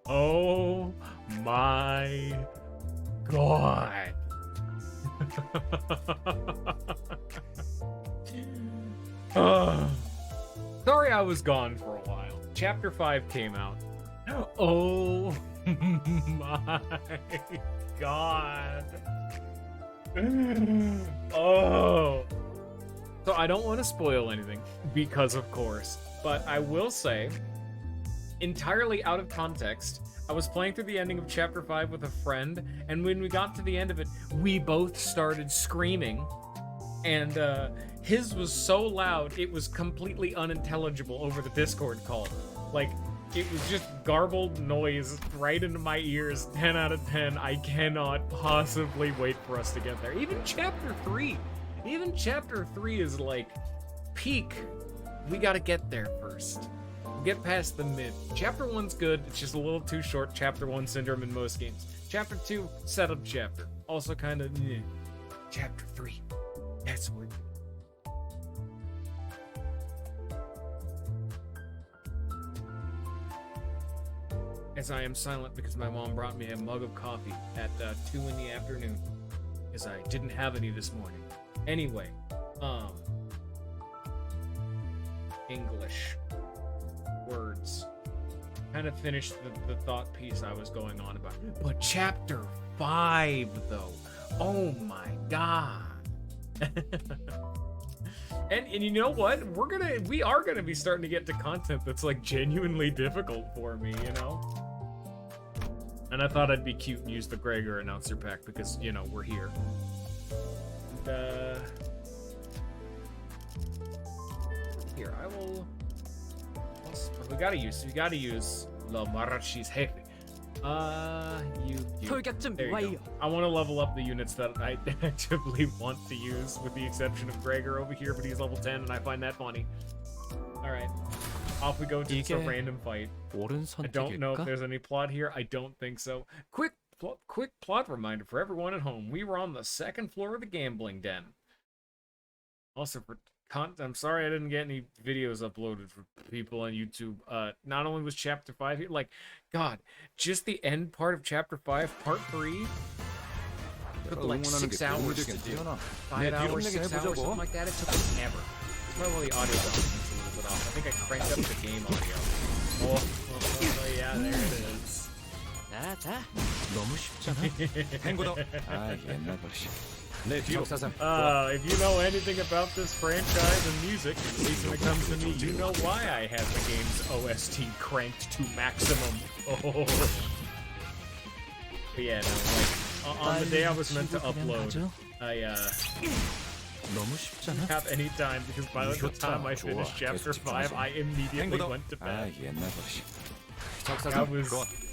Oh my god. Sorry I was gone for a while. Chapter 5 came out. Oh my god. Oh. So I don't want to spoil anything, because of course, but I will say, entirely out of context, I was playing through the ending of Chapter 5 with a friend, and when we got to the end of it, we both started screaming, and his was so loud, it was completely unintelligible over the Discord call. Like, it was just garbled noise right into my ears. 10 out of 10. I cannot possibly wait for us to get there. Even Chapter 3 is like peak. We gotta get there first. We'll get past the mid. Chapter 1's good, it's just a little too short. Chapter 1 syndrome in most games. Chapter 2, setup chapter. Also kind of Chapter 3, that's where as I am silent because my mom brought me a mug of coffee at 2 in the afternoon, because I didn't have any this morning. Anyway, English words. Kind of finished the thought piece I was going on about. But Chapter 5, though, oh my god. And you know what? We are gonna be starting to get to content that's like genuinely difficult for me, you know? And I thought I'd be cute and use the Gregor announcer pack because, you know, we're here. And, here, I will... We gotta use La Marachi's Jefe. You. There you go. I want to level up the units that I actively want to use, with the exception of Gregor over here, but he's level 10, and I find that funny. Alright. Off we go to just a random fight. I don't know if there's any plot here. I don't think so. Quick plot reminder for everyone at home. We were on the 2nd floor of the gambling den. Also, I'm sorry I didn't get any videos uploaded for people on YouTube. Not only was Chapter 5 here, like, God, just the end part of Chapter 5, Part 3, took like 6 hours to do. 5 hours, 6 hours, something like that. It took forever. Probably the audio got a little bit off. I think I cranked up the game audio. Oh, yeah, there it is. If you know anything about this franchise and music, at least when it comes to me, you know why I have the game's OST cranked to maximum. Oh. But yeah, no, like, on the day I was meant to upload, I didn't have any time because by the time I finished Chapter 5, I immediately went to bed. I was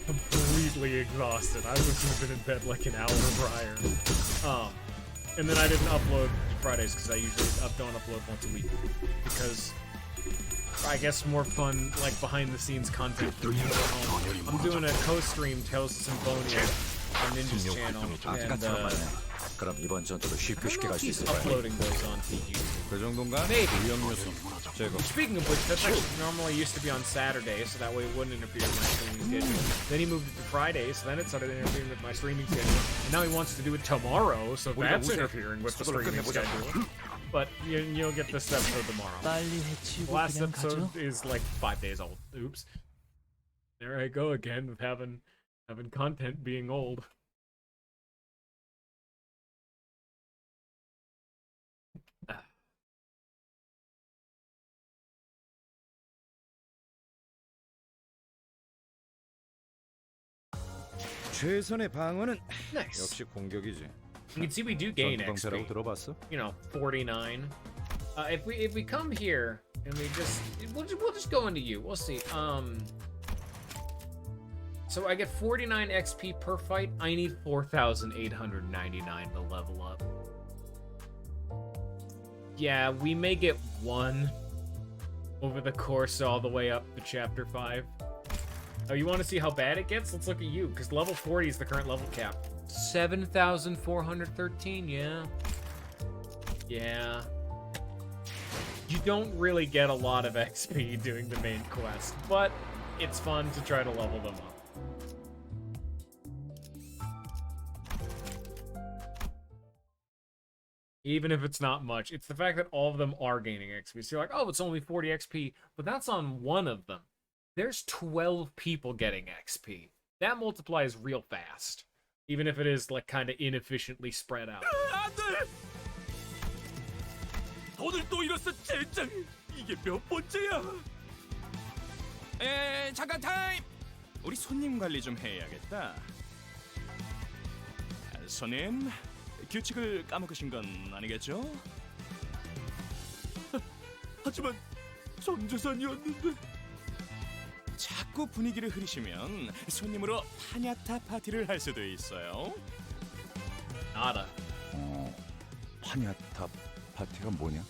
completely exhausted. I was been in bed like an hour prior. And then I didn't upload Fridays because I usually don't upload once a week because I guess more fun, like behind the scenes content for you at home. I'm doing a co-stream Tales of Symphonia on Ninja's channel, and he's uploading those onto YouTube. Maybe. Speaking of which, that's actually normally used to be on Saturdays, so that way it wouldn't interfere with my streaming schedule. Then he moved it to Fridays, so then it started interfering with my streaming schedule. And now he wants to do it tomorrow, so that's interfering with the streaming schedule. But you'll get this episode tomorrow. The last episode is like 5 days old. Oops. There I go again with having content being old. Nice. You can see we do gain XP. You know, 49. If we come here and we'll just go into you. We'll see. So I get 49 XP per fight. I need 4,899 to level up. Yeah, we may get 1 over the course all the way up to Chapter 5. Oh, you want to see how bad it gets? Let's look at you, because level 40 is the current level cap. 7,413, yeah. Yeah. You don't really get a lot of XP doing the main quest, but it's fun to try to level them up. Even if it's not much, it's the fact that all of them are gaining XP. So you're like, oh, it's only 40 XP, but that's on one of them. There's 12 people getting XP. That multiplies real fast. Even if it is, like, kind of inefficiently spread out. 돈을 또 잃었어, 젠장! 이게 몇 번째야? 잠깐 타임! 우리 손님 관리 좀 해야겠다. 손님, 규칙을 까먹으신 건 아니겠죠? 하지만 전재산이었는데. 자꾸 분위기를 흐리시면 손님으로 파냐타 파티를 할 수도 있어요. Nada. 파냐타 파티가 뭐냐?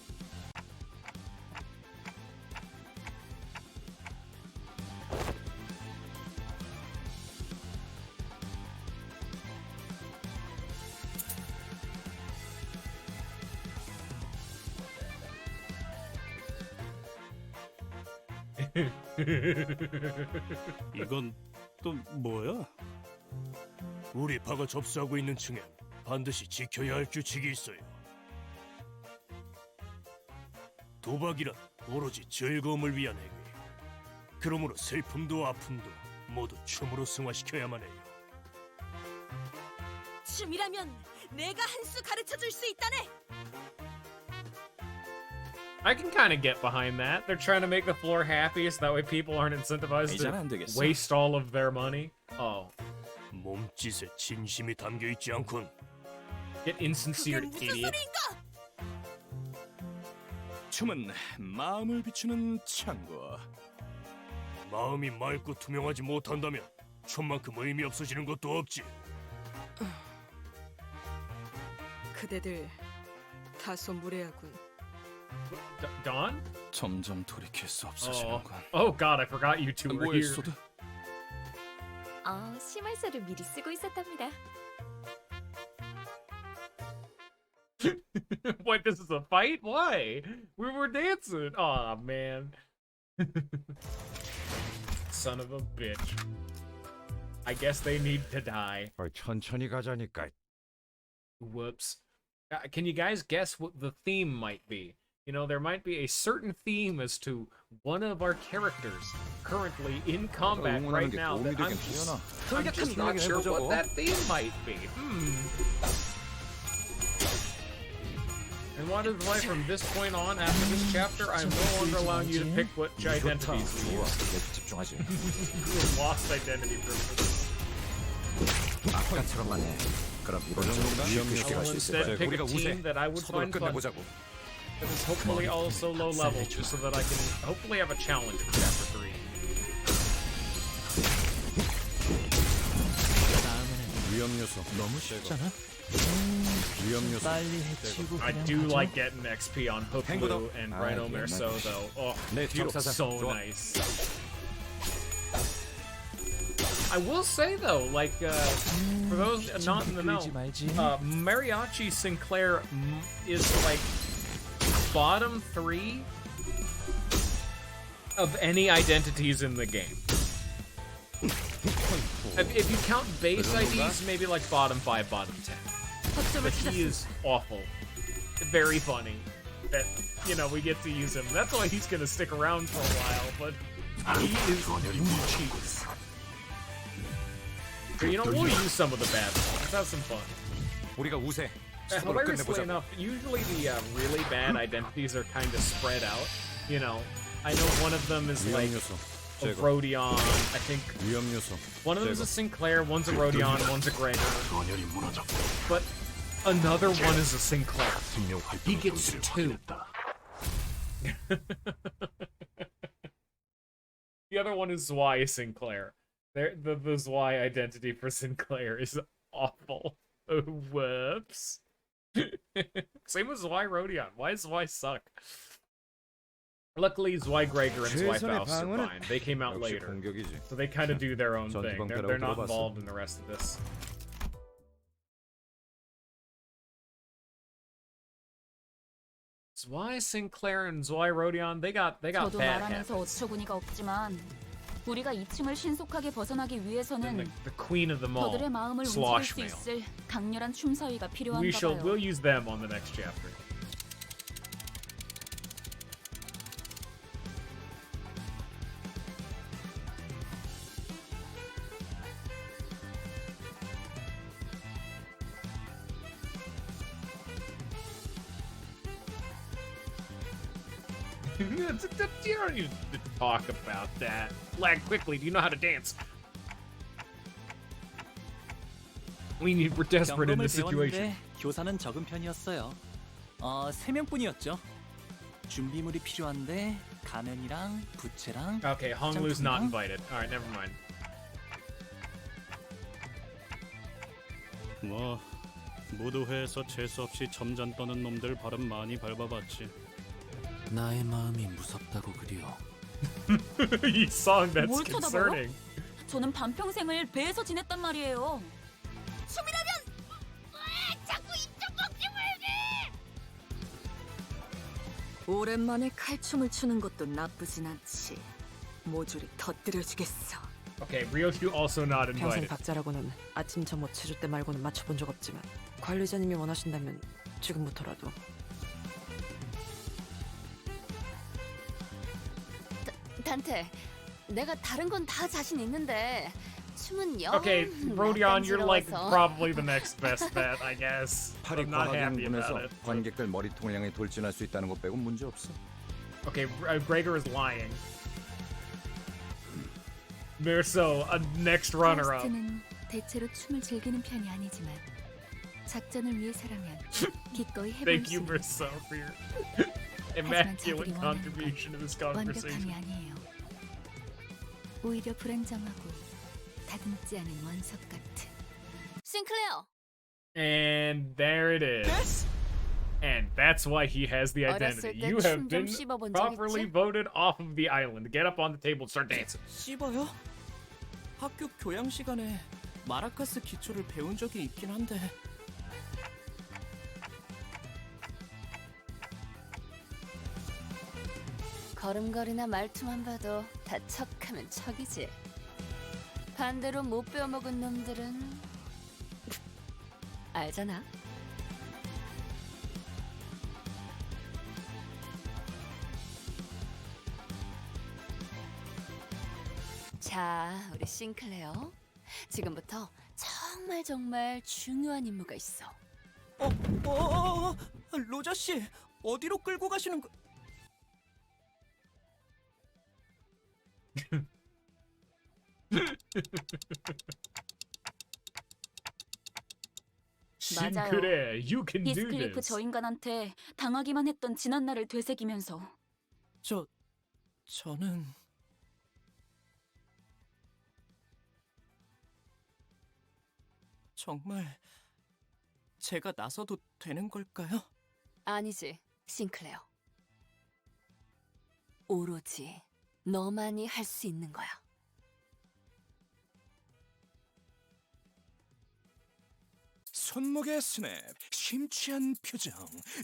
이건 또 뭐야? 우리 바가 접수하고 있는 층엔 반드시 지켜야 할 규칙이 있어요. 도박이란 오로지 즐거움을 위한 행위. 그러므로 슬픔도 아픔도 모두 춤으로 승화시켜야만 해요. 춤이라면 내가 한 수 가르쳐 줄 수 있다네. I can kind of get behind that. They're trying to make the floor happy so that way people aren't incentivized to waste all of their money. Oh. 몸짓에 진심이 담겨 있지 않군. Get insincere, 무슨 idiot. 소리인가? 춤은 마음을 비추는 창고. 마음이 맑고 투명하지 못한다면 춤만큼 의미 없어지는 것도 없지. 그대들 다소 무례하군. Dawn? 점점 돌이킬 수 없어지는군. Oh god, I forgot you two were here. 심할서를 미리 쓰고 있었답니다. What, this is a fight? Why? We were dancing. Aw, man. Son of a bitch. I guess they need to die. 천천히 가자니까. Whoops. Can you guys guess what the theme might be? You know, there might be a certain theme as to one of our characters currently in combat right now that I'm just not sure what that theme might be. And what is why from this point on, after this chapter, I'm no longer allowing you to pick which identities we use. You lost identity privilege. I will instead pick a team that I would find fun. That is hopefully also low level, just so that I can hopefully have a challenge in chapter 3. I do like getting XP on Hook Blue and Rhino Merceau though. Oh, feels so nice. I will say though, like, for those not in the know, Mariachi Sinclair is like bottom 3 of any identities in the game. If you count base IDs, maybe like bottom 5, bottom 10. But he is awful. Very funny that, you know, we get to use him. That's why he's gonna stick around for a while, but he is cheese. So, you know, we'll use some of the bad ones. Let's have some fun. Hilariously enough, usually the really bad identities are kind of spread out. You know, I know one of them is like a Rodion, I think one of them is a Sinclair, one's a Rodion, one's a Gregor. But another one is a Sinclair. He gets 2. The other one is Zwei Sinclair. The Zwei identity for Sinclair is awful. Oh, whoops. Same with Zwei Rodion. Why does Zwei suck? Luckily, Zwei Gregor and Zwei Faust are fine. They came out later, so they kind of do their own thing. They're not involved in the rest of this. Zwei Sinclair and Zwei Rodion, they got bad habits. 우리가 2층을 신속하게 벗어나기 Then 위해서는 the queen of them all, 저들의 마음을 움직일 slosh 수 mail. 있을 강렬한 춤사위가 We'll 필요한가 봐요. use them on the next chapter. You don't need to talk about that. Lag quickly. Do you know how to dance? We're desperate in 경험을 this situation. 배웠는데 교사는 적은 편이었어요. 3명뿐이었죠. 준비물이 필요한데 가면이랑 부채랑 Okay, Honglu's not 짱짱이랑? invited. All right, never mind. 뭐 무도회에서 재수 없이 점잔 떠는 놈들 발음 많이 밟아봤지. 나의 마음이 무섭다고 그려. You song that's 뭘 쳐다봐요? concerning. 저는 반평생을 배에서 지냈단 말이에요. 춤이라면 왜 자꾸 입좀 먹지 말게. 오랜만에 칼춤을 추는 것도 나쁘진 않지. 모조리 터뜨려주겠어. Okay, Ryoku also not 평생 invited. 박자라고는 아침 점호 체조 때 말고는 맞춰본 적 없지만 관리자님이 원하신다면 지금부터라도. 단테, 내가 다른 건 다 자신 있는데 춤은 영. Okay, Rodion, you're like 낯간지러워서. probably the next best bet, I guess. 파리 I'm not happy about 과학연구원에서 it. 관객들 머리통을 향해 돌진할 수 있다는 것 빼고 문제 없어. Okay, Gregor is lying. Mirso, a next runner-up. 호스트는 대체로 춤을 즐기는 편이 아니지만 작전을 위해서라면 기꺼이 해볼 Thank 수 you, 있는 Mirso, for your 하지만 immaculate 저들이 원하는 contribution to this 건 conversation. 완벽함이 아니에요. 오히려 불안정하고 다듬지 않은 원석 같은. 싱클레어. And there it is. And that's why he has the 어렸을 identity. 때 You 춤 have 좀 been 씹어본 적 properly 있지? voted off of the island. Get up on the table and start dancing. 씹어요? 학교 교양 시간에 마라카스 기초를 배운 적이 있긴 한데 걸음걸이나 말투만 봐도 다 척하면 척이지. 반대로 못 배워먹은 놈들은 알잖아. 자, 우리 싱클레어. 지금부터 정말 중요한 임무가 있어. 로자 씨 어디로 끌고 가시는 거? 맞아요. 그래, you can do 히스클리프 this. 저 인간한테 당하기만 했던 지난날을 되새기면서 저는 정말 제가 나서도 되는 걸까요? 아니지, 싱클레어. 오로지 너만이 할 수 있는 거야. 손목의 스냅, 심취한 표정,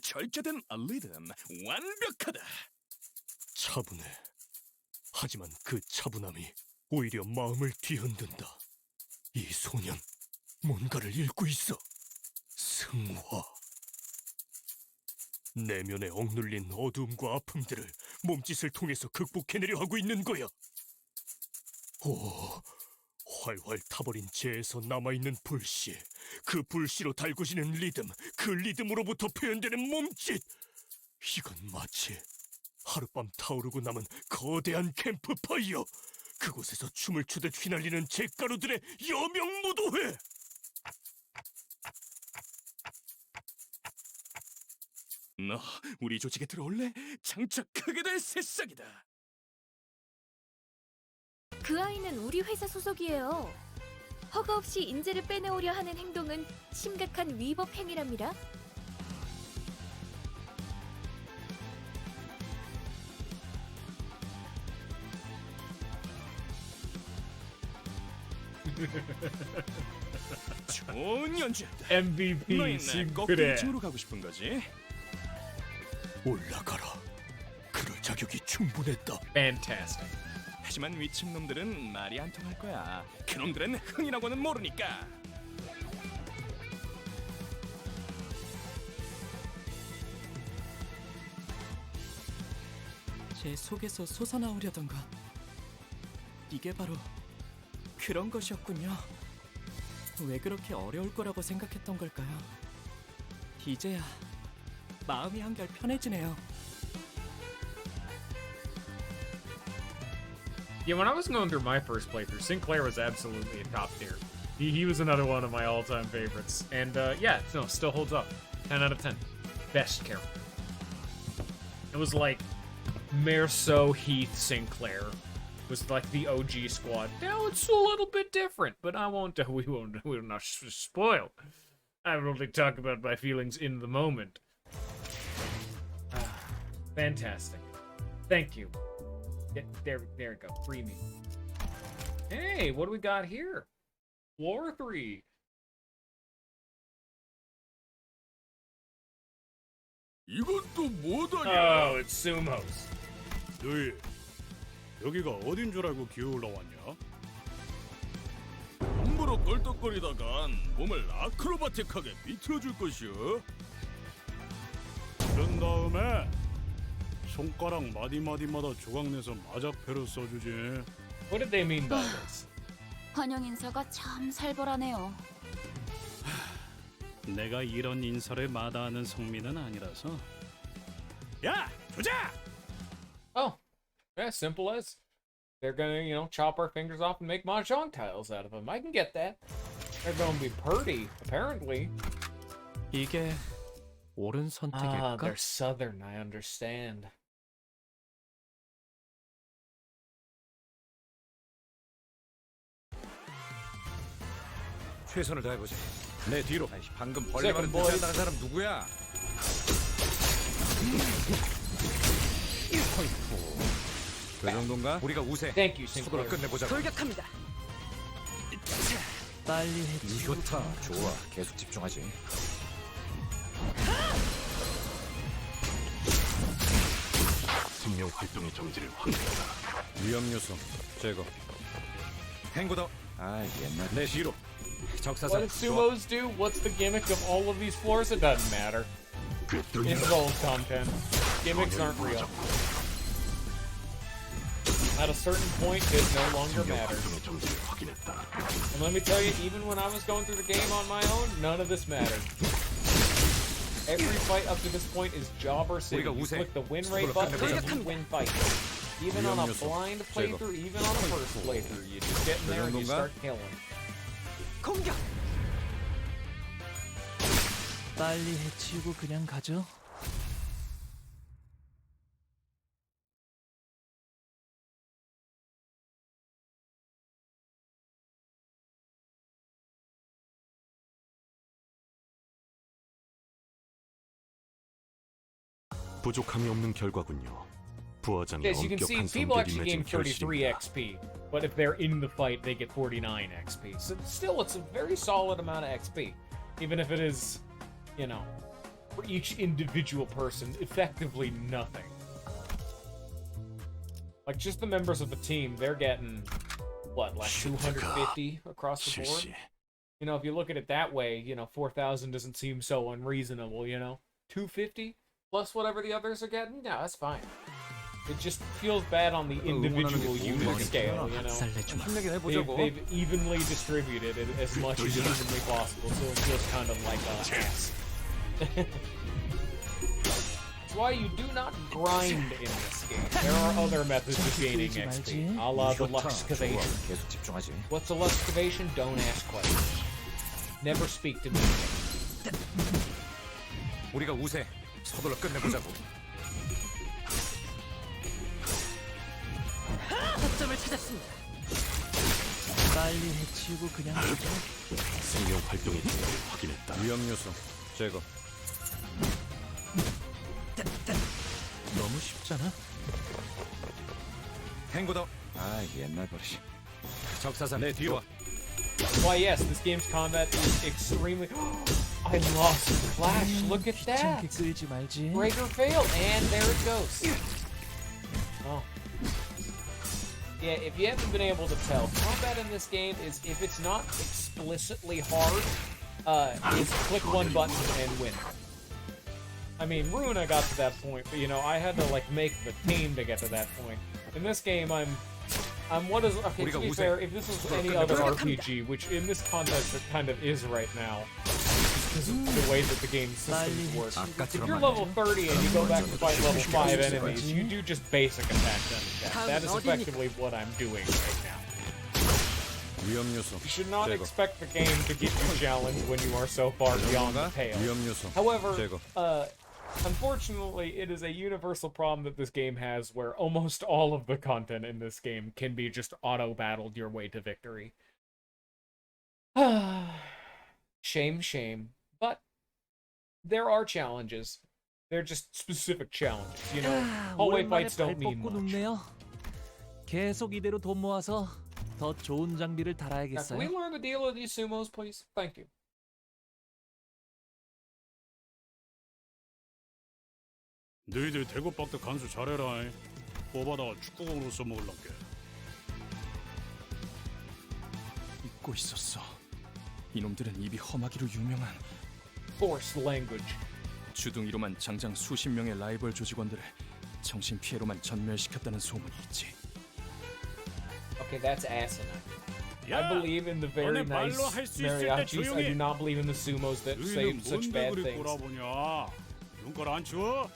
절제된 리듬, 완벽하다. 차분해. 하지만 그 차분함이 오히려 마음을 뒤흔든다. 이 소년, 뭔가를 읽고 있어. 승화. 내면에 억눌린 어두움과 아픔들을 몸짓을 통해서 극복해내려 하고 있는 거야. 오, 활활 타버린 재에서 남아있는 불씨, 그 불씨로 달궈지는 리듬, 그 리듬으로부터 표현되는 몸짓. 이건 마치 하룻밤 타오르고 남은 거대한 캠프파이어. 그곳에서 춤을 추듯 휘날리는 잿가루들의 여명무도회. 너 우리 조직에 들어올래? 장착하게 될 새싹이다. 그 아이는 우리 회사 소속이에요. 허가 없이 인재를 빼내오려 하는 행동은 심각한 위법 행위랍니다. 좋은 연주였다. MVP, 너희는 그래. 거꾸로 가고 싶은 거지? 올라가라. 그럴 자격이 충분했다. Fantastic. 하지만 위층 놈들은 말이 안 통할 거야. 그놈들은 흥이라고는 모르니까. 제 속에서 솟아나오려던 것, 이게 바로 그런 것이었군요. 왜 그렇게 어려울 거라고 생각했던 걸까요? 이제야 마음이 한결 편해지네요. Yeah, when I was going through my first playthrough, Sinclair was absolutely a top tier. He was another one of my all-time favorites. And yeah, no, still holds up. 10 out of 10. Best character. It was like Merceau, Heath, Sinclair was like the OG squad. Now it's a little bit different, but we will not spoil. I will only talk about my feelings in the moment. Fantastic. Thank you. Yeah, there we go. Free me. Hey, what do we got here? Floor 3. 이건 또 뭐다냐? Oh, it's sumos. 너희 여기가 어딘 줄 알고 기어 올라왔냐? 함부로 껄떡거리다간 몸을 아크로바틱하게 비틀어줄 것이오. 그런 다음에 손가락 마디마디마다 조각내서 마작패로 써주지. What did they mean by this? 환영 인사가 참 살벌하네요. 내가 이런 인사를 마다하는 성민은 아니라서. 야, 조자! Oh, yeah, simple as. They're gonna, chop our fingers off and make mahjong tiles out of them. I can get that. They're gonna be purty, apparently. 이게 옳은 Ah, 선택일까? they're southern, I understand. 최선을 다해보자. 내 뒤로. 아이, 방금 벌레 Second 말은 boys. 늦지 않는 사람 누구야? 그 정도인가? 우리가 우세. Thank you, 서둘러 Sinclair. 끝내보자고. 돌격합니다. 빨리 해치우고 좋다. 좋아. 계속 집중하지. 생명 활동의 정지를 확인했다. 위험 요소 제거. 행보다. 아, 옛날. 내 뒤로. 적사살. What did sumos do? What's the gimmick of all of these floors? It doesn't matter. It's old content. Gimmicks aren't real. At a certain point, it no longer matters. 정지를 확인했다. And let me tell you, even when I was going through the game on my own, none of this mattered. Every fight up to this point is job or city. You click the win rate button and you win fight. Even on a blind playthrough, even on a first playthrough, you just get in there and you start killing. 공격. 빨리 해치우고 그냥 가죠. 부족함이 없는 결과군요. 부하장의 As you can see, 엄격한 people 성격이 actually gain 맺은 33 결실입니다. XP, but if they're in the fight, they get 49 XP. So still, it's a very solid amount of XP, even if it is, for each individual person, effectively nothing. Like, just the members of the team, they're getting, what, like 250 across the board? 실시. If you look at it that way, 4,000 doesn't seem so unreasonable, 250 plus whatever the others are getting? Yeah, that's fine. It just feels bad on the individual unit scale, 힘내게 해보자고. They've evenly distributed it as much as humanly possible, so it feels kind of like a ass. That's why you do not grind in this game. There are other methods of gaining XP, a la the Luxcavation. 계속 집중하지. What's a Luxcavation? Don't ask questions. Never speak to me. 우리가 우세. 서둘러 끝내보자고. 거점을 찾았습니다. 빨리 해치우고 그냥 가죠. 생명 활동의 정지를 확인했다. 위험 요소 제거. 너무 쉽잖아. 행보다. 아, 옛날 버릇이. 적사살. 내 뒤로. Why, yes, this game's combat is extremely... I lost Flash, look at that! 끌지 말지. Breaker failed, and there it goes. Oh. Yeah, if you haven't been able to tell, combat in this game is, if it's not explicitly hard, is click one button and win. I mean, Runa got to that point, but you know, I had to like make the team to get to that point. In this game, I'm what is, okay, to be fair, if this was any other RPG, which in this context it kind of is right now, because of the way that the game systems work. If you're level 30 and you go back to fight level 5 enemies, you do just basic attack them. That is effectively what I'm doing right now. You should not expect the game to give you challenge when you are so far beyond the pale. However, unfortunately, it is a universal problem that this game has where almost all of the content in this game can be just auto-battled your way to victory. Shame, shame. But there are challenges. They're just specific challenges, you know? Hallway fights don't mean much. 계속 이대로 돈 모아서 더 좋은 장비를 Now, can we 달아야겠어요. learn the deal of these sumos, please? Thank you. 너희들 대구박도 간수 잘해라. 뽑아다가 축구공으로 써먹을란게. 잊고 있었어. 이놈들은 입이 험하기로 유명한 Forced language. 주둥이로만 장장 수십 명의 라이벌 조직원들을 정신 피해로만 전멸시켰다는 소문이 있지. Okay, that's asinine. I believe in the very nice mariachis. I do not believe in the sumos that say such bad things. 보라보냐? 눈깔 안 치워?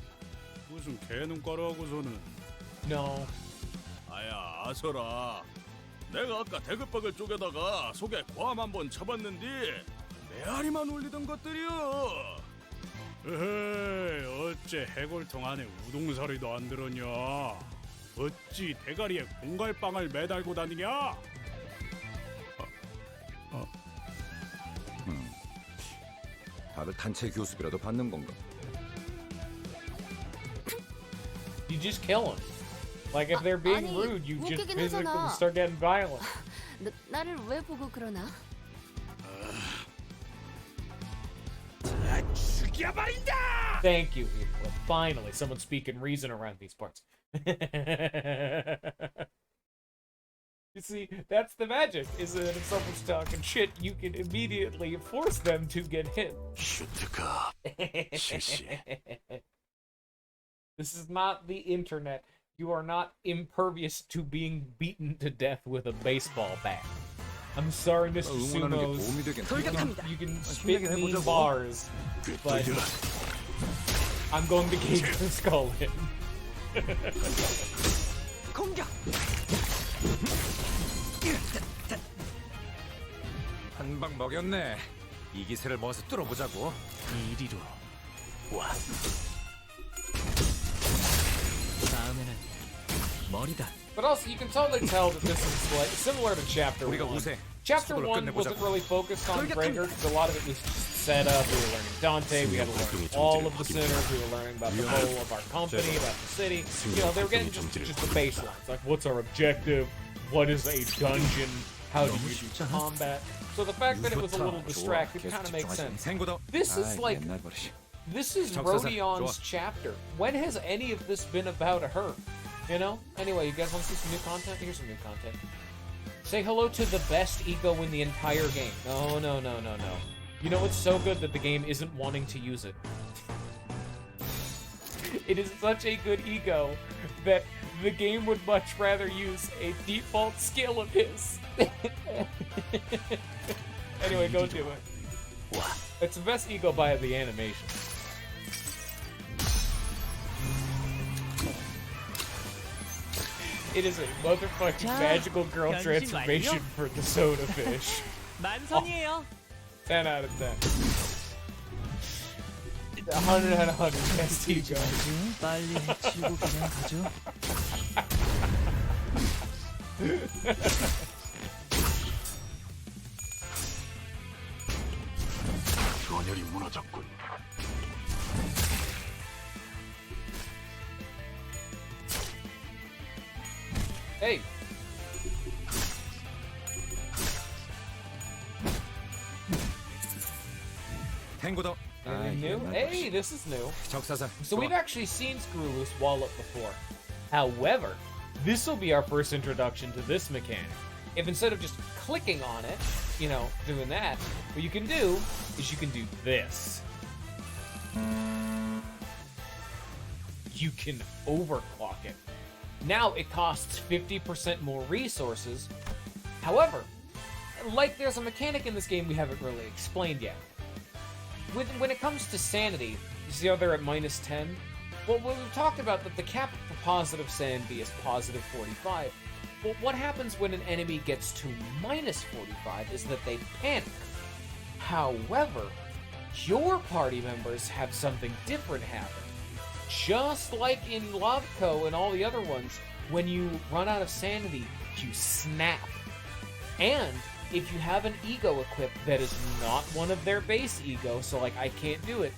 무슨 개 눈깔을 하고서는. No. 아야 아서라. 내가 아까 대급박을 쪼개다가 속에 고함 한번 쳐봤는데 메아리만 울리던 것들이여. 에헤이, 어째 해골통 안에 우동사리도 안 들었냐? 어찌 대가리에 공갈빵을 매달고 다니냐? 다들 단체 교습이라도 받는 건가? You just kill them. Like, if they're being 아니, rude, you just 웃기긴 physically 하잖아. start getting violent. 나를 왜 보고 그러나? 죽여버린다! Thank you, Heathcliff. Finally, someone speaking reason around these parts. You see, that's the magic, is that if someone's talking shit, you can immediately force them to get hit. 슈트가 실시. This is not the internet. You are not impervious to being beaten to death with a baseball bat. I'm sorry, Mr. 응원하는 게 Sumos. 도움이 되겠네. You can spit mean bars, but I'm going to cage the skull in. 한 방 먹였네. 이 기세를 모아서 뚫어보자고. 이리로 와. 다음에는 머리다. But also, you can totally tell that this is like similar to Chapter 1. Chapter 1 wasn't really focused on Gregor, because a lot of it was just set up. We were learning Dante, we had to learn all of the sinners, we were learning about the whole of our company, about the city. You know, they were getting just the baselines. Like, what's our objective? What is a dungeon? How do you do combat? So the fact that it was a little distracted kind of makes sense. This is like... This is Rhodion's chapter. When has any of this been about her? You know? Anyway, you guys want to see some new content? Here's some new content. Say hello to the best ego in the entire game. No, no, no, no, no. You know, it's so good that the game isn't wanting to use it. It is such a good ego that the game would much rather use a default skill of his. Anyway, go do it. It's the best ego by the animation. It is a motherfucking magical girl transformation for the soda fish. 만선이에요. 10 out of 10. 100 out of 100. Best ego. 빨리 해치우고 그냥 가죠. 전열이 무너졌군. Hey. 탱고더. Anything new? Hey, this is new. 적사살. So we've actually seen Screw Loose Wallop before. However, this will be our first introduction to this mechanic. If instead of just clicking on it, you know, doing that, what you can do is you can do this. You can overclock it. Now it costs 50% more resources. However, like there's a mechanic in this game we haven't really explained yet. When it comes to sanity, you see how they're at minus 10? Well, we've talked about that the cap for positive sanity is positive 45. Well, what happens when an enemy gets to minus 45 is that they panic. However, your party members have something different happen. Just like in Lovco and all the other ones, when you run out of sanity, you snap. And if you have an ego equipped that is not one of their base ego, so like I can't do it,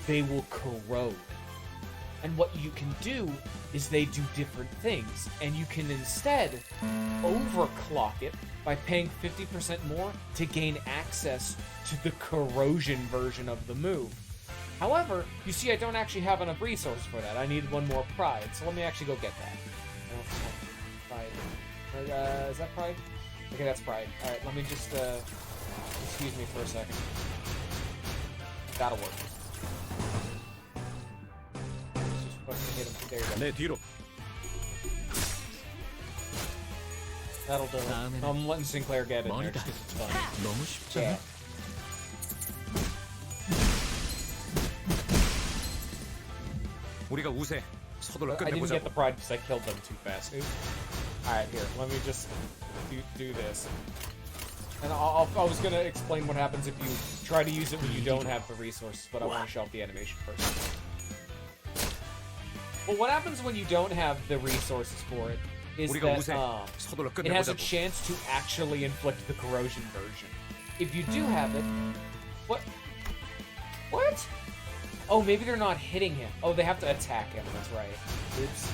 they will corrode. And what you can do is they do different things, and you can instead overclock it by paying 50% more to gain access to the corrosion version of the move. However, you see I don't actually have enough resources for that. I need one more pride, so let me actually go get that. Pride. Is that pride? Okay, that's pride. Alright, let me just, excuse me for a second. That'll work. Just fucking hit him. There you go. 내 뒤로. That'll do it. I'm letting Sinclair get in there just 'cause it's fun. 너무 쉽잖아. Yeah. 우리가 우세. 서둘러 I didn't 끝내보자고. get the pride because I killed them too fast. Alright, here, let me just do this. And I was gonna explain what happens if you try to use it when you don't have the resources, but I want to show off the animation first. Well, what happens when you don't have the resources for it is 우리가 우세. that 서둘러 it has a 끝내보자고. chance to actually inflict the corrosion version. If you do have it, what? Oh, maybe they're not hitting him. Oh, they have to attack him. That's right. Oops.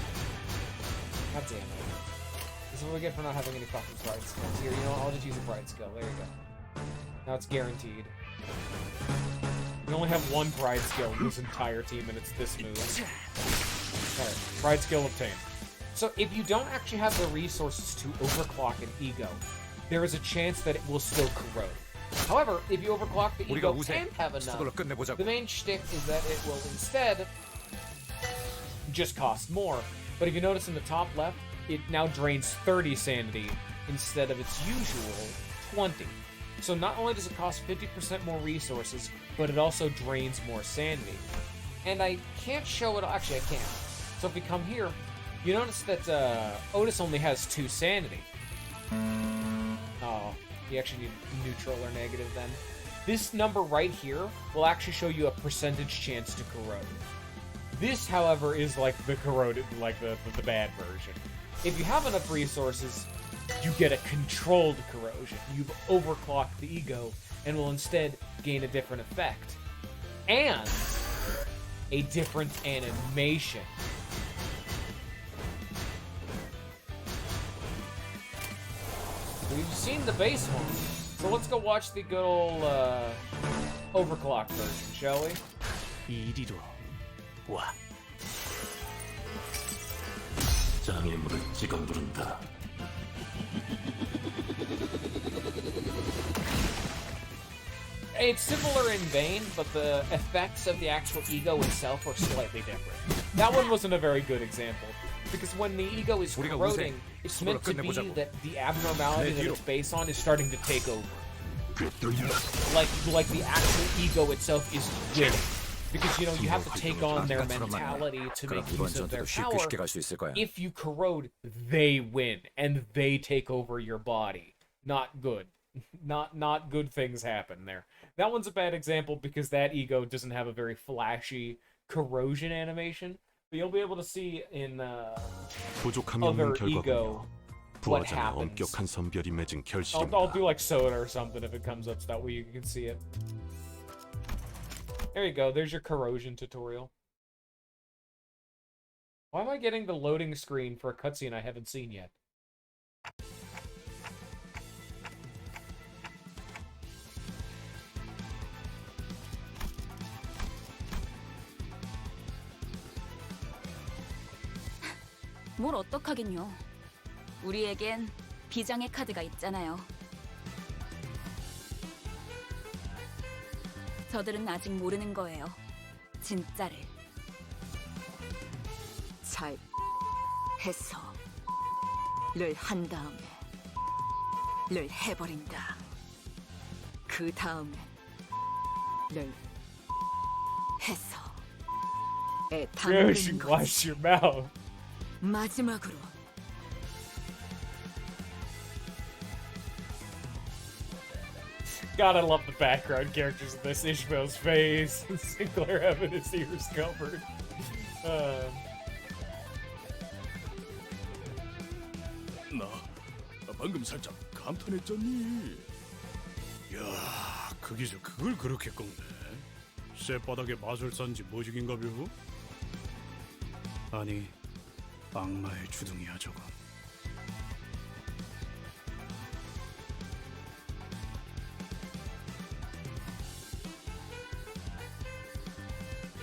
God damn it. This is what we get for not having any fucking pride skills. Here, you know what? I'll just use a pride skill. There you go. Now it's guaranteed. We only have one pride skill in this entire team, and it's this move. Alright, pride skill obtained. So if you don't actually have the resources to overclock an ego, there is a chance that it will still corrode. However, if you overclock the ego and have enough, 서둘러 끝내보자고. the main shtick is that it will instead just cost more. But if you notice in the top left, it now drains 30 sanity instead of its usual 20. So not only does it cost 50% more resources, but it also drains more sanity. And I can't show it, actually I can. So if we come here, you notice that Otis only has 2 sanity. Oh, you actually need neutral or negative then. This number right here will actually show you a percentage chance to corrode. This, however, is like the corroded, like the bad version. If you have enough resources, you get a controlled corrosion. You've overclocked the ego and will instead gain a different effect. And a different animation. We've seen the base one, so let's go watch the good old overclock version, shall we? 이리로 와. 장애물을 찍어 누른다. It's similar in vein, but the effects of the actual ego itself are slightly different. That one wasn't a very good example, because when the ego is corroding, it's meant to be that the abnormality that it's based on is starting to take over. Like the actual ego itself is winning. Because, you know, you have to take on their mentality to make use of their power. If you corrode, they win, and they take over your body. Not good. Not good things happen there. That one's a bad example because that ego doesn't have a very flashy corrosion animation. But you'll be able to see in other ego what happens. 엄격한 선별이 맺은 결실입니다. I'll do like soda or something if it comes up so that way you can see it. There you go, there's your corrosion tutorial. Why am I getting the loading screen for a cutscene I haven't seen yet? 뭘 어떡하긴요. 우리에겐 비장의 카드가 있잖아요. 저들은 아직 모르는 거예요. 진짜를. 잘 해서 를 한 다음에 를 해버린다. 그 다음에 를 해서 에 담는 거지. Wash your mouth. 마지막으로 God, I love the background characters of this. Ishmael's face, Sinclair having his ears covered. 나 방금 살짝 감탄했잖니. 야, 그 기술 그걸 그렇게 꺾네. 쇳바닥에 마술사인지 뭐지긴가벼? 아니, 악마의 주둥이야 저거.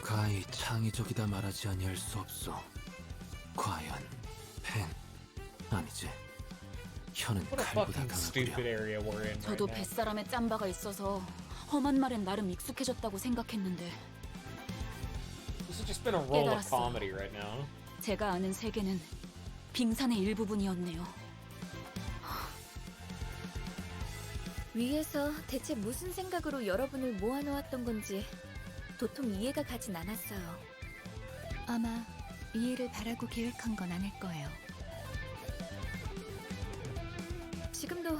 가히 창의적이다 말하지 아니할 수 없소. 과연 펜 아니지. 혀는 What a 칼보다 fucking stupid 강하구려. area we're in 저도 right now. 뱃사람에 짬바가 있어서 험한 말엔 나름 익숙해졌다고 생각했는데 This has just been a roll of 깨달았어. comedy right now. 제가 아는 세계는 빙산의 일부분이었네요. 위에서 대체 무슨 생각으로 여러분을 모아놓았던 건지 도통 이해가 가진 않았어요. 아마 이해를 바라고 계획한 건 아닐 거예요. 지금도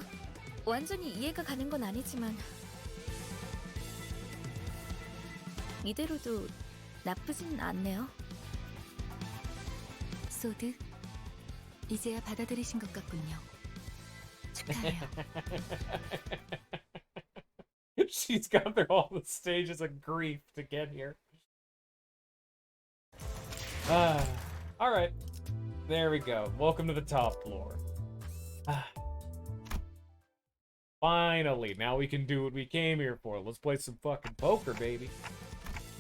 완전히 이해가 가는 건 아니지만 이대로도 나쁘진 않네요. 소드, 이제야 받아들이신 것 같군요. 축하해요. She's gone through all the stages of grief to get here. All right. There we go. Welcome to the top floor. Finally, now we can do what we came here for. Let's play some fucking poker, baby.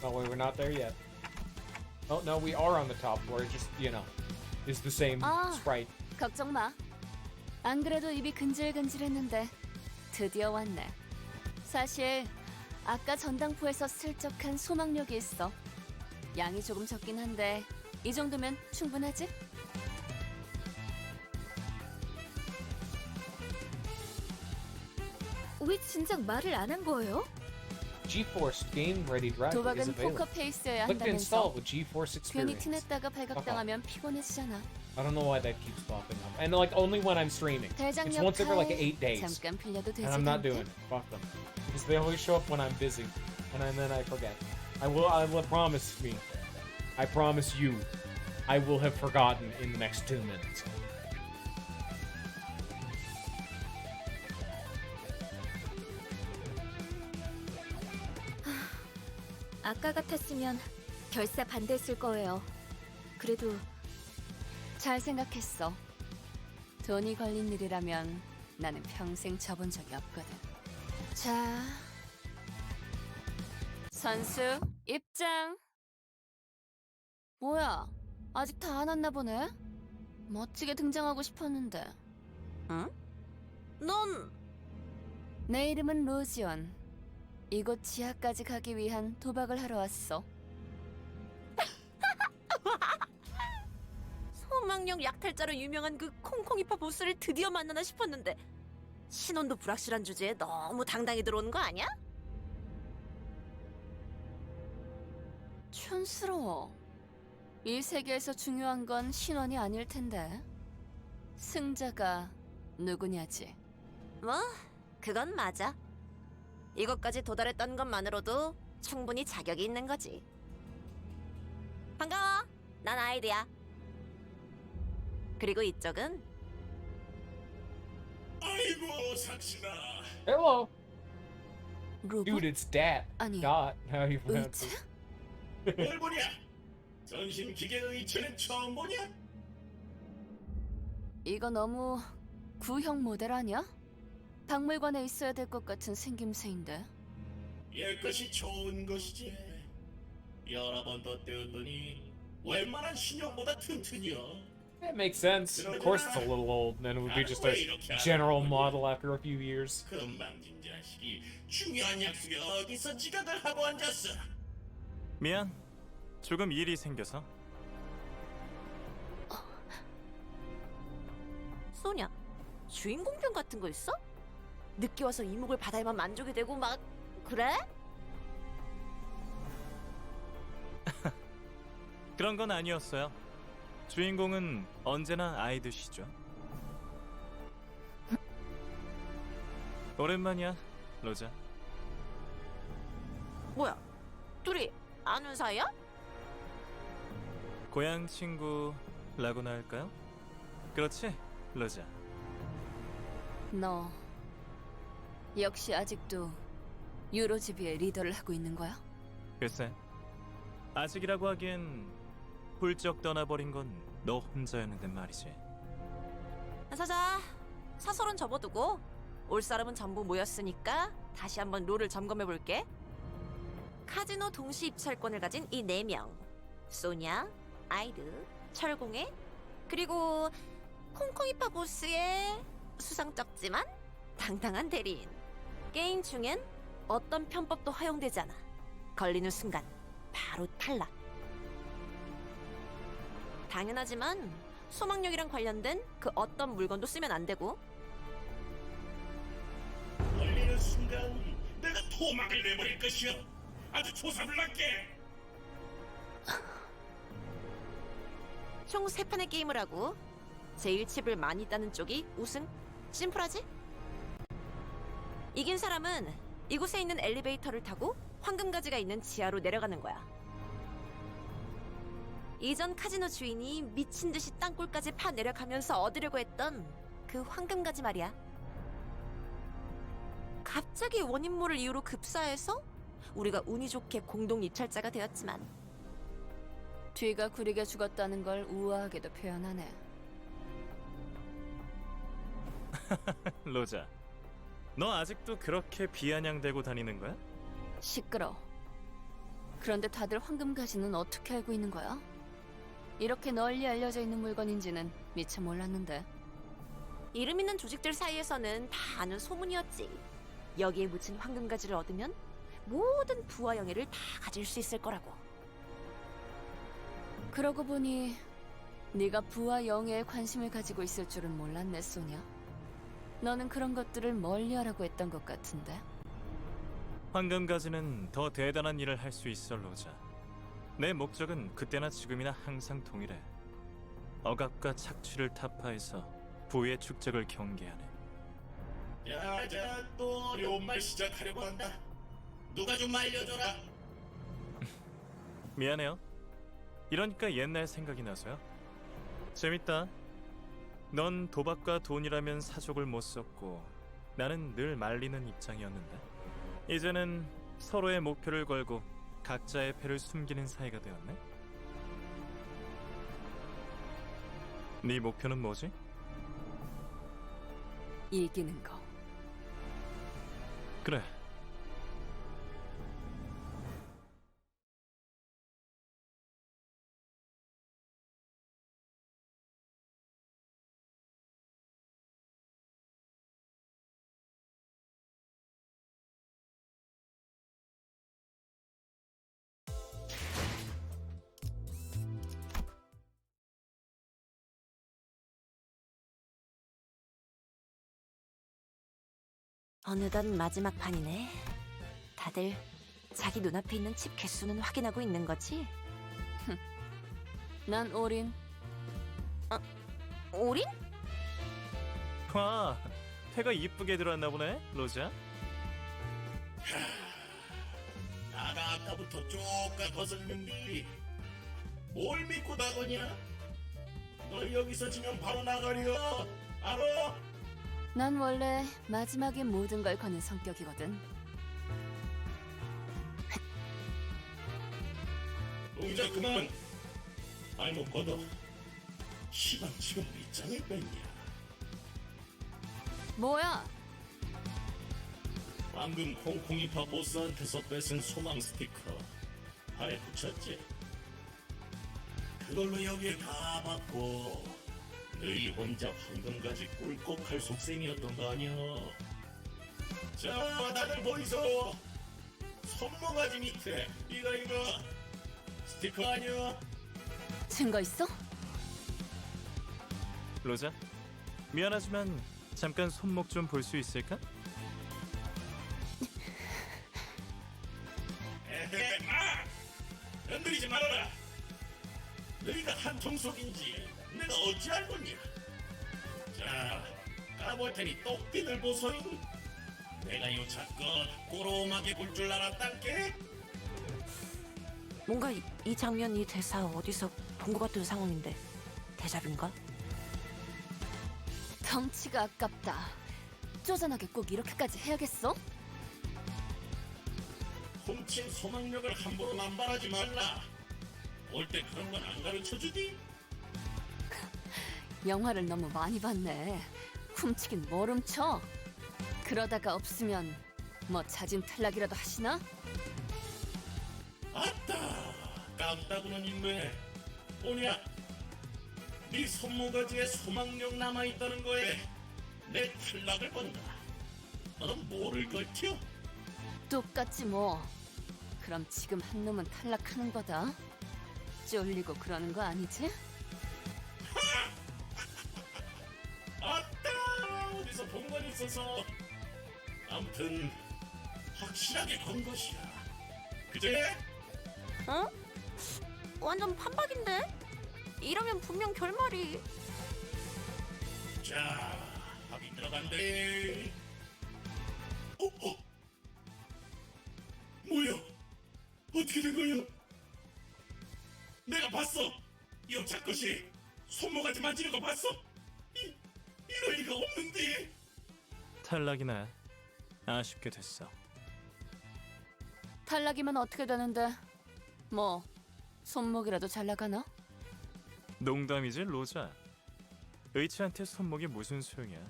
Oh, wait, we're not there yet. Oh, no, we are on the top floor. It just, you know, is the same sprite. 걱정 마. 안 그래도 입이 근질근질했는데 드디어 왔네. 사실 아까 전당포에서 슬쩍한 소망력이 있어. 양이 조금 적긴 한데 이 정도면 충분하지? 왜 진작 말을 안 한 거예요? GeForce Game Ready Driver is 도박은 available. 포커 페이스여야 Click to install 한다면서 with GeForce 괜히 Experience. 티냈다가 발각당하면 피곤해지잖아. I don't know why that keeps popping up. And like only when I'm streaming. It's 대장 once every like 역할 8 days. 잠깐 빌려도 되지? And I'm not 근데? doing it. Fuck them. Because they always show up when I'm busy. And then I forget. I will promise me. I promise you. I will have forgotten in the next 2 minutes. 아까 같았으면 결사 반대했을 거예요. 그래도 잘 생각했어. 돈이 걸린 일이라면 나는 평생 져본 적이 없거든. 자, 선수 입장. 뭐야, 아직 다 안 왔나 보네? 멋지게 등장하고 싶었는데. 응? 넌 내 이름은 로지온. 이곳 지하까지 가기 위한 도박을 하러 왔어. 소망력 약탈자로 유명한 그 콩콩이파 보스를 드디어 만나나 싶었는데 신원도 불확실한 주제에 너무 당당히 들어오는 거 아니야? 촌스러워. 이 세계에서 중요한 건 신원이 아닐 텐데. 승자가 누구냐지. 뭐, 그건 맞아. 이것까지 도달했던 것만으로도 충분히 자격이 있는 거지. 반가워. 난 아이드야. 그리고 이쪽은 아이고 상신아. Hello. 로봇? Dude, it's Dat. 아니, Dot. How you pronounce it? 의체? 뭘 보냐? 전신 기계 의체는 처음 보냐? 이거 너무 구형 모델 아니야? 박물관에 있어야 될 것 같은 생김새인데. 옛것이 좋은 것이지. 여러 번 더 떼었더니 웬만한 신형보다 튼튼이여. That makes sense. Of course it's a little old, and then it would be just a general model after a few years. 미안. 조금 일이 생겨서. 소냐, 주인공병 같은 거 있어? 늦게 와서 이목을 받아야만 만족이 되고 막 그래? 그런 건 아니었어요. 주인공은 언제나 아이드시죠. 오랜만이야, 로자. 뭐야, 둘이 아는 사이야? 고향 친구라고나 할까요? 그렇지, 로자. 너 역시 아직도 유로지비의 리더를 하고 있는 거야? 글쎄, 아직이라고 하기엔 훌쩍 떠나버린 건 너 혼자였는데 말이지. 사자, 사설은 접어두고 올 사람은 전부 모였으니까 다시 한번 룰을 점검해볼게. 카지노 동시 입찰권을 가진 이 4명, 소냐, 아이드, 철공해, 그리고 콩콩이파 보스의 수상쩍지만 당당한 대리인. 게임 중엔 어떤 편법도 허용되지 않아. 걸리는 순간 바로 탈락. 당연하지만 소망력이랑 관련된 그 어떤 물건도 쓰면 안 되고. 걸리는 순간 내가 토막을 내버릴 것이여. 아주 조사불납게. 총 3판의 게임을 하고 제일 칩을 많이 따는 쪽이 우승. 심플하지? 이긴 사람은 이곳에 있는 엘리베이터를 타고 황금가지가 있는 지하로 내려가는 거야. 이전 카지노 주인이 미친 듯이 땅굴까지 파 내려가면서 얻으려고 했던 그 황금가지 말이야. 갑자기 원인모를 이유로 급사해서 우리가 운이 좋게 공동 입찰자가 되었지만 뒤가 구리게 죽었다는 걸 우아하게도 표현하네. 로자, 너 아직도 그렇게 비아냥대고 다니는 거야? 시끄러. 그런데 다들 황금가지는 어떻게 알고 있는 거야? 이렇게 널리 알려져 있는 물건인지는 미처 몰랐는데. 이름 있는 조직들 사이에서는 다 아는 소문이었지. 여기에 묻힌 황금가지를 얻으면 모든 부와 영예를 다 가질 수 있을 거라고. 그러고 보니 네가 부와 영예에 관심을 가지고 있을 줄은 몰랐네, 소냐. 너는 그런 것들을 멀리하라고 했던 것 같은데. 황금가지는 더 대단한 일을 할 수 있어, 로자. 내 목적은 그때나 지금이나 항상 동일해. 억압과 착취를 타파해서 부의 축적을 경계하네. 자, 또 어려운 말 시작하려고 한다. 누가 좀 알려줘라. 미안해요. 이러니까 옛날 생각이 나서요. 재밌다. 넌 도박과 돈이라면 사족을 못 썼고 나는 늘 말리는 입장이었는데 이제는 서로의 목표를 걸고 각자의 패를 숨기는 사이가 되었네. 네 목표는 뭐지? 이기는 거. 그래. 어느덧 마지막 판이네. 다들 자기 눈앞에 있는 칩 개수는 확인하고 있는 거지? 난 올인. 올인? 와, 패가 이쁘게 들어왔나 보네, 로자. 나가 아까부터 쪼까 거슬리는데 뭘 믿고 나거냐? 너 여기서 지면 바로 나가려. 알아? 난 원래 마지막에 모든 걸 거는 성격이거든. 동작 그만. 알못 걷어. 시방 지금 밑장을 뺐냐? 뭐야? 방금 콩콩이파 보스한테서 뺏은 소망 스티커 발에 붙였지? 그걸로 여기에 다 받고 너희 혼자 황금까지 꿀꺽할 속셈이었던 거 아니야? 자, 다들 보이소. 손모가지 밑에 이거 스티커 아니야? 증거 있어? 로자, 미안하지만 잠깐 손목 좀 볼 수 있을까? 에헤, 마! 건드리지 말아라. 너희가 한 통속인지 내가 어찌 알겠냐? 자, 까볼 테니 똑띠들 보소잉. 내가 요 사건 꼬로마게 굴 줄 알았단께? 뭔가 이 장면, 이 대사 어디서 본 것 같은 상황인데 대잡인가? 덩치가 아깝다. 쪼잔하게 꼭 이렇게까지 해야겠어? 훔친 소망력을 함부로 남발하지 말라. 올 때 그런 건 안 가르쳐주디? 영화를 너무 많이 봤네. 훔치긴 뭘 훔쳐? 그러다가 없으면 뭐 자진 탈락이라도 하시나? 아따, 깜다구는 인매. 오냐? 네 손모가지에 소망력 남아있다는 거에 내 탈락을 건다. 너는 뭐를 걸쳐? 똑같지 뭐. 그럼 지금 한 놈은 탈락하는 거다. 쫄리고 그러는 거 아니지? 아따, 어디서 본 건 있어서. 아무튼 확실하게 건 것이야. 그제? 어? 완전 판박인데? 이러면 분명 결말이. 자, 합의 들어간대. 뭐야? 어떻게 된 거야? 내가 봤어. 여자 것이 손모가지 만지는 거 봤어? 이럴 리가 없는데. 탈락이네. 아쉽게 됐어. 탈락이면 어떻게 되는데? 뭐 손목이라도 잘 나가나? 농담이지, 로자. 의치한테 손목이 무슨 소용이야.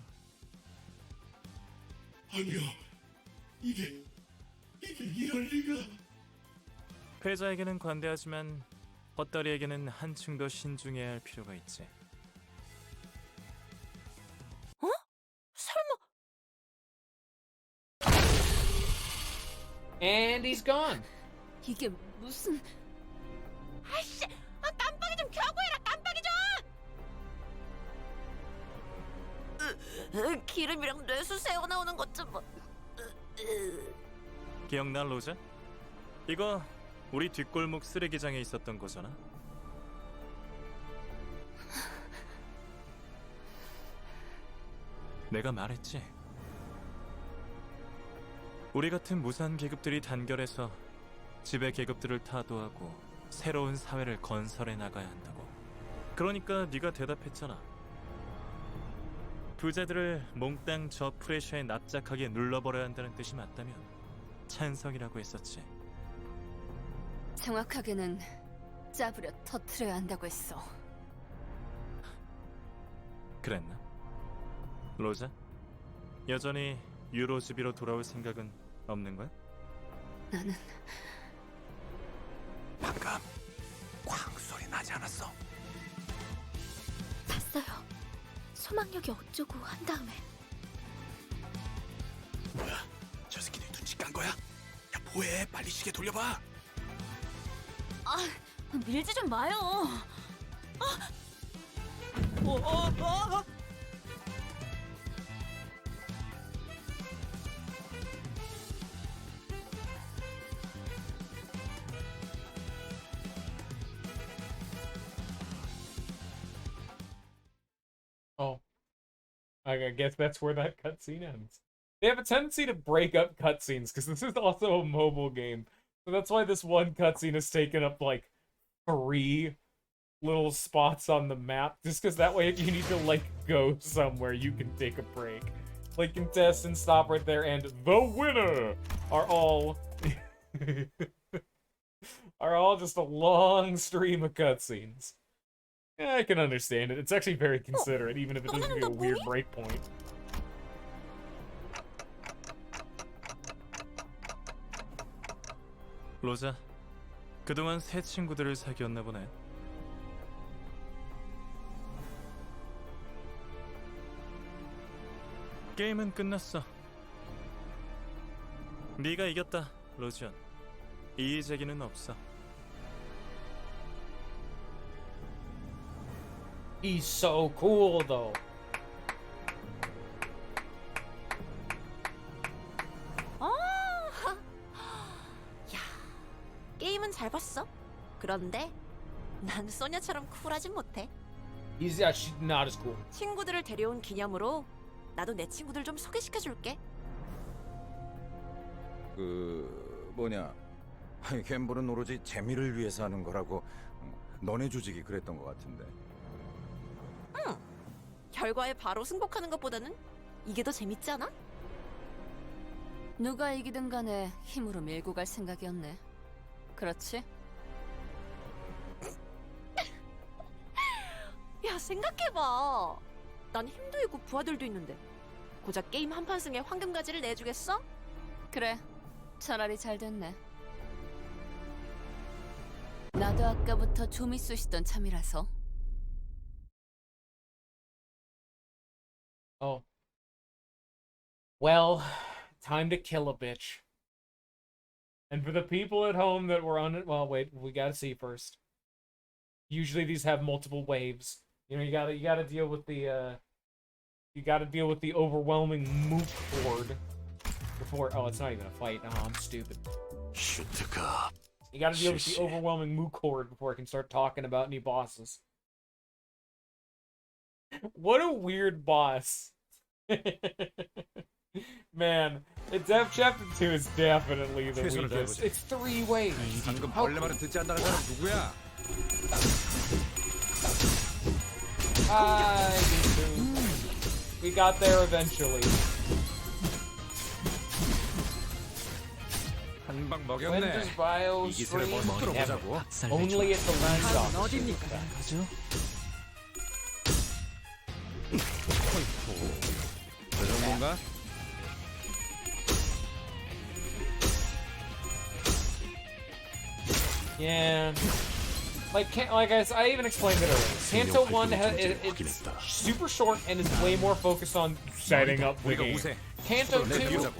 아니야. 이게 이럴 리가. 패자에게는 관대하지만 헛다리에게는 한층 더 신중해야 할 필요가 있지. 어? 설마. And he's gone. 이게 무슨... 아이씨! 깜빡이 좀 켜고 해라, 깜빡이 좀! 기름이랑 뇌수 새어나오는 것 좀 봐. 기억나, 로자? 이거 우리 뒷골목 쓰레기장에 있었던 거잖아. 내가 말했지. 우리 같은 무산 계급들이 단결해서 지배 계급들을 타도하고 새로운 사회를 건설해 나가야 한다고. 그러니까 네가 대답했잖아. 부자들을 몽땅 저 프레셔에 납작하게 눌러버려야 한다는 뜻이 맞다면 찬성이라고 했었지. 정확하게는 짜부려 터트려야 한다고 했어. 그랬나? 로자? 여전히 유로즈비로 돌아올 생각은 없는 거야? 나는... 방금 쾅 소리 나지 않았어? 봤어요. 소망력이 어쩌고 한 다음에. 뭐야? 저 새끼들 눈치 깐 거야? 야 뭐해? 빨리 시계 돌려봐. 아, 밀지 좀 마요. Oh, I guess that's where that cutscene ends. They have a tendency to break up cutscenes because this is also a mobile game, so that's why this one cutscene has taken up like 3 little spots on the map, just because that way if you need to like go somewhere you can take a break. Like contestants stop right there and the winner are all are all just a long stream of cutscenes. Yeah, I can understand it. It's actually very considerate, even if it doesn't be a weird break point. 로자, 그동안 새 친구들을 사귀었나 보네. 게임은 끝났어. 네가 이겼다, 로지언. 이의 제기는 없어. He's so cool though. 야, 게임은 잘 봤어. 그런데 난 소녀처럼 쿨하진 못해. He's yeah, she's not as cool. 친구들을 데려온 기념으로 나도 내 친구들 좀 소개시켜줄게. 뭐냐, 갬블은 오로지 재미를 위해서 하는 거라고 너네 조직이 그랬던 것 같은데. 응. 결과에 바로 승복하는 것보다는 이게 더 재밌지 않아? 누가 이기든 간에 힘으로 밀고 갈 생각이었네. 그렇지? 야, 생각해봐. 난 힘도 있고 부하들도 있는데 고작 게임 한판 승에 황금가지를 내주겠어? 그래, 차라리 잘 됐네. 나도 아까부터 좀이 쑤시던 참이라서. Oh. Well, time to kill a bitch. And for the people at home that were on it, well, wait, we gotta see first. Usually these have multiple waves. You know, you gotta deal with the overwhelming mook horde before. Oh, it's not even a fight. Oh, I'm stupid. You gotta deal with the overwhelming mook horde before I can start talking about any bosses. What a weird boss. Man, Chapter 2 is definitely the weakest. It's 3 waves. 방금 벌레 말은 듣지 않다는 사람 누구야? Hi, we got there eventually. 한 방 먹였네. Wender's bio 이 기세를 stream? 멈추러 Never. 보자고. Only at the land stop. 어딥니까? 그 정도인가? Yeah. Like I even explained it earlier. Kanto 1 it's super short and is way more focused on setting up the game. Kanto 2,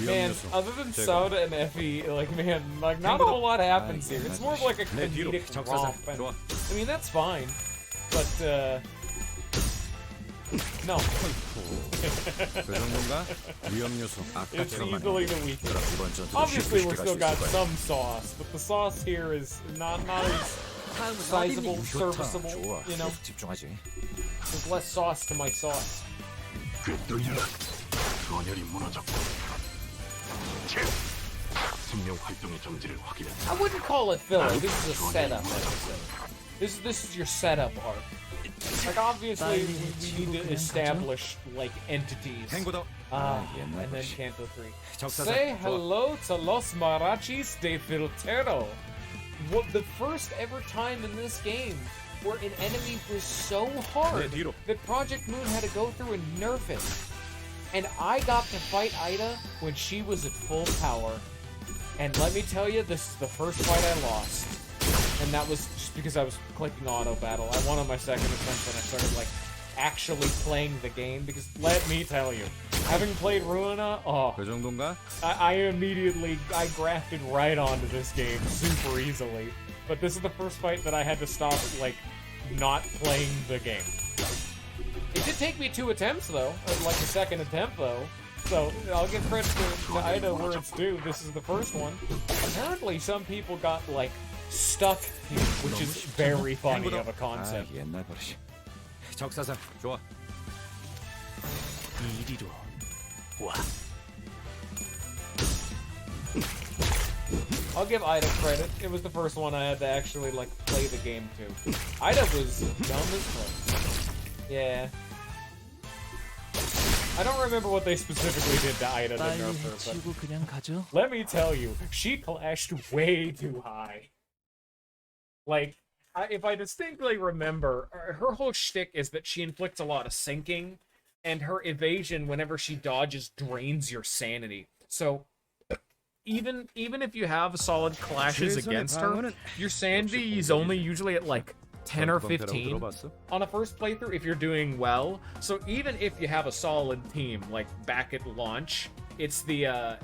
man, other than Soda and Effie, like not a whole lot happens here. It's more of like a comedic romp. And, I mean, that's fine, but no. 그 정도인가? 위험 요소 It's 아까처럼 easily the weakest. Obviously, we're still got some sauce, but the sauce here is not as sizable, serviceable. You know, 집중하지. there's less sauce to my sauce. I wouldn't call it filler. This is a setup episode. This is your setup arc. Like obviously we need to establish like entities. And then Kanto 3. Say hello to Los Marachis de Filtero. What the first ever time in this game where an enemy was so hard that Project Moon had to go through and nerf it. And I got to fight Ida when she was at full power. And let me tell you, this is the first fight I lost. And that was just because I was clicking auto battle. I won on my second attempt when I started like actually playing the game. Because let me tell you, having played Ruina, 그 정도인가? I grafted right onto this game super easily. But this is the first fight that I had to stop like not playing the game. It did take me 2 attempts though, like the second attempt though. So I'll give credit to Ida where it's due. This is the first one. Apparently, some people got like stuck here, which is very funny of a concept. 옛날 버릇이. 적사상 좋아. 이리로 와. I'll give Ida credit. It was the first one I had to actually like play the game to. Ida was dumb as fuck. Yeah. I don't remember what they specifically did to Ida to nerf her, but let me tell you, she clashed way too high. Like, if I distinctly remember, her whole shtick is that she inflicts a lot of sinking, and her evasion whenever she dodges drains your sanity. So, even if you have solid clashes against her, your sanity is only usually at like 10 or 15 on a first playthrough if you're doing well. So even if you have a solid team like back at launch, it's the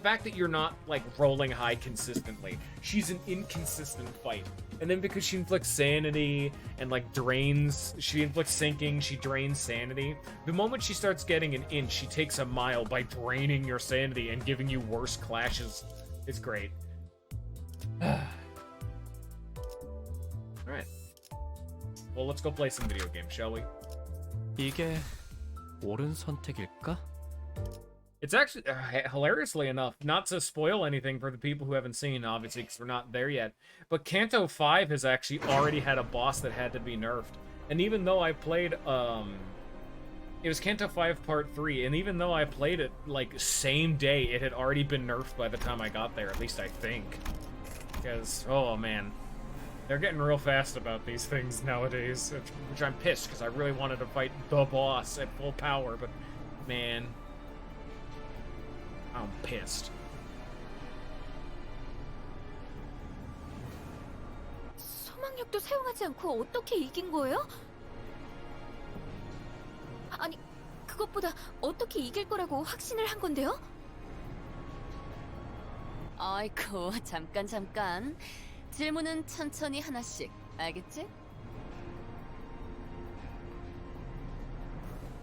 fact that you're not like rolling high consistently. She's an inconsistent fight. And then because she inflicts sanity and like she inflicts sinking, she drains sanity. The moment she starts getting an inch, she takes a mile by draining your sanity and giving you worse clashes. It's great. Alright. Well, let's go play some video games, shall we? 이게 옳은 선택일까? It's actually, hilariously enough, not to spoil anything for the people who haven't seen, obviously, because we're not there yet, but Kanto 5 has actually already had a boss that had to be nerfed. And even though I played, it was Kanto 5 Part 3, and even though I played it, like, same day, it had already been nerfed by the time I got there, at least I think. Because, oh man, they're getting real fast about these things nowadays, which I'm pissed, because I really wanted to fight the boss at full power, but, man, I'm pissed. 소망력도 사용하지 않고 어떻게 이긴 거예요? 아니, 그것보다 어떻게 이길 거라고 확신을 한 건데요? 아이고, 잠깐. 질문은 천천히 하나씩, 알겠지?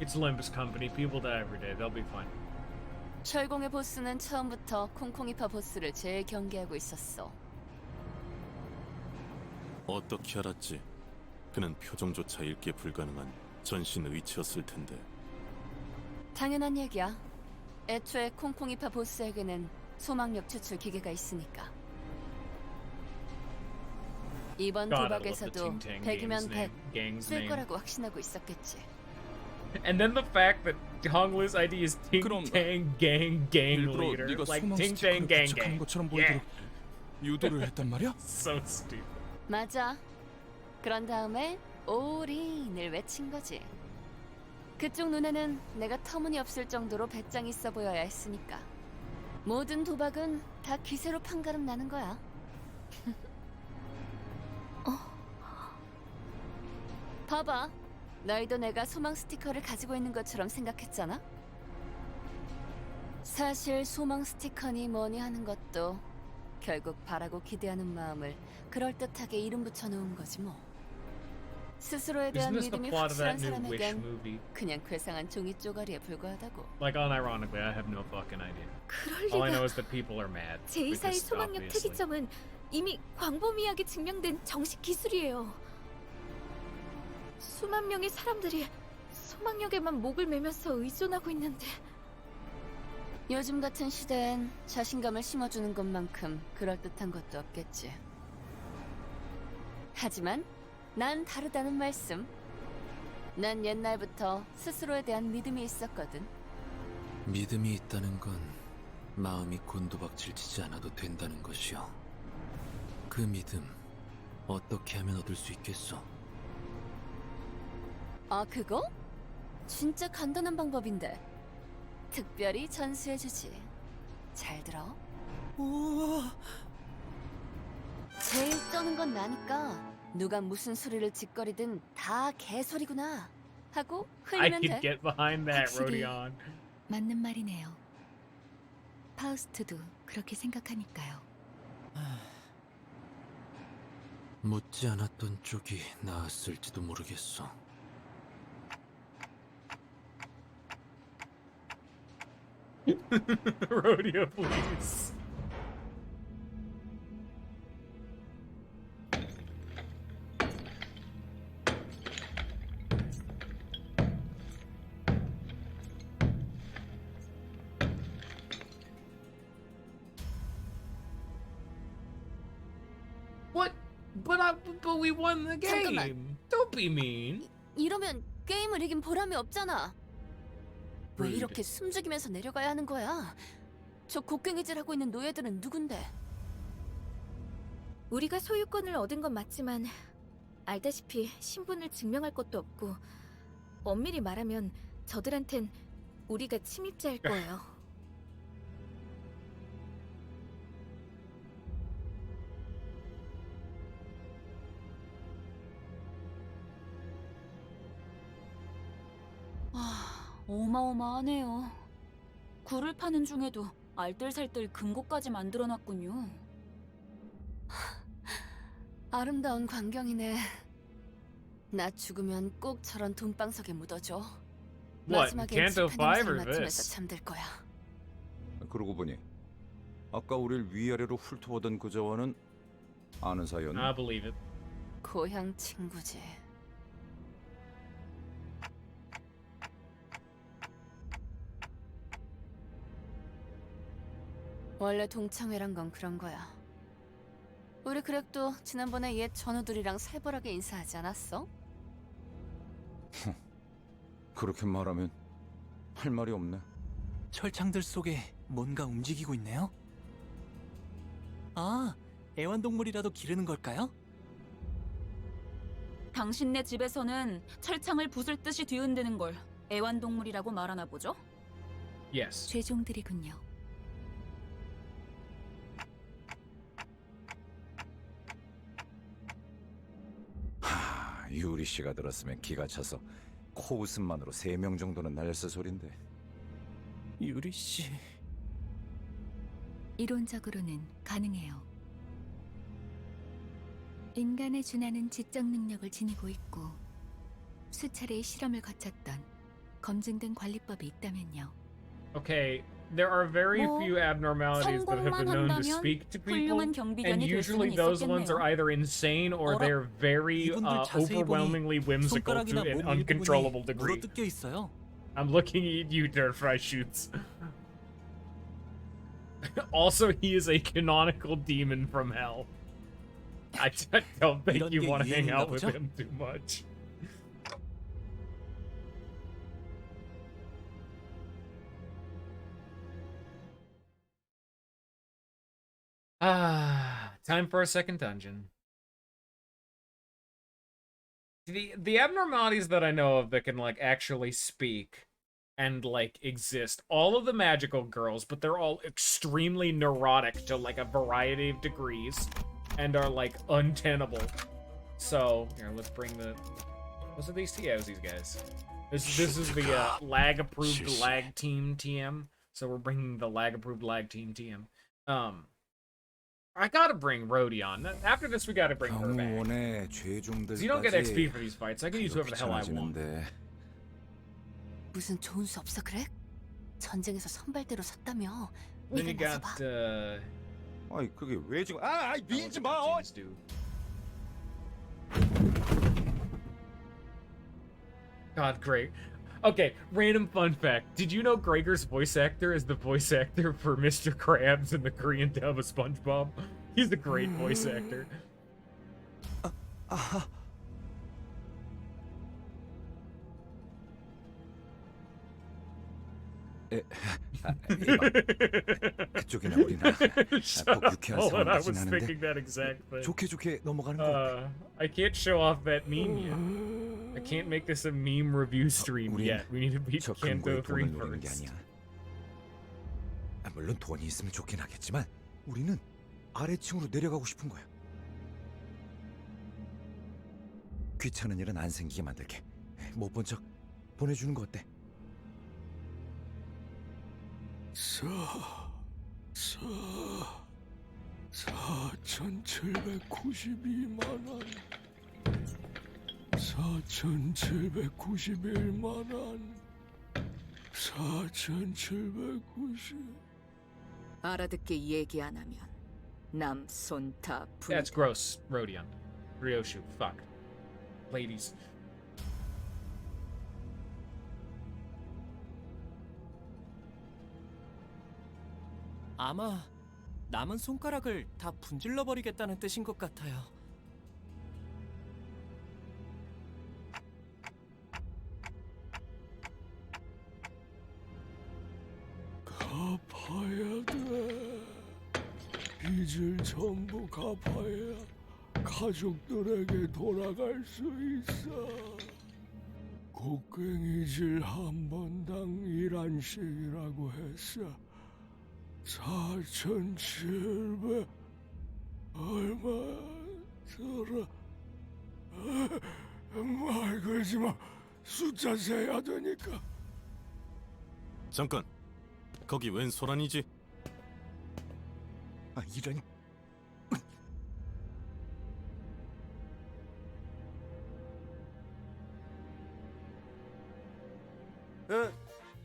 It's Limbus Company. People die every day. They'll be fine. 철공의 보스는 처음부터 콩콩이파 보스를 제일 경계하고 있었어. 어떻게 알았지? 그는 표정조차 읽기 불가능한 전신 의치였을 텐데. 당연한 얘기야. 애초에 콩콩이파 보스에게는 소망력 추출 기계가 있으니까. 이번 도박에서도 100이면 100 쓸 거라고 확신하고 있었겠지. And then the fact that Honglu's ID is Ting Tang Gang Gang Leader, like Ting Tang Gang Gang. Yeah. 유도를 했단 말이야? So stupid. 맞아. 그런 다음에 올인을 외친 거지. 그쪽 눈에는 내가 터무니없을 정도로 배짱 있어 보여야 했으니까. 모든 도박은 다 기세로 판가름 나는 거야. 봐봐. 너희도 내가 소망 스티커를 가지고 있는 것처럼 생각했잖아? 사실 소망 스티커니 뭐니 하는 것도 결국 바라고 기대하는 마음을 그럴듯하게 이름 붙여놓은 거지 뭐. 스스로에 대한 믿음이 확실한 사람에겐 그냥 괴상한 종이 쪼가리에 불과하다고. Like unironically, I have no fucking idea. 그럴 All I know 리가. is that people are mad. 제2사의 Because 소망력 obviously. 특이점은 이미 광범위하게 증명된 정식 기술이에요. 수만 명의 사람들이 소망력에만 목을 매면서 의존하고 있는데. 요즘 같은 시대엔 자신감을 심어주는 것만큼 그럴듯한 것도 없겠지. 하지만 난 다르다는 말씀. 난 옛날부터 스스로에 대한 믿음이 있었거든. 믿음이 있다는 건 마음이 곤두박질 치지 않아도 된다는 것이요. 그 믿음 어떻게 하면 얻을 수 있겠어? 아, 그거? 진짜 간단한 방법인데. 특별히 전수해주지. 잘 들어. 제일 쩌는 건 나니까 누가 무슨 소리를 짓거리든 다 개소리구나 하고 I 흘리면 could 돼. get behind that, 확실히. Rodion. 맞는 말이네요. 파우스트도 그렇게 생각하니까요. 묻지 않았던 쪽이 나았을지도 모르겠어. Rodeo, please. What? But we won the game. 잠깐만. Don't be mean. 이러면 게임을 이긴 보람이 없잖아. 왜 이렇게 숨죽이면서 내려가야 하는 거야? 저 곡괭이질하고 있는 노예들은 누군데? 우리가 소유권을 얻은 건 맞지만 알다시피 신분을 증명할 것도 없고 엄밀히 말하면 저들한텐 우리가 침입자일 거예요. 어마어마하네요. 굴을 파는 중에도 알뜰살뜰 금고까지 만들어놨군요. 아름다운 광경이네. 나 죽으면 꼭 저런 돈방석에 묻어줘. What, 마지막엔 Canto 숲의 5 냄새를 or 맡으면서 this? 잠들 거야. 그러고 보니 아까 우릴 위아래로 훑어보던 그자와는 아는 사이였나? I believe it. 고향 친구지. 원래 동창회란 건 그런 거야. 우리 그렉도 지난번에 옛 전우들이랑 살벌하게 인사하지 않았어? 그렇게 말하면 할 말이 없네. 철창들 속에 뭔가 움직이고 있네요. 아, 애완동물이라도 기르는 걸까요? 당신네 집에서는 철창을 부술 듯이 뒤흔드는 걸 애완동물이라고 말하나 보죠? Yes. 죄종들이군요. 유리 씨가 들었으면 기가 차서 코웃음만으로 3명 정도는 날렸을 소린데. 유리 씨. 이론적으로는 가능해요. 인간에 준하는 지적 능력을 지니고 있고 수차례의 실험을 거쳤던 검증된 관리법이 있다면요. Okay, there are very few abnormalities that have been known to speak to people, and usually those ones are either insane or they're very overwhelmingly whimsical to an uncontrollable degree. 물어뜯겨 있어요. I'm looking at you, Dirtfry Shoots. Also, he is a canonical demon from hell. I don't think you want to hang out with him too much. Time for a second dungeon. The abnormalities that I know of that can like actually speak and like exist, all of the magical girls, but they're all extremely neurotic to like a variety of degrees and are like untenable. So here, let's bring the. What's it? These guys. This is the lag approved lag team TM. So we're bringing the lag approved lag team TM. I gotta bring Rodion. After this, we gotta bring her back. Because you don't get XP for these fights. I can use whoever the hell I want. 무슨 좋은 수 없어, 그래? 전쟁에서 선발대로 섰다며. Then you got, 아이 그게 왜 지금? 밀지 마. God, great. Okay, random fun fact. Did you know Gregor's voice actor is the voice actor for Mr. Krabs in the Korean dub of SpongeBob? He's a great voice actor. 그쪽이나 우리나 꼭 유쾌한 상황 I was 맞진 thinking 않은데 that exact thing. 좋게 넘어가는 거. I can't show off that meme yet. I can't make this a meme review stream yet. We need to beat Canto 3 first. 물론 돈이 있으면 좋긴 하겠지만 우리는 아래층으로 내려가고 싶은 거야. 귀찮은 일은 안 생기게 만들게. 못 본 척 보내주는 거 어때? 4,792만 원. 4,791만 원. 4,790. 알아듣게 얘기 안 하면 남 손 다 부. That's gross, Rodion. Ryoshu, fuck. Ladies. 아마 남은 손가락을 다 분질러 버리겠다는 뜻인 것 같아요. 갚아야 돼. 빚을 전부 갚아야 가족들에게 돌아갈 수 있어. 곡괭이질 한 번당 1안씩이라고 했어. 4,700 얼마 들어. 말 걸지 마. 숫자 세야 되니까. 잠깐. 거기 웬 소란이지? 아, 이런.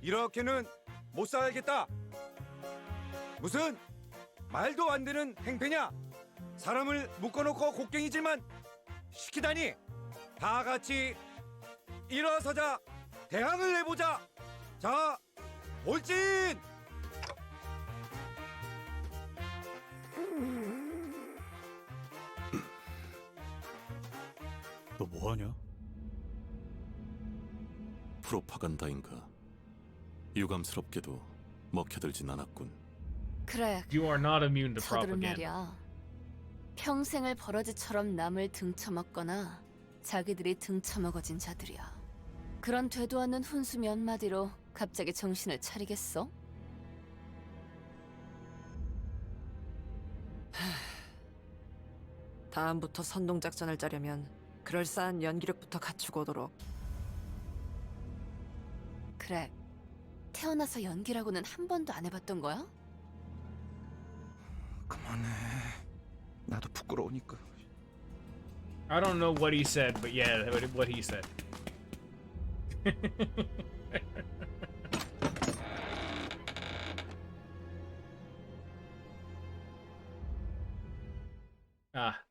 이렇게는 못 살겠다. 무슨 말도 안 되는 행패냐? 사람을 묶어놓고 곡괭이질만 시키다니. 다 같이 일어서자. 대항을 해보자. 자, 돌진! 너 뭐하냐? 프로파간다인가. 유감스럽게도 먹혀들진 않았군. 그래. You are not immune to 저들은 propaganda. 말이야. 평생을 버러지처럼 남을 등쳐먹거나 자기들이 등쳐먹어진 자들이야. 그런 되도 않는 훈수 몇 마디로 갑자기 정신을 차리겠어? 다음부터 선동작전을 짜려면 그럴싸한 연기력부터 갖추고 오도록. 그래. 태어나서 연기라고는 한 번도 안 해봤던 거야? 그만해. 나도 부끄러우니까. I don't know what he said, but yeah, what he said.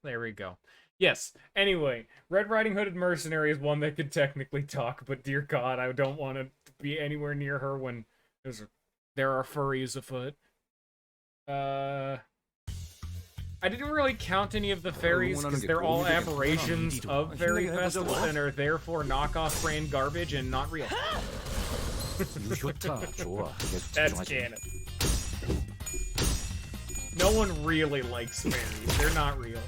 There we go. Yes, anyway, Red Riding Hood Mercenary is one that could technically talk, but dear God, I don't want to be anywhere near her when there are furries afoot. I didn't really count any of the fairies because they're all aberrations of Fairy Festival and are therefore knockoff brand garbage and not real. That's canon. No one really likes fairies. They're not real.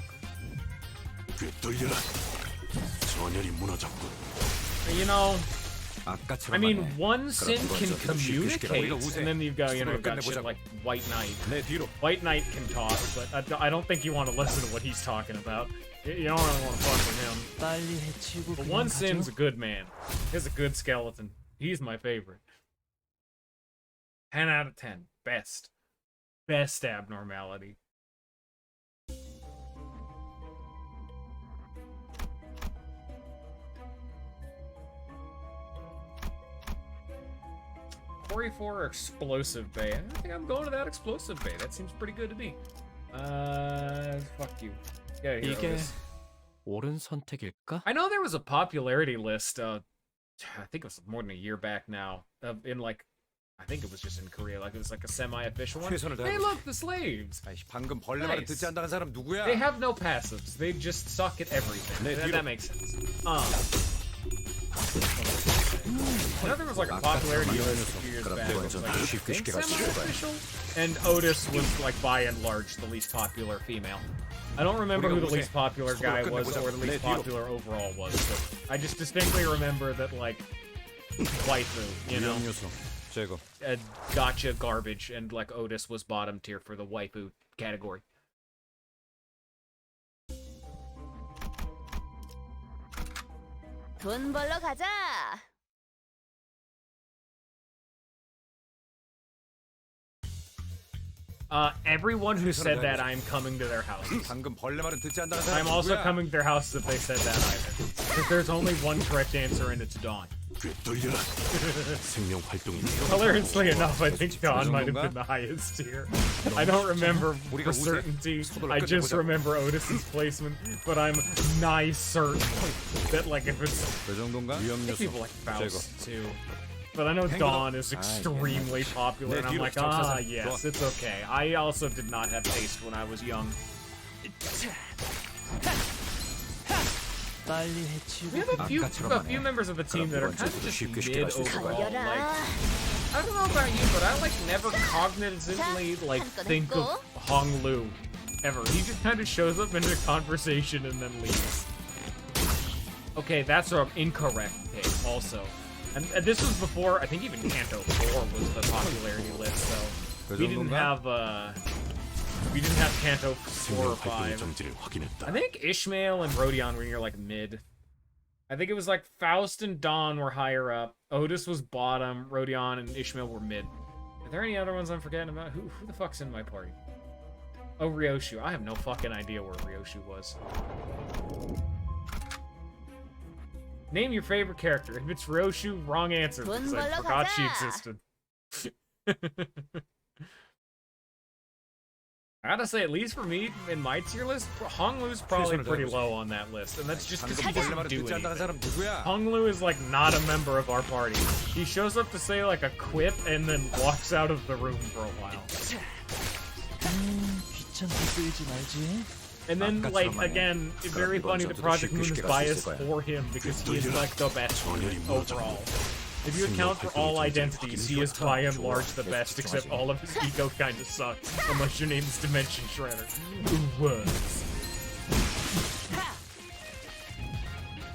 You know, I mean, one sin can communicate, and then you've got, you've got shit like White Knight. White Knight can talk, but I don't think you want to listen to what he's talking about. You don't really want to fuck with him. But one sin's a good man. He's a good skeleton. He's my favorite. 10 out of 10. Best. Best abnormality. .44 explosive bay. I think I'm going to that explosive bay. That seems pretty good to me. Fuck you. Yeah, 이게 옳은 선택일까? I know there was a popularity list. I think it was more than a year back now. In like, I think it was just in Korea. Like it was like a semi-official one. Hey, look, the slaves. 방금 벌레 말을 듣지 않다는 사람 누구야? They have no passives. They just suck at everything. That makes sense. I know there was like a popularity list a few years back. It was like, I think semi-official. And Otis was like by and large the least popular female. I don't remember who the least popular guy was or the least popular overall was, but I just distinctly remember that like waifu, you know, gotcha garbage, and like Otis was bottom tier for the waifu category. 돈 벌러 가자. Everyone who said that, I'm coming to their house. 방금 벌레 말은 듣지 않다는 사람 I'm also 누구야? coming to their houses if they said that either. Because there's only one correct answer, and it's Dawn. Hilariously enough, I think Dawn might have been the highest tier. I don't remember for certainty. I just remember Otis's placement, but I'm nigh certain that like if it's I think people like Faust too. But I know Dawn is extremely popular, and I'm like, yes, it's okay. I also did not have taste when I was young. We have a few members of the team that are kind of just mid overall. Like, I don't know about you, but I like never cognitively like think of Hong Lu ever. He just kind of shows up in a conversation and then leaves. Okay, that's an incorrect pick also. And this was before, I think even Kanto 4 was the popularity list, so we didn't have Kanto 4 or 5. I think Ishmael and Rodion were near like mid. I think it was like Faust and Dawn were higher up. Otis was bottom, Rodion and Ishmael were mid. Are there any other ones I'm forgetting about? Who the fuck's in my party? Oh, Ryoshu. I have no fucking idea where Ryoshu was. Name your favorite character. If it's Ryoshu, wrong answer because I forgot she existed. I gotta say, at least for me, in my tier list, Honglu's probably pretty low on that list, and that's just because he doesn't do anything. Honglu is, like, not a member of our party. He shows up to say, like, a quip, and then walks out of the room for a while. And then, like, again, it's very funny the Project Moon is biased for him, because he is, like, the best overall. If you account for all identities, he is by and large the best, except all of his ego kinda sucks. Unless your name is Dimension Shredder. Who was?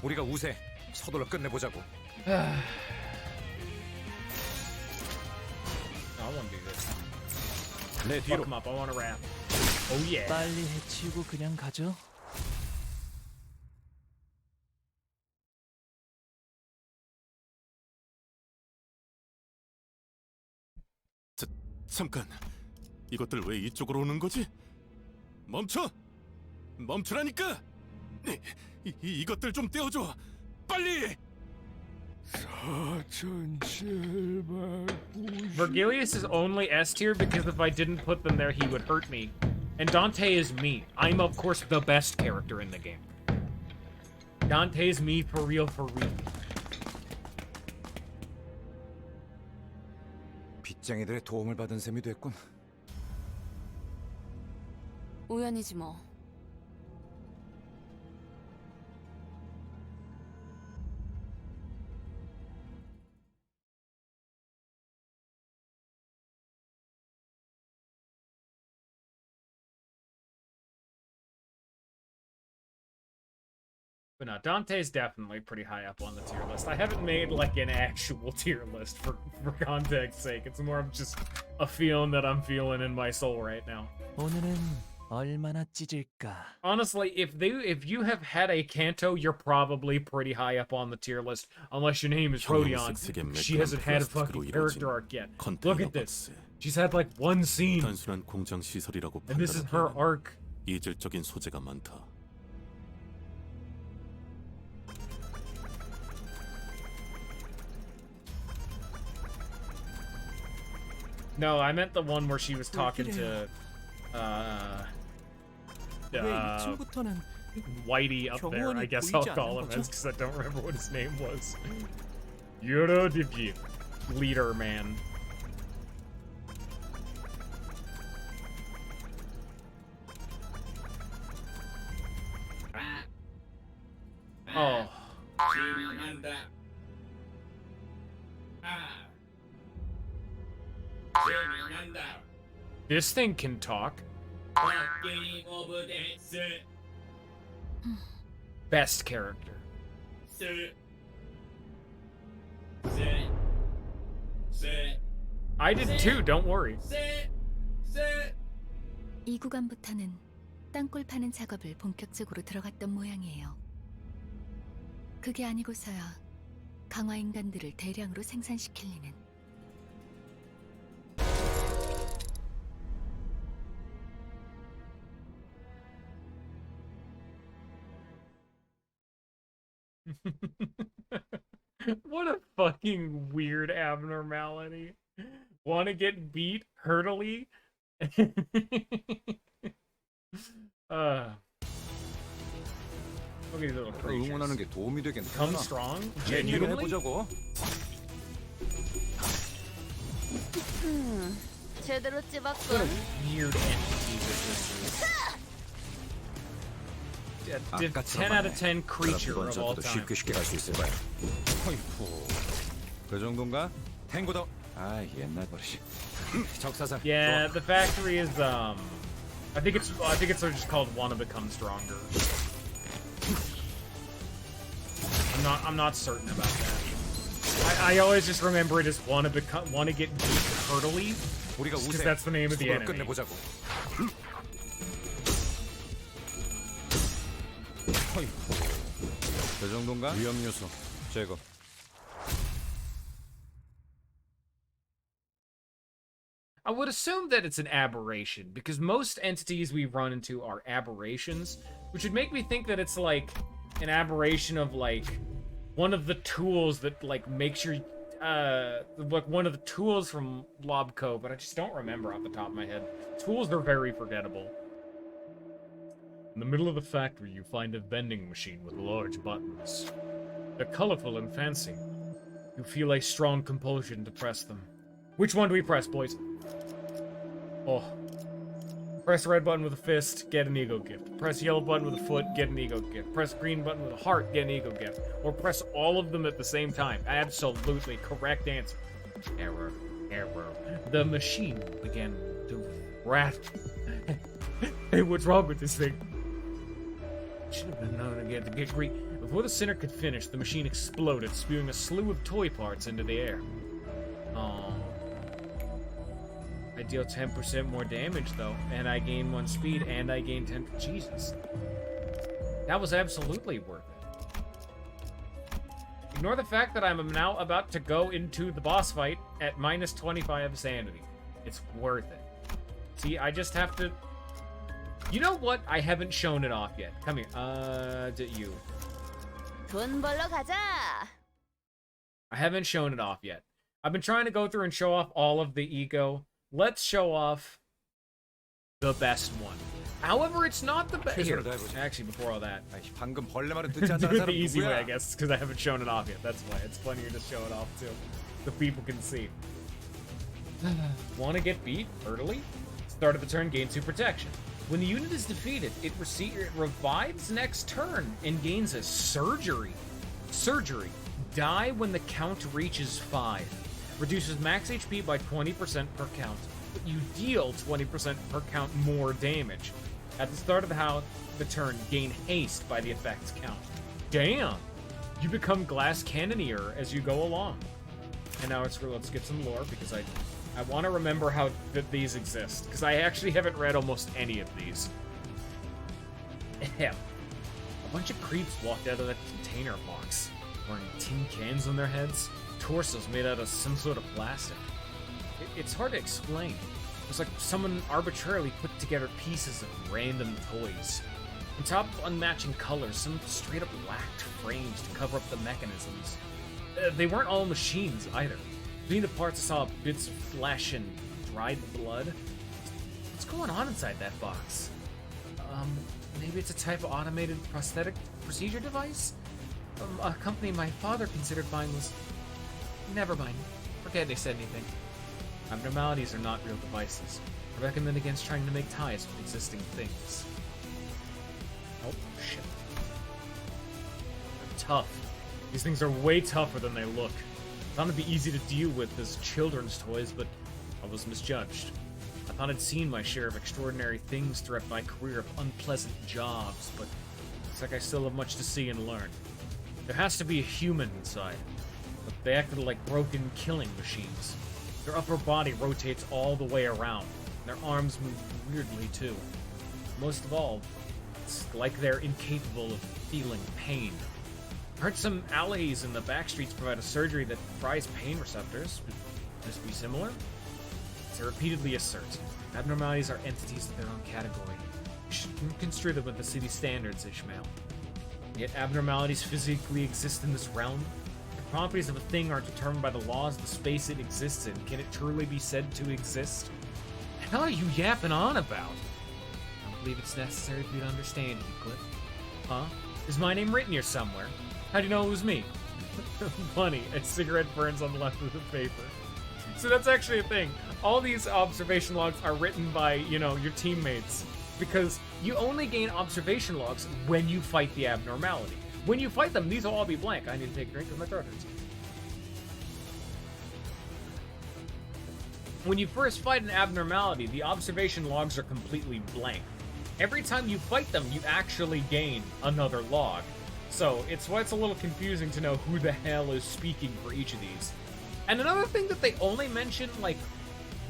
우리가 우세. 서둘러 끝내보자고. I wanna do this. 내 Fuck him up, I wanna rap. Oh yeah. 빨리 해치우고 그냥 가죠. 잠깐, 이것들 왜 이쪽으로 오는 거지? 멈춰! 멈추라니까! 이것들 좀 떼어줘! 빨리! Vergilius is only S tier because if I didn't put them there, he would hurt me. And Dante is me. I'm, of course, the best character in the game. Dante's me for real, for real. 빚쟁이들의 도움을 받은 셈이 됐군. 우연이지 뭐. But no, Dante's definitely pretty high up on the tier list. I haven't made, like, an actual tier list for context's sake. It's more of just a feeling that I'm feeling in my soul right now. 오늘은 얼마나 찢을까? Honestly, if you have had a Kanto, you're probably pretty high up on the tier list. Unless your name is Rodion. She hasn't had a fucking character arc yet. Look at this. She's had, like, one scene. 단순한 공장 시설이라고 And this is her arc. 이질적인 소재가 많다. No, I meant the one where she was talking to, Whitey up there, I guess I'll call him, because I don't remember what his name was. Eurodivy. Leader man. Oh. This thing can talk. Best character. I did too, don't worry. 이 구간부터는 땅굴 파는 작업을 본격적으로 들어갔던 모양이에요. 그게 아니고서야 강화 인간들을 대량으로 생산시킬 리는. What a fucking weird abnormality. Wanna get beat hurtily? Look at these little creatures. 응원하는 게 도움이 되겠네. Come strong? Genuinely? 해보자고. 제대로 찝었군. Weird entity this is. 10 out of 10 creature of all time. 쉽게 갈 수 있을 거야. 어이쿠. 그 정도인가? 탱고더. 아, 옛날 버릇이. 적사살. Yeah, the factory is I think it's just called Wanna Become Stronger. I'm not certain about that. I always just remember it as wanna get beat hurtily. Because that's the name of the enemy. 그 정도인가? 위험 요소 제거. I would assume that it's an aberration, because most entities we run into are aberrations, which would make me think that it's like an aberration of like one of the tools that like makes your like one of the tools from Lobco, but I just don't remember off the top of my head. Tools are very forgettable. In the middle of the factory, you find a vending machine with large buttons. They're colorful and fancy. You feel a strong compulsion to press them. Which one do we press, boys? Oh. Press the red button with a fist, get an ego gift. Press the yellow button with a foot, get an ego gift. Press the green button with a heart, get an ego gift. Or press all of them at the same time. Absolutely correct answer. Error. Error. The machine began to rattle. Hey, what's wrong with this thing? Should have been known again to get Greek. Before the sinner could finish, the machine exploded, spewing a slew of toy parts into the air. Oh. I deal 10% more damage, though, and I gain 1 speed, and I gain 10... Jesus. That was absolutely worth it. Ignore the fact that I'm now about to go into the boss fight at minus 25 sanity. It's worth it. See, I just have to... You know what? I haven't shown it off yet. Come here. You. 돈 벌러 가자. I haven't shown it off yet. I've been trying to go through and show off all of the ego. Let's show off the best one. However, it's not the best. Actually, before all that, do it the easy way, I guess, because I haven't shown it off yet. That's why. It's funnier to show it off, too. The people can see. Want to get beat early? Start of the turn, gain 2 protection. When the unit is defeated, it revives next turn and gains a surgery. Surgery. Die when the count reaches 5. Reduces max HP by 20% per count, but you deal 20% per count more damage. At the start of the turn, gain haste by the effect's count. Damn! You become glass cannoneer as you go along. And now let's get some lore, because I want to remember how these exist, because I actually haven't read almost any of these. A bunch of creeps walked out of that container box, wearing tin cans on their heads. Torsos made out of some sort of plastic. It's hard to explain. It's like someone arbitrarily put together pieces of random toys. On top of unmatching colors, some straight up lacked frames to cover up the mechanisms. They weren't all machines either. Between the parts, I saw bits of flesh and dried blood. What's going on inside that box? Maybe it's a type of automated prosthetic procedure device? A company my father considered buying was... Never mind. Forget they said anything. Abnormalities are not real devices. I recommend against trying to make ties with existing things. Oh, shit. They're tough. These things are way tougher than they look. I thought it'd be easy to deal with as children's toys, but I was misjudged. I thought I'd seen my share of extraordinary things throughout my career of unpleasant jobs, but looks like I still have much to see and learn. There has to be a human inside. But they acted like broken killing machines. Their upper body rotates all the way around. Their arms move weirdly too. Most of all, it's like they're incapable of feeling pain. I heard some alleys in the back streets provide a surgery that fries pain receptors. Would this be similar? As I repeatedly assert, abnormalities are entities of their own category. You should construe them with the city standards, Ishmael. Yet abnormalities physically exist in this realm. The properties of a thing are determined by the laws of the space it exists in. Can it truly be said to exist? What the hell are you yapping on about? I don't believe it's necessary for you to understand, Heathcliff. Huh? Is my name written here somewhere? How do you know it was me? Funny, a cigarette burns on the left of the paper. So that's actually a thing. All these observation logs are written by, you know, your teammates. Because you only gain observation logs when you fight the abnormality. When you fight them, these will all be blank. I need to take a drink because my throat hurts. When you first fight an abnormality, the observation logs are completely blank. Every time you fight them, you actually gain another log. So it's why it's a little confusing to know who the hell is speaking for each of these. And another thing that they only mention, like,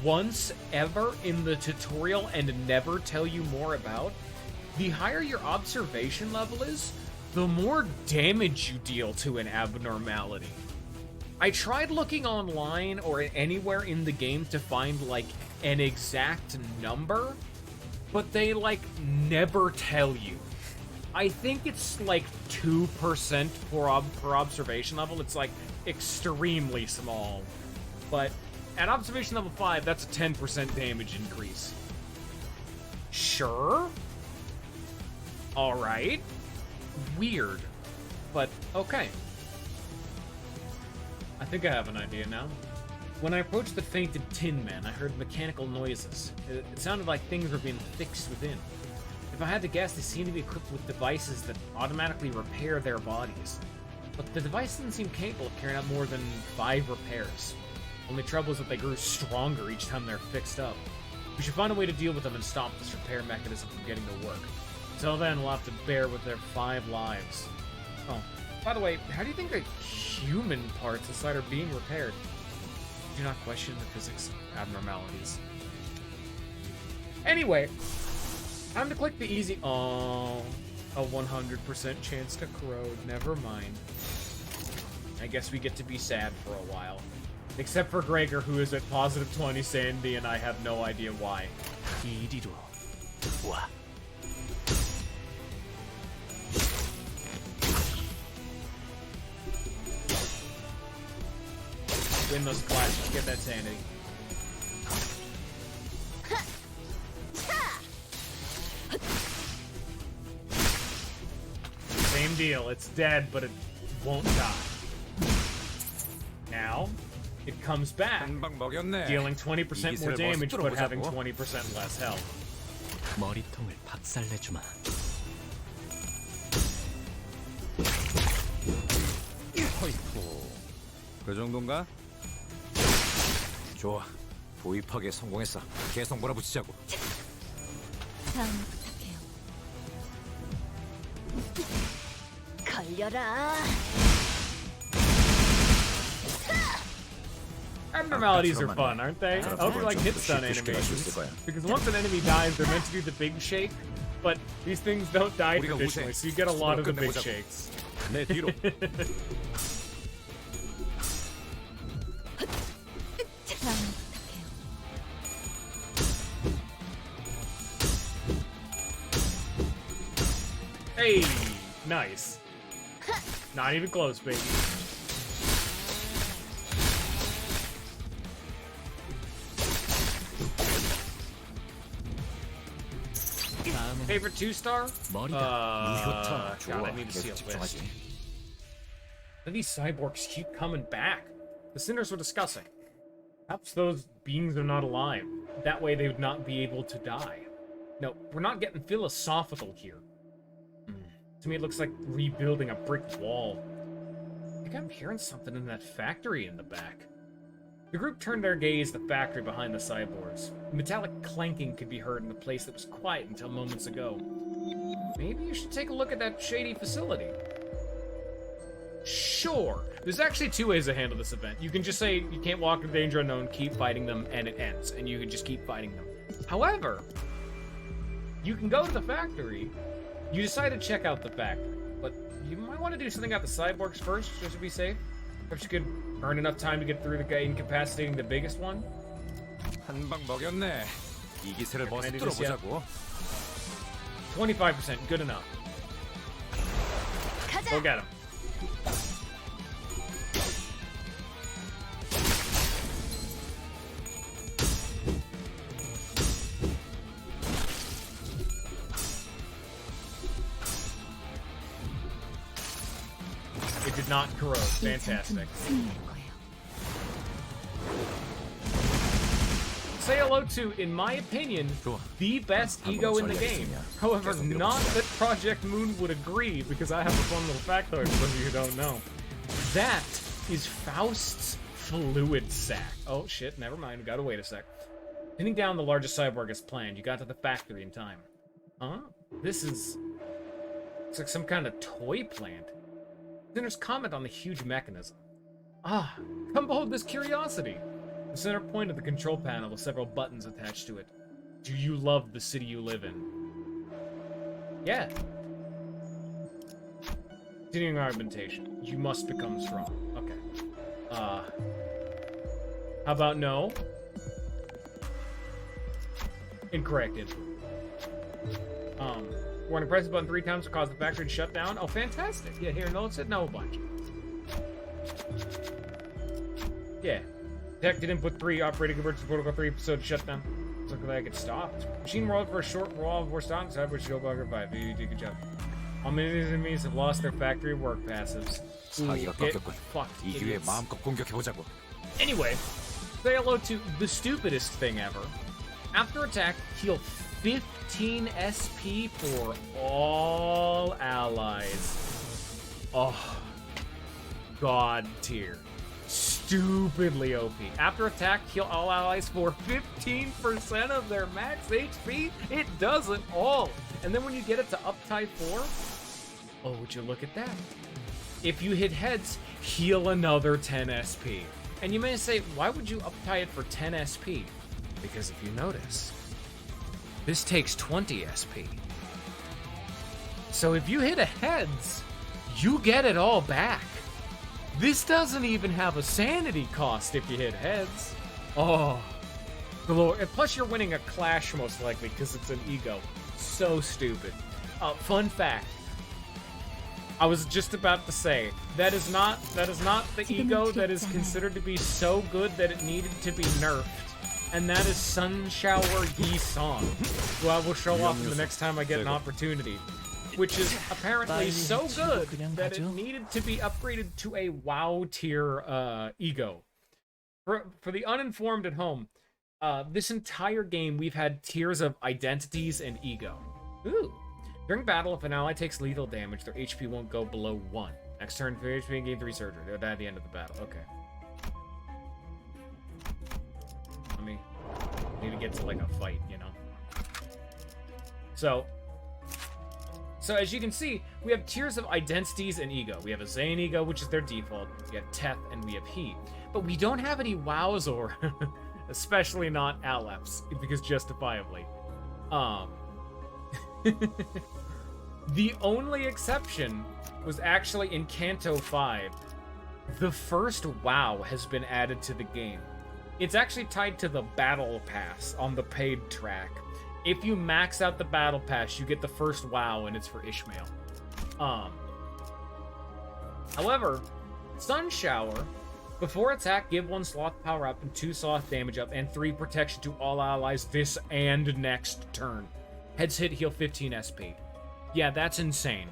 once ever in the tutorial and never tell you more about, the higher your observation level is, the more damage you deal to an abnormality. I tried looking online or anywhere in the game to find, like, an exact number, but they, like, never tell you. I think it's, like, 2% per observation level. It's, like, extremely small. But at observation level 5, that's a 10% damage increase. Sure? Alright. Weird. But, okay. I think I have an idea now. When I approached the fainted Tin Man, I heard mechanical noises. It sounded like things were being fixed within. If I had to guess, they seem to be equipped with devices that automatically repair their bodies. But the device didn't seem capable of carrying out more than 5 repairs. Only trouble is that they grew stronger each time they're fixed up. We should find a way to deal with them and stop this repair mechanism from getting to work. Until then, we'll have to bear with their 5 lives. Oh, by the way, how do you think the human parts inside are being repaired? Do not question the physics abnormalities. Anyway, time to click the easy... Oh, a 100% chance to corrode. Never mind. I guess we get to be sad for a while. Except for Gregor, who is at positive 20 sanity, and I have no idea why. Win those clashes, get that sanity. Same deal, it's dead, but it won't die. Now, it comes back, dealing 20% more damage, but having 20% less health. 머리통을 박살내주마. 허이쿠. 그 정도인가? 좋아. 도입하기에 성공했어. 계속 몰아붙이자고. 다음 부탁해요. 걸려라. Abnormalities are fun, aren't they? I hope you like hit stun animations. Because once an enemy dies, they're meant to do the big shake, but these things don't die traditionally, so you get a lot of the big shakes. Hey, nice. Not even close, baby. Favorite 2-star? God, I need to see a list. These cyborgs keep coming back. The sinners were discussing. Perhaps those beings are not alive. That way they would not be able to die. No, we're not getting philosophical here. To me, it looks like rebuilding a brick wall. I think I'm hearing something in that factory in the back. The group turned their gaze to the factory behind the cyborgs. Metallic clanking could be heard in a place that was quiet until moments ago. Maybe you should take a look at that shady facility. Sure. There's actually 2 ways to handle this event. You can just say, you can't walk in danger unknown, keep fighting them, and it ends. And you can just keep fighting them. However, you can go to the factory. You decide to check out the factory. But you might want to do something about the cyborgs first, just to be safe. Perhaps you could earn enough time to get through the guy incapacitating the biggest one. 한 방 먹였네. 이 기세를 멋으로 보자고. 25%, good enough. Go get him. It did not corrode. Fantastic. Say hello to, in my opinion, the best ego in the game. However, not that Project Moon would agree, because I have a fun little factoid for those of you who don't know. That is Faust's fluid sac. Oh shit, never mind, we gotta wait a sec. Pinning down the largest cyborg as planned, you got to the factory in time. Huh? This is... It's like some kind of toy plant. Sinners comment on the huge mechanism. Ah, come behold this curiosity. The center point of the control panel with several buttons attached to it. Do you love the city you live in? Yeah. Continuing argumentation. You must become strong. Okay. How about no? Incorrect input. Warning, press the button 3 times to cause the factory to shut down. Oh, fantastic. Yeah, here, no, it said no a bunch. Yeah. Detected input 3, operating converts to protocol 3, so to shut down. Looks like I get stopped. Machine rolled for a short while before stopping, so I would show bugger 5. You did a good job. All many enemies have lost their factory work passives. 사기가 꺾였군. 이 기회에 마음껏 공격해보자고. Anyway, say hello to the stupidest thing ever. After attack, heal 15 SP for all allies. Oh, God tier. Stupidly OP. After attack, heal all allies for 15% of their max HP. It does it all. And then when you get it to uptie 4, oh, would you look at that? If you hit heads, heal another 10 SP. And you may say, why would you uptie it for 10 SP? Because if you notice, this takes 20 SP. So if you hit a heads, you get it all back. This doesn't even have a sanity cost if you hit heads. Oh, glory. And plus you're winning a clash most likely because it's an ego. So stupid. Fun fact. I was just about to say, that is not the ego that is considered to be so good that it needed to be nerfed. And that is Sun Shower Yi Song, who I will show off the next time I get an opportunity. Which is apparently so good that it needed to be upgraded to a WoW tier ego. For the uninformed at home, this entire game we've had tiers of identities and ego. Ooh. During battle, if an ally takes lethal damage, their HP won't go below 1. Next turn, for HP, gain 3 surgery. They'll die at the end of the battle. Okay. Let me need to get to like a fight, you know. So as you can see, we have tiers of identities and ego. We have a Zane ego, which is their default. We have Teth, and we have He. But we don't have any Wows or, especially not Aleps, because justifiably. The only exception was actually in Kanto 5. The first WoW has been added to the game. It's actually tied to the Battle Pass on the paid track. If you max out the Battle Pass, you get the first WoW, and it's for Ishmael. However, Sun Shower, before attack, give 1 sloth power up and 2 sloth damage up, and 3 protection to all allies this and next turn. Heads hit, heal 15 SP. Yeah, that's insane.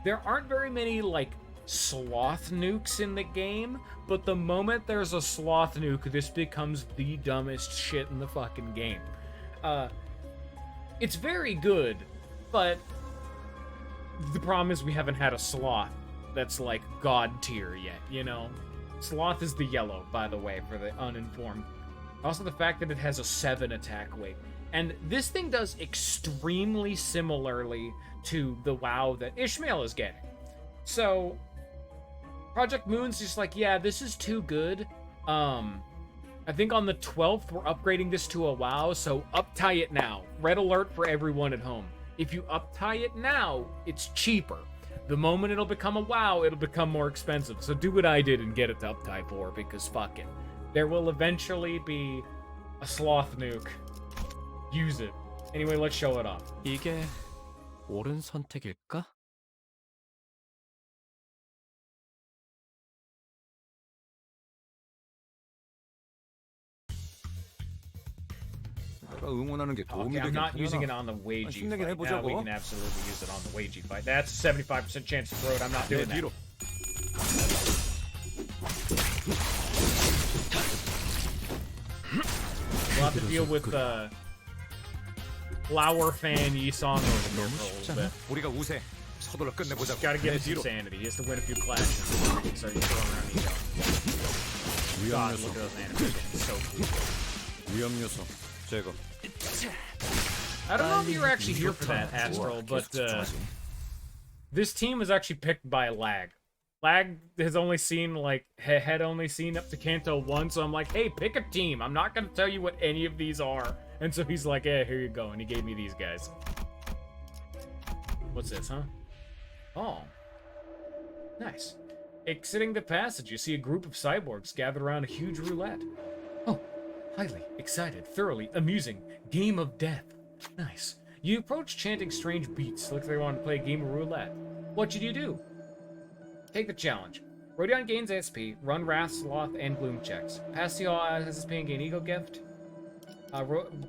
There aren't very many, like, sloth nukes in the game, but the moment there's a sloth nuke, this becomes the dumbest shit in the fucking game. It's very good, but the problem is we haven't had a sloth that's like god tier yet, you know? Sloth is the yellow, by the way, for the uninformed. Also the fact that it has a 7 attack weight. And this thing does extremely similarly to the WoW that Ishmael is getting. So, Project Moon's just like, yeah, this is too good. I think on the 12th, we're upgrading this to a WoW, so uptie it now. Red alert for everyone at home. If you uptie it now, it's cheaper. The moment it'll become a WoW, it'll become more expensive. So do what I did and get it to uptie 4, because fuck it. There will eventually be a sloth nuke. Use it. Anyway, let's show it off. 이게 옳은 선택일까? 응원하는 게 도움이 Okay, I'm 되긴 not using it 하려나? on the Wagey 힘내긴 fight. 해보자고. We can absolutely use it on the Wagey fight. That's a 75% chance to throw it. I'm not doing that. 뒤로. We'll have to deal with flower fan Yisong over here for a little bit. 우리가 우세. 서둘러 끝내보자고. Gotta give him some sanity. He has to win a few clashes. So he's throwing around ego. God, look at those animals getting so cool. 위험 요소 제거. I don't know if you were actually here for that, Astral, but this team was actually picked by Lag. Lag has only seen, like, had only seen up to Kanto 1, so I'm like, hey, pick a team. I'm not going to tell you what any of these are. And so he's like, yeah, here you go. And he gave me these guys. What's this, huh? Oh. Nice. Exiting the passage, you see a group of cyborgs gathered around a huge roulette. Oh, highly excited, thoroughly amusing game of death. Nice. You approach chanting strange beats. Looks like they want to play a game of roulette. What should you do? Take the challenge. Rodion gains SP, run Wrath, Sloth, and Gloom checks. Pass the all has SP and gain Eagle Gift.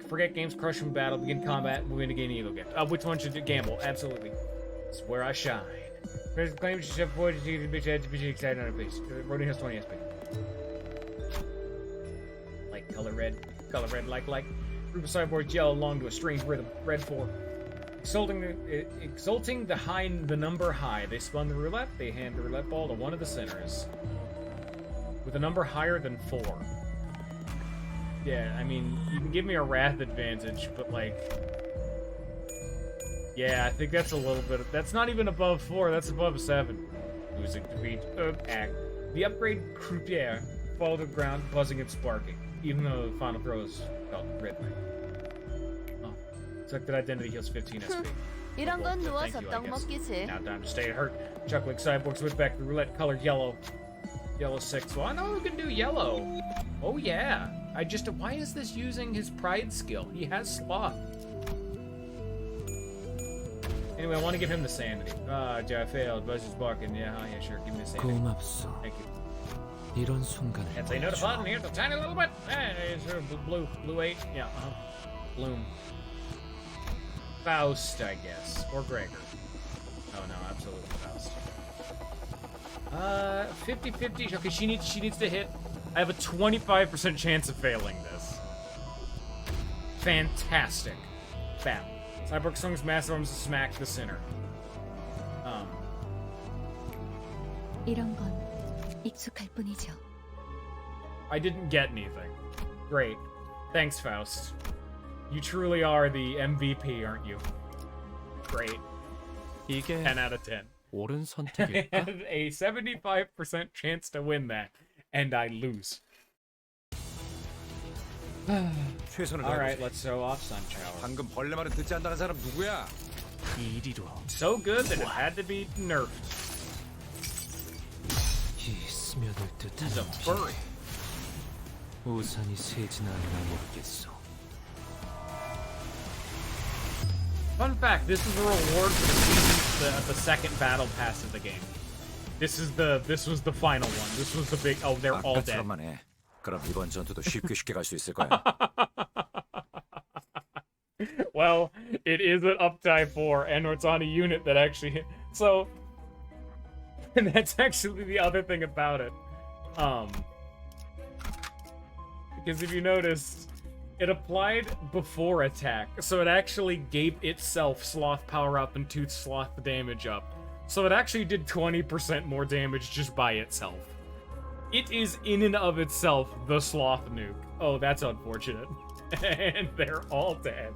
Forget games, crush from battle, begin combat, move in to gain Eagle Gift. Which one should you gamble? Absolutely. It's where I shine. First claim to ship forward to the bitch head to be excited on her face. Rodion has 20 SP. Like color red, like. Group of cyborgs yell along to a strange rhythm. Red 4. Exulting the number high. They spun the roulette. They hand the roulette ball to one of the sinners. With a number higher than 4. Yeah, I mean, you can give me a wrath advantage, but like... Yeah, I think that's a little bit... That's not even above 4, that's above 7. Losing defeat of act. The upgrade croupier fall to the ground, buzzing and sparking, even though the final throw is felt rhythmic. Oh. Selected identity heals 15 SP. 이런 건 누워서 Thank you, I 떡 guess. 먹기지. Now time to stay hurt. Chuckling cyborgs with back the roulette colored yellow. Yellow 6. Well, I know who can do yellow. Oh yeah. Why is this using his pride skill? He has sloth. Anyway, I want to give him the sanity. I failed. Buzz is barking. Yeah, sure. Give me the sanity. 고맙소. Thank you. 이런 순간을 Can't say no to fun. Here's a tiny little bit. Sure. Blue 8. Yeah, Bloom. Faust, I guess. Or Gregor. Oh no, absolutely Faust. 50-50. Okay, she needs to hit. I have a 25% chance of failing this. Fantastic. Bam. Cyborg swings massive arms to smack the sinner. 이런 건 익숙할 뿐이죠. I didn't get anything. Great. Thanks, Faust. You truly are the MVP, aren't you? Great. 이게 10 out of 10. 옳은 I 선택일까? have a 75% chance to win that, and I lose. 최선을 Alright, 다해보지. let's show off Sun Shower. 방금 벌레 말은 듣지 않는다는 사람 누구야? 이리로. So good that it had to be nerfed. 이 스며들 듯한 He's a 비. furry. 우산이 새지나 않나 모르겠어. Fun fact, this is a reward for the second battle pass of the game. This was the final one. This was the big... Oh, they're all dead. 아까처럼만 해. 그럼 이번 전투도 쉽게 갈 수 있을 거야. Well, it is an uptie 4, and it's on a unit that actually... So... And that's actually the other thing about it. Because if you notice, it applied before attack, so it actually gave itself Sloth power up and Tooth Sloth damage up. So it actually did 20% more damage just by itself. It is in and of itself the Sloth nuke. Oh, that's unfortunate. And they're all dead.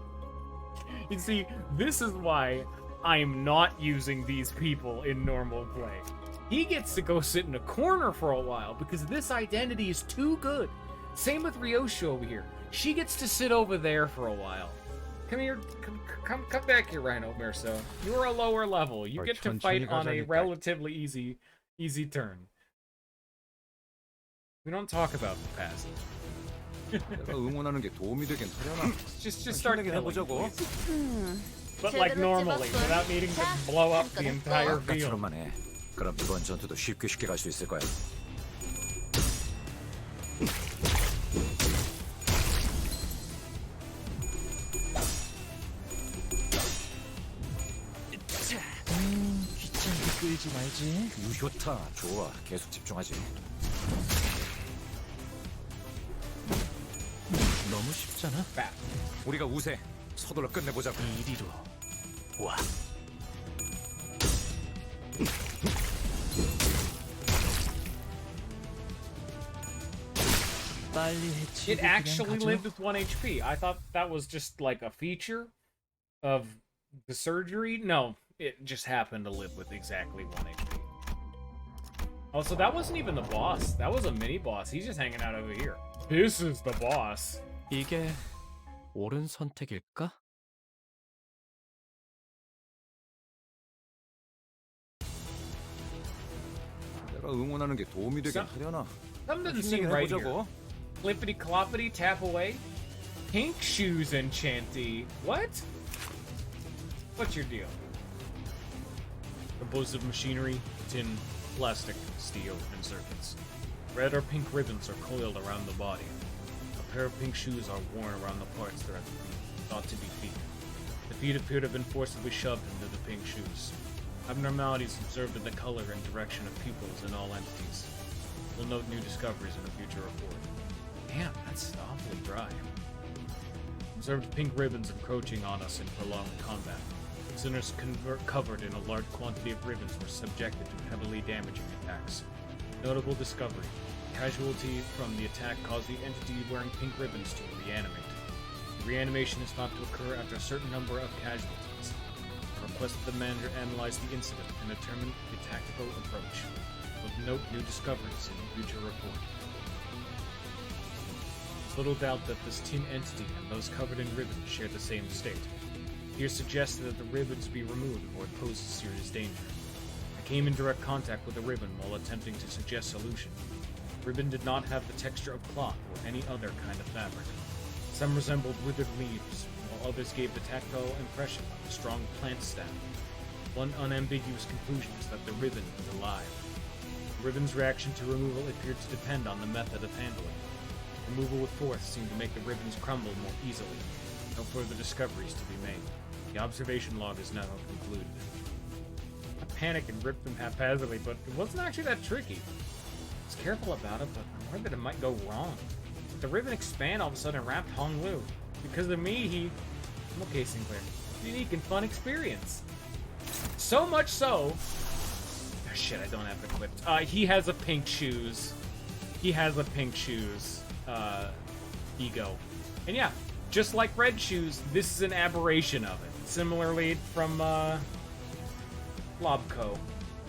You see, this is why I'm not using these people in normal play. He gets to go sit in a corner for a while because this identity is too good. Same with Ryoshi over here. She gets to sit over there for a while. Come here, come back here, Rhino Merso. You're a lower level. You get to fight on a relatively easy turn. We don't talk about the past. 내가 응원하는 게 도움이 되긴 하려나? Just start killing, 해보자고. But like normally, without needing to blow up the entire field. 아까처럼만 해. 그럼 이번 전투도 쉽게 갈 수 있을 거야. 귀찮게 끌지 말지. 유효타 좋아. 계속 집중하지. 너무 쉽잖아. 우리가 우세. 서둘러 끝내보자고. 이리로 와. It actually lived with 1 HP. I thought that was just like a feature of the surgery. No, it just happened to live with exactly 1 HP. Oh, so that wasn't even the boss. That was a mini boss. He's just hanging out over here. This is the boss. 이게 옳은 선택일까? 내가 내가 응원하는 게 도움이 되긴 하려나? Something doesn't seem right here. Flippity cloppity tap away. Pink shoes enchanty. What? What's your deal? Composed of machinery, tin, plastic, steel, and circuits. Red or pink ribbons are coiled around the body. A pair of pink shoes are worn around the parts that are thought to be feet. The feet appear to have been forcibly shoved into the pink shoes. Abnormalities observed in the color and direction of pupils in all entities. We'll note new discoveries in a future report. Damn, that's awfully dry. Observed pink ribbons encroaching on us in prolonged combat. Sinners covered in a large quantity of ribbons were subjected to heavily damaging attacks. Notable discovery. Casualty from the attack caused the entity wearing pink ribbons to reanimate. Reanimation is thought to occur after a certain number of casualties. Request that the manager analyze the incident and determine the tactical approach. We'll note new discoveries in a future report. There's little doubt that this tin entity and those covered in ribbons share the same state. Here suggested that the ribbons be removed or it poses serious danger. I came in direct contact with the ribbon while attempting to suggest solution. The ribbon did not have the texture of cloth or any other kind of fabric. Some resembled withered leaves, while others gave the tactile impression of a strong plant stem. One unambiguous conclusion is that the ribbon is alive. The ribbon's reaction to removal appeared to depend on the method of handling. Removal with force seemed to make the ribbons crumble more easily. No further discoveries to be made. The observation log is now concluded. I panicked and ripped them haphazardly, but it wasn't actually that tricky. I was careful about it, but I'm worried that it might go wrong. If the ribbon expand all of a sudden and wrapped Hong Lu. Because of me, I'm okay, Sinclair. Unique and fun experience. So much so... Oh, shit, I don't have it equipped. He has a pink shoes. He has a pink shoes. Ego. And yeah, just like red shoes, this is an aberration of it. Similarly from, Lobco.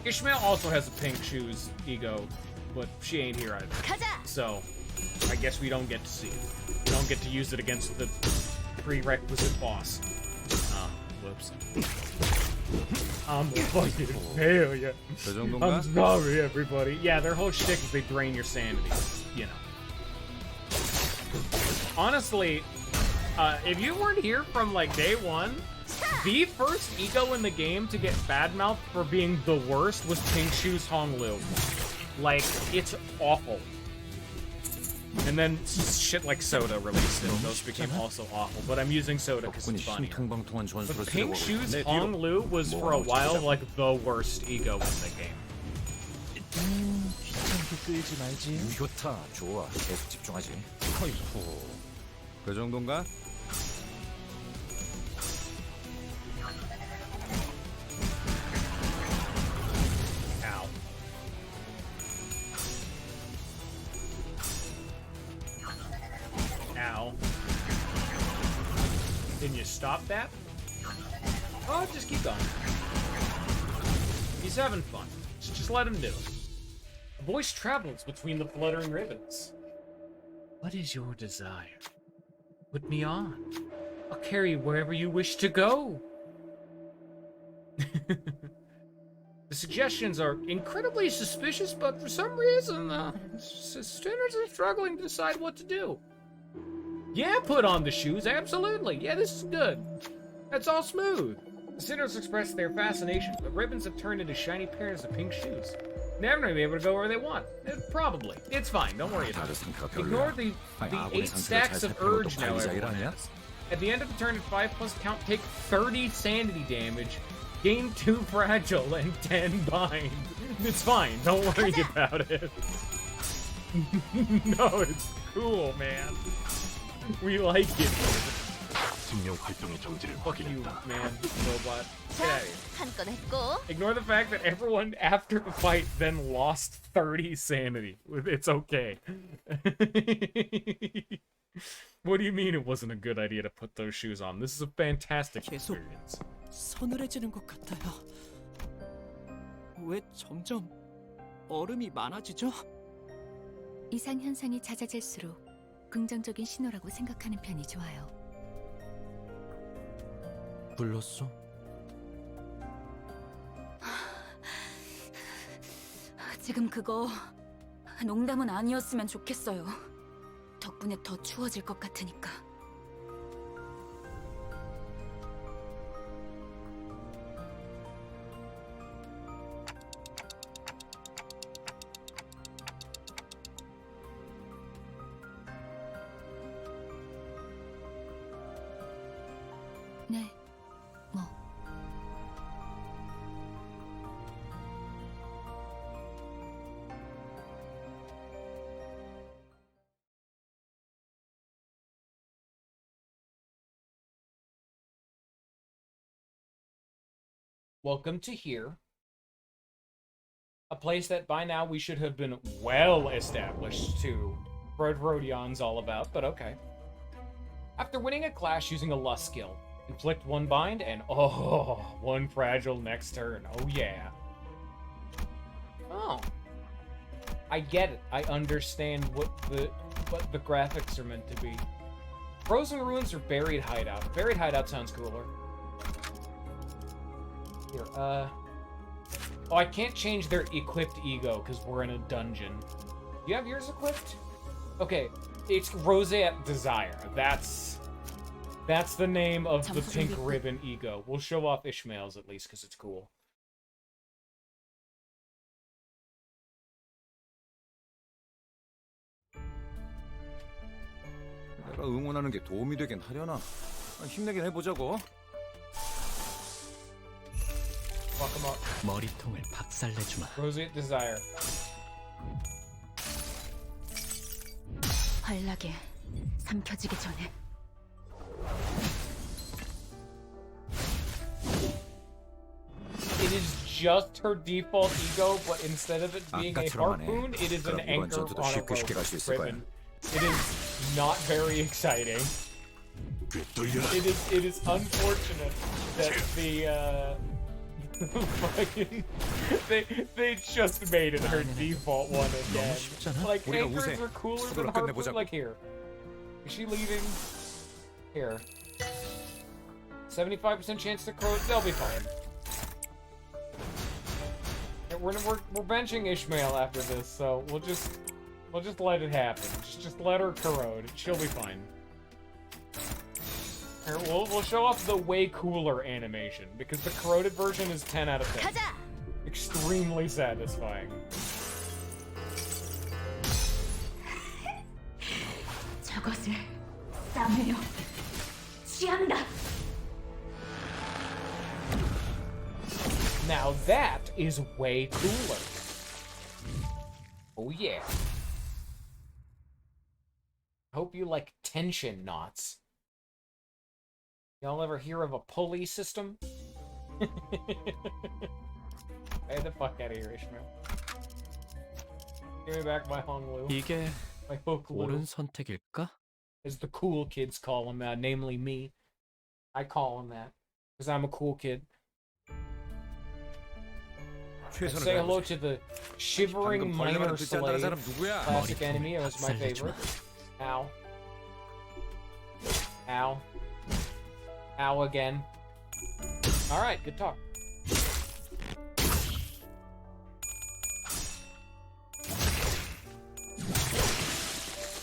Ishmael also has a pink shoes ego, but she ain't here either. So, I guess we don't get to see it. We don't get to use it against the prerequisite boss. Whoops. I'm a fucking failure. I'm sorry, everybody. Yeah, their whole shtick is they drain your sanity. You know. Honestly, if you weren't here from, like, day one, the first ego in the game to get badmouthed for being the worst was Pink Shoes Hong Lu. Like, it's awful. And then shit like Soda released it, and those became also awful. But I'm using Soda because it's funny. But Pink Shoes Hong Lu was for a while like the worst ego in the game. 귀찮게 끌지 말지. 좋다, 좋아. 계속 집중하지. 어이쿠. 그 정도인가? Ow. Can you stop that? Oh, just keep going. He's having fun. Just let him do it. A voice travels between the fluttering ribbons. What is your desire? Put me on. I'll carry you wherever you wish to go. The suggestions are incredibly suspicious, but for some reason, students are struggling to decide what to do. Yeah, put on the shoes, absolutely. Yeah, this is good. That's all smooth. The sinners express their fascination. The ribbons have turned into shiny pairs of pink shoes. They're never gonna be able to go where they want. Probably. It's fine, don't worry about it. Ignore the 8 stacks of urge now, everyone has. At the end of the turn at 5+ count, take 30 sanity damage, gain 2 fragile, and 10 bind. It's fine, don't worry about it. No, it's cool, man. We like it. Fuck you, man, robot. Get out of here. Ignore the fact that everyone after the fight then lost 30 sanity. It's okay. What do you mean it wasn't a good idea to put those shoes on? This is a fantastic experience. 서늘해지는 것 같아요. 왜 점점 얼음이 많아지죠? 이상 현상이 잦아질수록 긍정적인 신호라고 생각하는 편이 좋아요. 불렀어? 지금 그거 농담은 아니었으면 좋겠어요. 덕분에 더 추워질 것 같으니까. 네, 뭐. Welcome to here. A place that by now we should have been well established to. Fred Rodion's all about, but okay. After winning a clash using a lust skill, inflict one bind and one fragile next turn. Oh yeah. Oh. I get it. I understand what the graphics are meant to be. Frozen Ruins or Buried Hideout? Buried Hideout sounds cooler. Here, oh, I can't change their equipped ego because we're in a dungeon. Do you have yours equipped? Okay, it's Roseate Desire. That's the name of the pink ribbon ego. We'll show off Ishmael's at least because it's cool. 내가 응원하는 게 도움이 되긴 하려나? 힘내긴 해보자고. 머리통을 박살내주마. Roseate Desire. 환락에 삼켜지기 전에. It is just her default ego, but instead of it being a harpoon, it is an anchor on a rope ribbon. It is not very exciting. It is unfortunate that the fucking they just made it her default one again. Like anchors are cooler than harpoons. Like here, is she leaving? Here, 75% chance to crow. They'll be fine. We're benching Ishmael after this, so we'll just let it happen. Just let her corrode. She'll be fine. Here, we'll show off the way cooler animation because the corroded version is 10 out of 10. Extremely satisfying. 저것을 싸매려 취한다. Now that is way cooler. Oh yeah. Hope you like tension knots. Y'all ever hear of a pulley system? Get the fuck out of here, Ishmael. Give me back my Hong Lu. 이게 My hook Lu. 옳은 선택일까? As the cool kids call him, namely me. I call him that. Because I'm a cool kid. Say hello to the shivering minor slave. Classic enemy, it was my favorite. Ow. Ow. Ow again. Alright, good talk.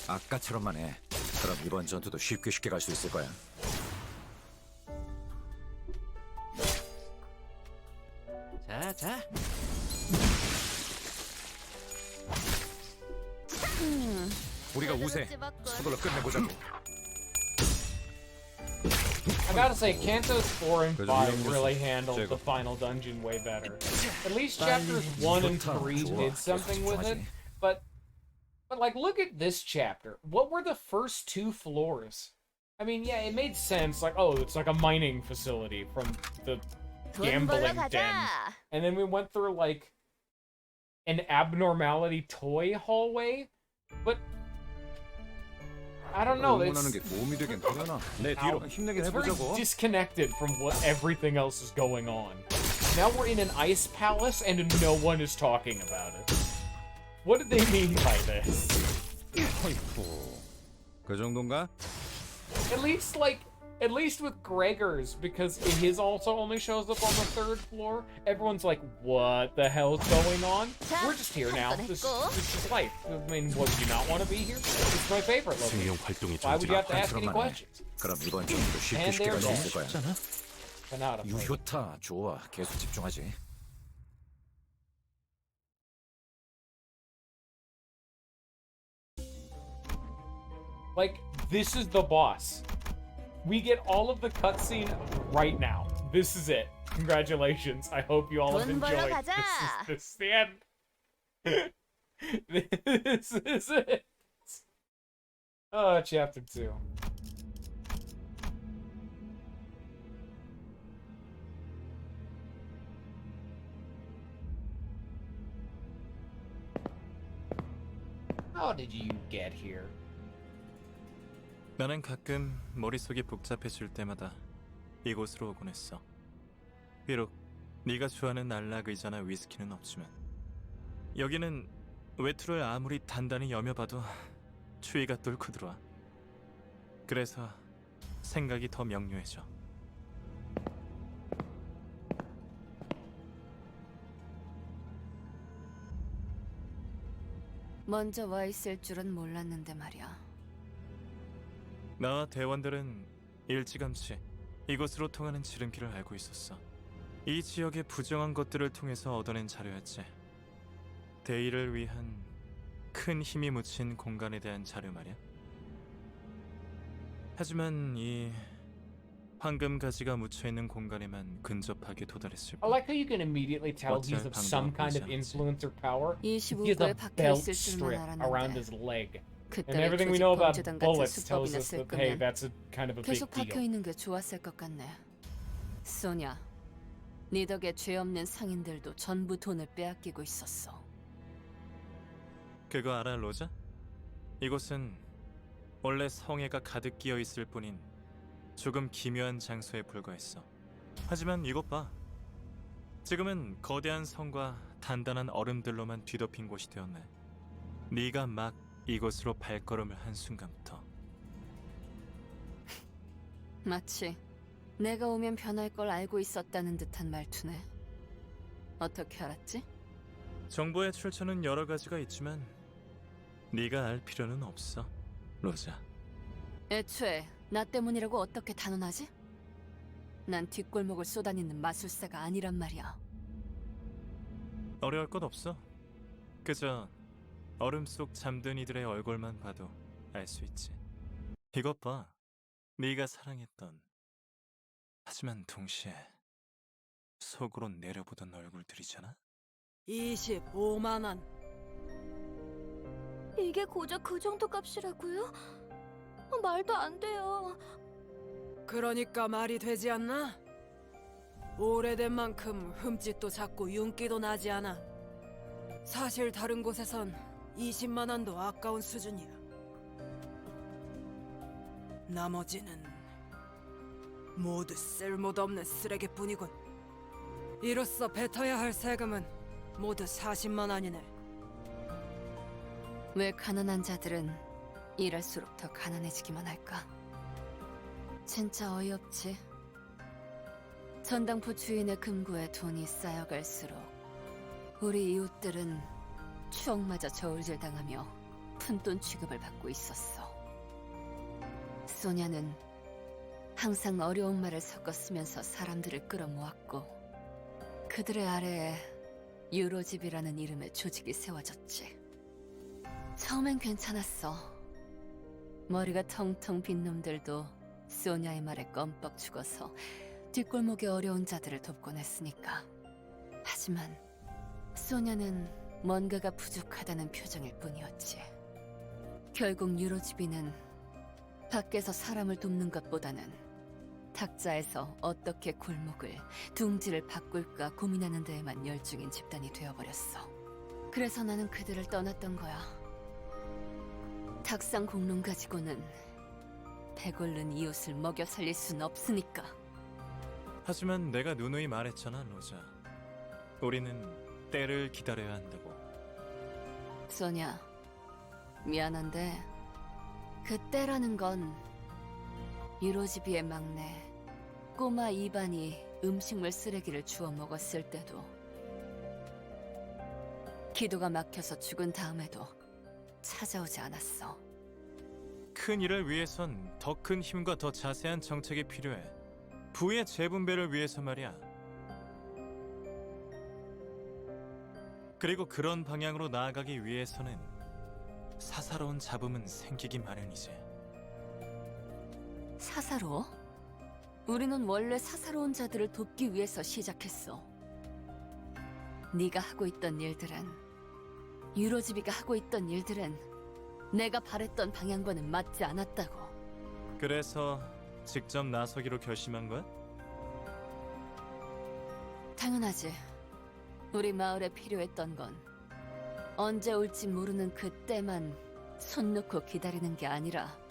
아까처럼만 해. 그럼 이번 전투도 쉽게 갈 수 있을 거야. 자. 우리가 우세. 서둘러 끝내보자고. I gotta say, Kanto's 4 and 5 really handled the final dungeon way better. At least chapters 1 and 3 did something with it, but like, look at this chapter. What were the first 2 floors? I mean, yeah, it made sense, like, oh, it's like a mining facility from the gambling den. And then we went through, like, an abnormality toy hallway, but I don't know, it's very disconnected from what everything else is going on. Now we're in an ice palace and no one is talking about it. What did they mean by this? 그 정도인가? At least, like, At least with Gregor's, because his also only shows up on the 3rd floor. Everyone's like, what the hell's going on? We're just here now. This is life. I mean, would you not want to be here? It's my favorite location. Why would you have to ask any questions? 그럼 이번 정도 쉽게 쉽게 갈 수 있을 거야. Banana. 유효타 좋아. 계속 집중하지. Like, this is the boss. We get all of the cutscene right now. This is it. Congratulations. I hope you all have enjoyed. This is the end. This is it. Oh, chapter 2. How did you get here? 나는 가끔 머릿속이 복잡해질 때마다 이곳으로 오곤 했어. 비록 네가 좋아하는 안락 의자나 위스키는 없지만 여기는 외투를 아무리 단단히 여며봐도 추위가 뚫고 들어와. 그래서 생각이 더 명료해져. 먼저 와 있을 줄은 몰랐는데 말이야. 나와 대원들은 일찌감치 이곳으로 통하는 지름길을 알고 있었어. 이 지역의 부정한 것들을 통해서 얻어낸 자료였지. 대의를 위한 큰 힘이 묻힌 공간에 대한 자료 말이야. 하지만 이 황금 가지가 묻혀있는 공간에만 근접하게 도달했을 I like how you can immediately tell he's of some kind of influence or power. He has a 25구에 박혀 belt 있을 줄만 strip around 알았는데 his leg. And 그때의 everything we 조직 know about 범죄단 같은 bullets tells 수법이나 us 쓸 that, hey, 거면 that's a kind of a big 계속 박혀 deal. 있는 게 좋았을 것 같네. 소냐, 네 덕에 죄 없는 상인들도 전부 돈을 빼앗기고 있었어. 그거 알아, 로자? 이곳은 원래 성애가 가득 끼어 있을 뿐인 조금 기묘한 장소에 불과했어. 하지만 이것 봐. 지금은 거대한 성과 단단한 얼음들로만 뒤덮인 곳이 되었네. 네가 막 이곳으로 발걸음을 한 순간부터. 마치 내가 오면 변할 걸 알고 있었다는 듯한 말투네. 어떻게 알았지? 정보의 출처는 여러 가지가 있지만 네가 알 필요는 없어, 로자. 애초에 나 때문이라고 어떻게 단언하지? 난 뒷골목을 쏘다니는 마술사가 아니란 말이야. 어려울 것 없어. 그저 얼음 속 잠든 이들의 얼굴만 봐도 알 수 있지. 이것 봐. 네가 사랑했던, 하지만 동시에 속으로 내려보던 얼굴들이잖아. 25만 원. 이게 고작 그 정도 값이라고요? 말도 안 돼요. 그러니까 말이 되지 않나? 오래된 만큼 흠집도 작고 윤기도 나지 않아. 사실 다른 곳에선 20만 원도 아까운 수준이야. 나머지는 모두 쓸모도 없는 쓰레기뿐이군. 이로써 뱉어야 할 세금은 모두 40만 원이네. 왜 가난한 자들은 일할수록 더 가난해지기만 할까? 진짜 어이없지. 전당포 주인의 금고에 돈이 쌓여갈수록 우리 이웃들은 추억마저 저울질 당하며 푼돈 취급을 받고 있었어. 소냐는 항상 어려운 말을 섞어 쓰면서 사람들을 끌어모았고 그들의 아래에 유로집이라는 이름의 조직이 세워졌지. 처음엔 괜찮았어. 머리가 텅텅 빈 놈들도 소냐의 말에 껌뻑 죽어서 뒷골목의 어려운 자들을 돕곤 했으니까. 하지만 소냐는 뭔가가 부족하다는 표정일 뿐이었지. 결국 유로집이는 밖에서 사람을 돕는 것보다는 탁자에서 어떻게 골목을, 둥지를 바꿀까 고민하는 데에만 열중인 집단이 되어버렸어. 그래서 나는 그들을 떠났던 거야. 탁상 공론 가지고는 배골른 이웃을 먹여 살릴 순 없으니까. 하지만 내가 누누이 말했잖아, 로자. 우리는 때를 기다려야 한다고. 소냐, 미안한데 그 때라는 건 유로지비의 막내 꼬마 이반이 음식물 쓰레기를 주워 먹었을 때도, 기도가 막혀서 죽은 다음에도 찾아오지 않았어. 큰 일을 위해선 더 큰 힘과 더 자세한 정책이 필요해. 부의 재분배를 위해서 말이야. 그리고 그런 방향으로 나아가기 위해서는 사사로운 잡음은 생기기 마련이지. 사사로워? 우리는 원래 사사로운 자들을 돕기 위해서 시작했어. 네가 하고 있던 일들은, 유로지비가 하고 있던 일들은 내가 바랬던 방향과는 맞지 않았다고. 그래서 직접 나서기로 결심한 거야? 당연하지. 우리 마을에 필요했던 건 언제 올지 모르는 그때만 손 놓고 기다리는 게 아니라,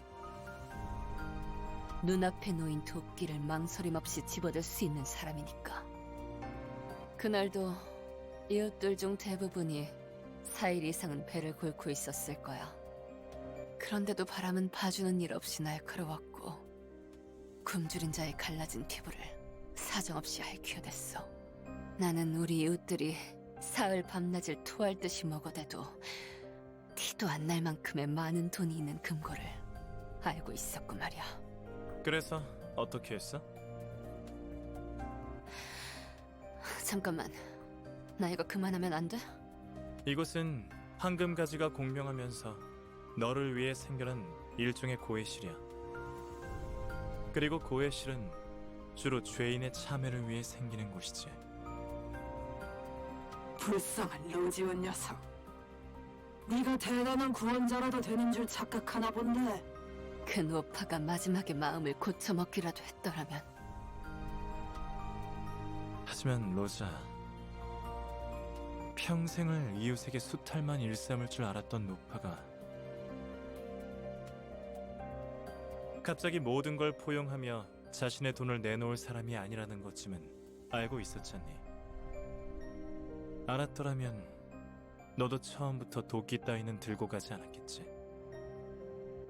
눈앞에 놓인 도끼를 망설임 없이 집어들 수 있는 사람이니까. 그날도 이웃들 중 대부분이 4일 이상은 배를 곪고 있었을 거야. 그런데도 바람은 봐주는 일 없이 날카로웠고, 굶주린 자의 갈라진 피부를 사정없이 핥혀댔어. 나는 우리 이웃들이 사흘 밤낮을 토할 듯이 먹어대도 티도 안 날 만큼의 많은 돈이 있는 금고를 알고 있었고 말이야. 그래서 어떻게 했어? 잠깐만, 나 이거 그만하면 안 돼? 이곳은 황금가지가 공명하면서 너를 위해 생겨난 일종의 고해실이야. 그리고 고해실은 주로 죄인의 참회를 위해 생기는 곳이지. 불쌍한 로지온 녀석. 네가 대단한 구원자라도 되는 줄 착각하나 본데. 그 노파가 마지막에 마음을 고쳐먹기라도 했더라면. 하지만 로자, 평생을 이웃에게 수탈만 일삼을 줄 알았던 노파가 갑자기 모든 걸 포용하며 자신의 돈을 내놓을 사람이 아니라는 것쯤은 알고 있었잖니. 알았더라면 너도 처음부터 도끼 따위는 들고 가지 않았겠지.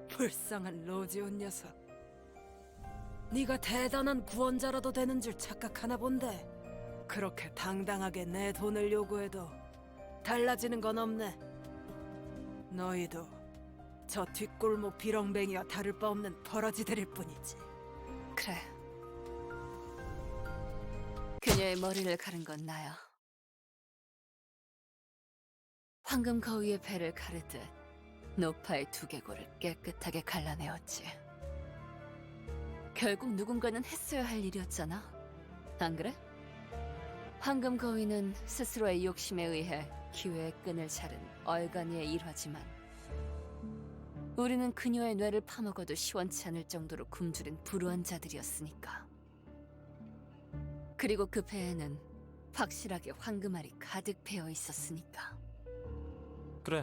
불쌍한 로지온 녀석. 네가 대단한 구원자라도 되는 줄 착각하나 본데. 그렇게 당당하게 내 돈을 요구해도 달라지는 건 없네. 너희도 저 뒷골목 비렁뱅이와 다를 바 없는 버러지들일 뿐이지. 그래. 그녀의 머리를 가른 건 나야. 황금 거위의 배를 가르듯 노파의 두개골을 깨끗하게 갈라내었지. 결국 누군가는 했어야 할 일이었잖아. 안 그래? 황금 거위는 스스로의 욕심에 의해 기회의 끈을 자른 얼간이의 일화지만, 우리는 그녀의 뇌를 파먹어도 시원치 않을 정도로 굶주린 불우한 자들이었으니까. 그리고 그 배에는 확실하게 황금알이 가득 배어 있었으니까. 그래,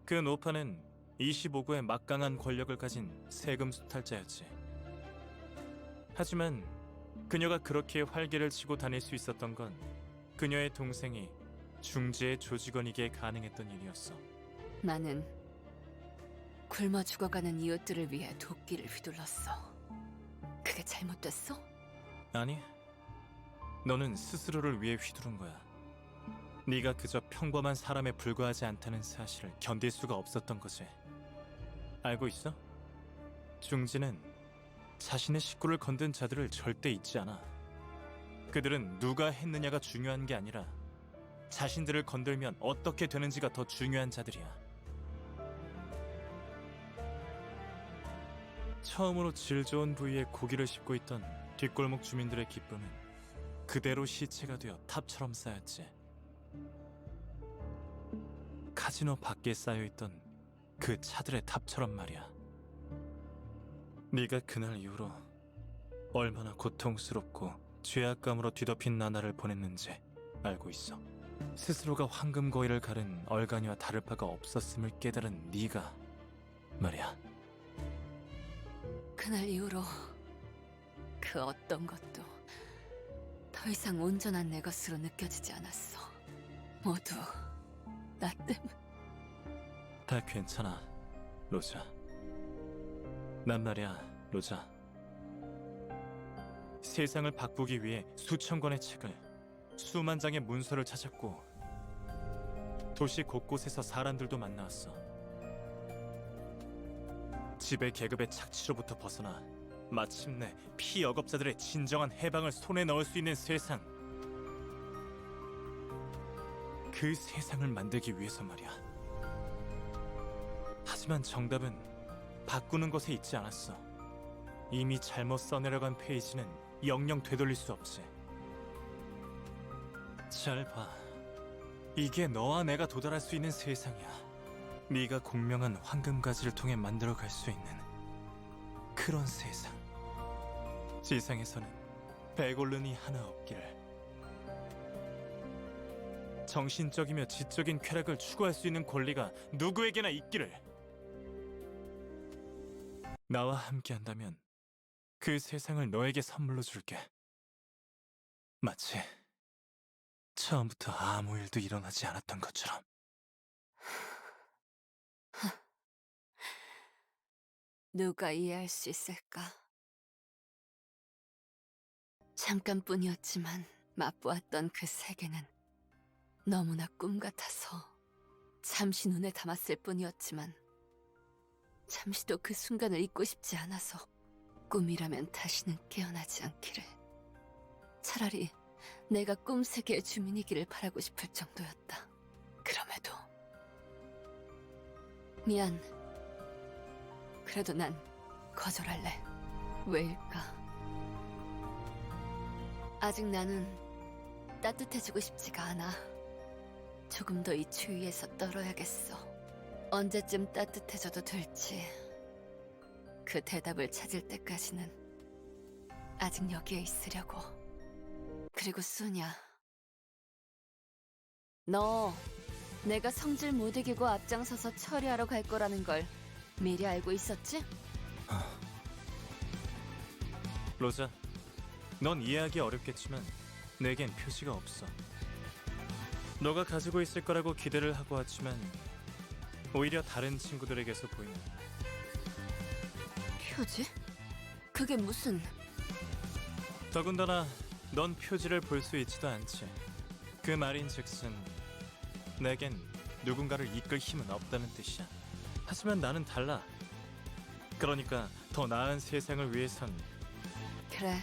그 노파는 25구의 막강한 권력을 가진 세금 수탈자였지. 하지만 그녀가 그렇게 활개를 치고 다닐 수 있었던 건 그녀의 동생이 중지의 조직원이기에 가능했던 일이었어. 나는 굶어 죽어가는 이웃들을 위해 도끼를 휘둘렀어. 그게 잘못됐어? 아니, 너는 스스로를 위해 휘두른 거야. 네가 그저 평범한 사람에 불과하지 않다는 사실을 견딜 수가 없었던 거지. 알고 있어? 중지는 자신의 식구를 건든 자들을 절대 잊지 않아. 그들은 누가 했느냐가 중요한 게 아니라 자신들을 건들면 어떻게 되는지가 더 중요한 자들이야. 처음으로 질 좋은 부위에 고기를 씹고 있던 뒷골목 주민들의 기쁨은 그대로 시체가 되어 탑처럼 쌓였지. 카지노 밖에 쌓여있던 그 차들의 탑처럼 말이야. 네가 그날 이후로 얼마나 고통스럽고 죄악감으로 뒤덮인 나날을 보냈는지 알고 있어. 스스로가 황금 거위를 가른 얼간이와 다를 바가 없었음을 깨달은 네가 말이야. 그날 이후로 그 어떤 것도 더 이상 온전한 내 것으로 느껴지지 않았어. 모두 나 때문에. 다 괜찮아, 로자. 난 말이야, 로자. 세상을 바꾸기 위해 수천 권의 책을, 수만 장의 문서를 찾았고 도시 곳곳에서 사람들도 만나왔어. 지배 계급의 착취로부터 벗어나 마침내 피억업자들의 진정한 해방을 손에 넣을 수 있는 세상. 그 세상을 만들기 위해서 말이야. 하지만 정답은 바꾸는 것에 있지 않았어. 이미 잘못 써내려간 페이지는 영영 되돌릴 수 없지. 잘 봐. 이게 너와 내가 도달할 수 있는 세상이야. 네가 공명한 황금가지를 통해 만들어갈 수 있는 그런 세상. 지상에서는 백올른이 하나 없기를. 정신적이며 지적인 쾌락을 추구할 수 있는 권리가 누구에게나 있기를. 나와 함께한다면 그 세상을 너에게 선물로 줄게. 마치 처음부터 아무 일도 일어나지 않았던 것처럼. 누가 이해할 수 있을까? 잠깐뿐이었지만 맛보았던 그 세계는 너무나 꿈 같아서 잠시 눈에 담았을 뿐이었지만 잠시도 그 순간을 잊고 싶지 않아서 꿈이라면 다시는 깨어나지 않기를. 차라리 내가 꿈 세계의 주민이기를 바라고 싶을 정도였다. 그럼에도 미안. 그래도 난 거절할래. 왜일까? 아직 나는 따뜻해지고 싶지가 않아. 조금 더 이 추위에서 떨어야겠어. 언제쯤 따뜻해져도 될지 그 대답을 찾을 때까지는 아직 여기에 있으려고. 그리고 수냐, 너 내가 성질 못 이기고 앞장서서 처리하러 갈 거라는 걸 미리 알고 있었지? 로자, 넌 이해하기 어렵겠지만 내겐 표시가 없어. 너가 가지고 있을 거라고 기대를 하고 왔지만 오히려 다른 친구들에게서 보이는 표지? 그게 무슨... 더군다나 넌 표지를 볼 수 있지도 않지. 그 말인즉슨 내겐 누군가를 이끌 힘은 없다는 뜻이야. 하지만 나는 달라. 그러니까 더 나은 세상을 위해선. 그래,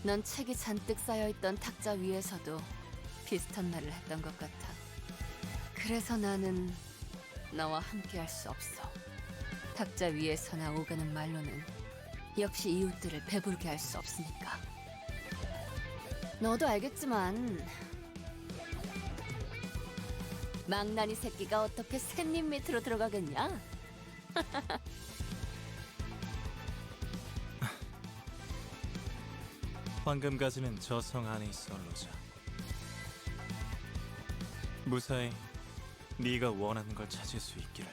넌 책이 잔뜩 쌓여있던 탁자 위에서도 비슷한 말을 했던 것 같아. 그래서 나는 너와 함께할 수 없어. 탁자 위에서나 오가는 말로는 역시 이웃들을 배부르게 할 수 없으니까. 너도 알겠지만 망나니 새끼가 어떻게 샌잎 밑으로 들어가겠냐? 황금가지는 저 성 안에 있어, 로자. 무사히 네가 원하는 걸 찾을 수 있기를.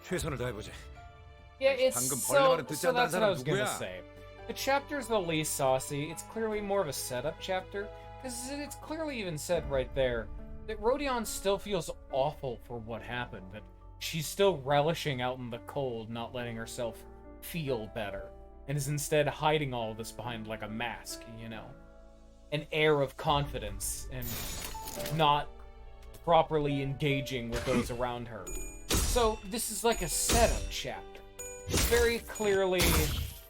최선을 다해보지. Yeah, it's 방금 벌레 말은 듣지 so 않는 that's what I 사람 was gonna 누구야? say. The chapter's the least saucy. It's clearly more of a setup chapter, because it's clearly even said right there that Rodion still feels awful for what happened, that she's still relishing out in the cold, not letting herself feel better, and is instead hiding all of this behind like a mask, you know? An air of confidence, and not properly engaging with those around her. So this is like a setup chapter. It's very clearly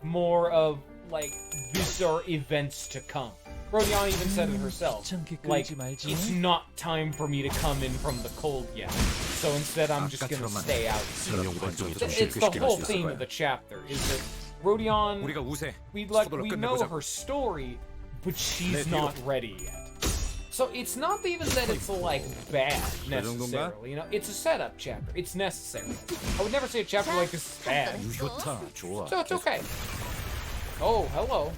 more of like these are events to come. Rodion even said it herself. Like, it's not time for me to come in from the cold yet. So instead I'm just gonna stay out. It's the whole theme of the chapter, is that Rodion, we know her story, but she's not ready yet. So it's not even that it's like bad necessarily, you know, it's a setup chapter. It's necessary. I would never say a chapter like this is bad. So it's okay. Oh, hello.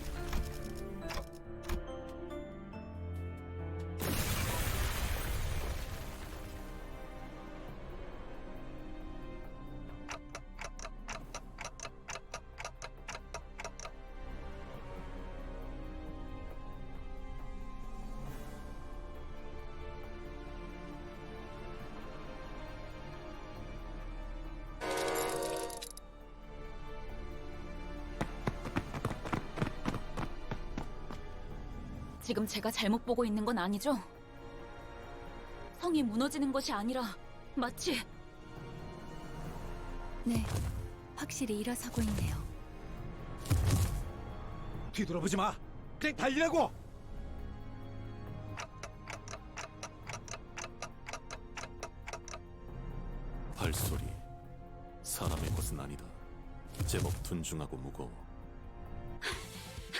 지금 제가 잘못 보고 있는 건 아니죠? 성이 무너지는 것이 아니라 마치 네, 확실히 일어서고 있네요. 뒤돌아보지 마. 그냥 달리라고. 발소리. 사람의 것은 아니다. 제법 둔중하고 무거워.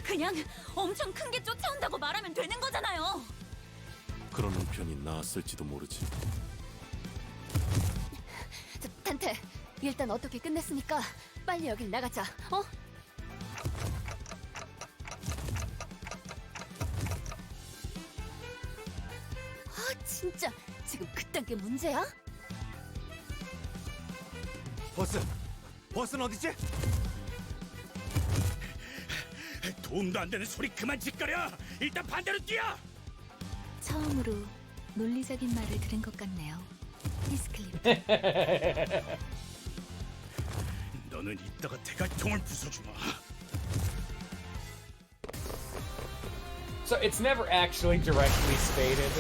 그냥 엄청 큰 게 쫓아온다고 말하면 되는 거잖아요. 그러는 편이 나았을지도 모르지. 단테, 일단 어떻게 끝냈으니까 빨리 여길 나가자. 어? 아, 진짜 지금 그딴 게 문제야? 버스는 어디지? 도움도 안 되는 소리 그만 짓거려. 일단 반대로 뛰어. 처음으로 논리적인 말을 들은 것 같네요. 히스클리프. 너는 이따가 대갈통을 부숴주마. So it's never actually directly stated.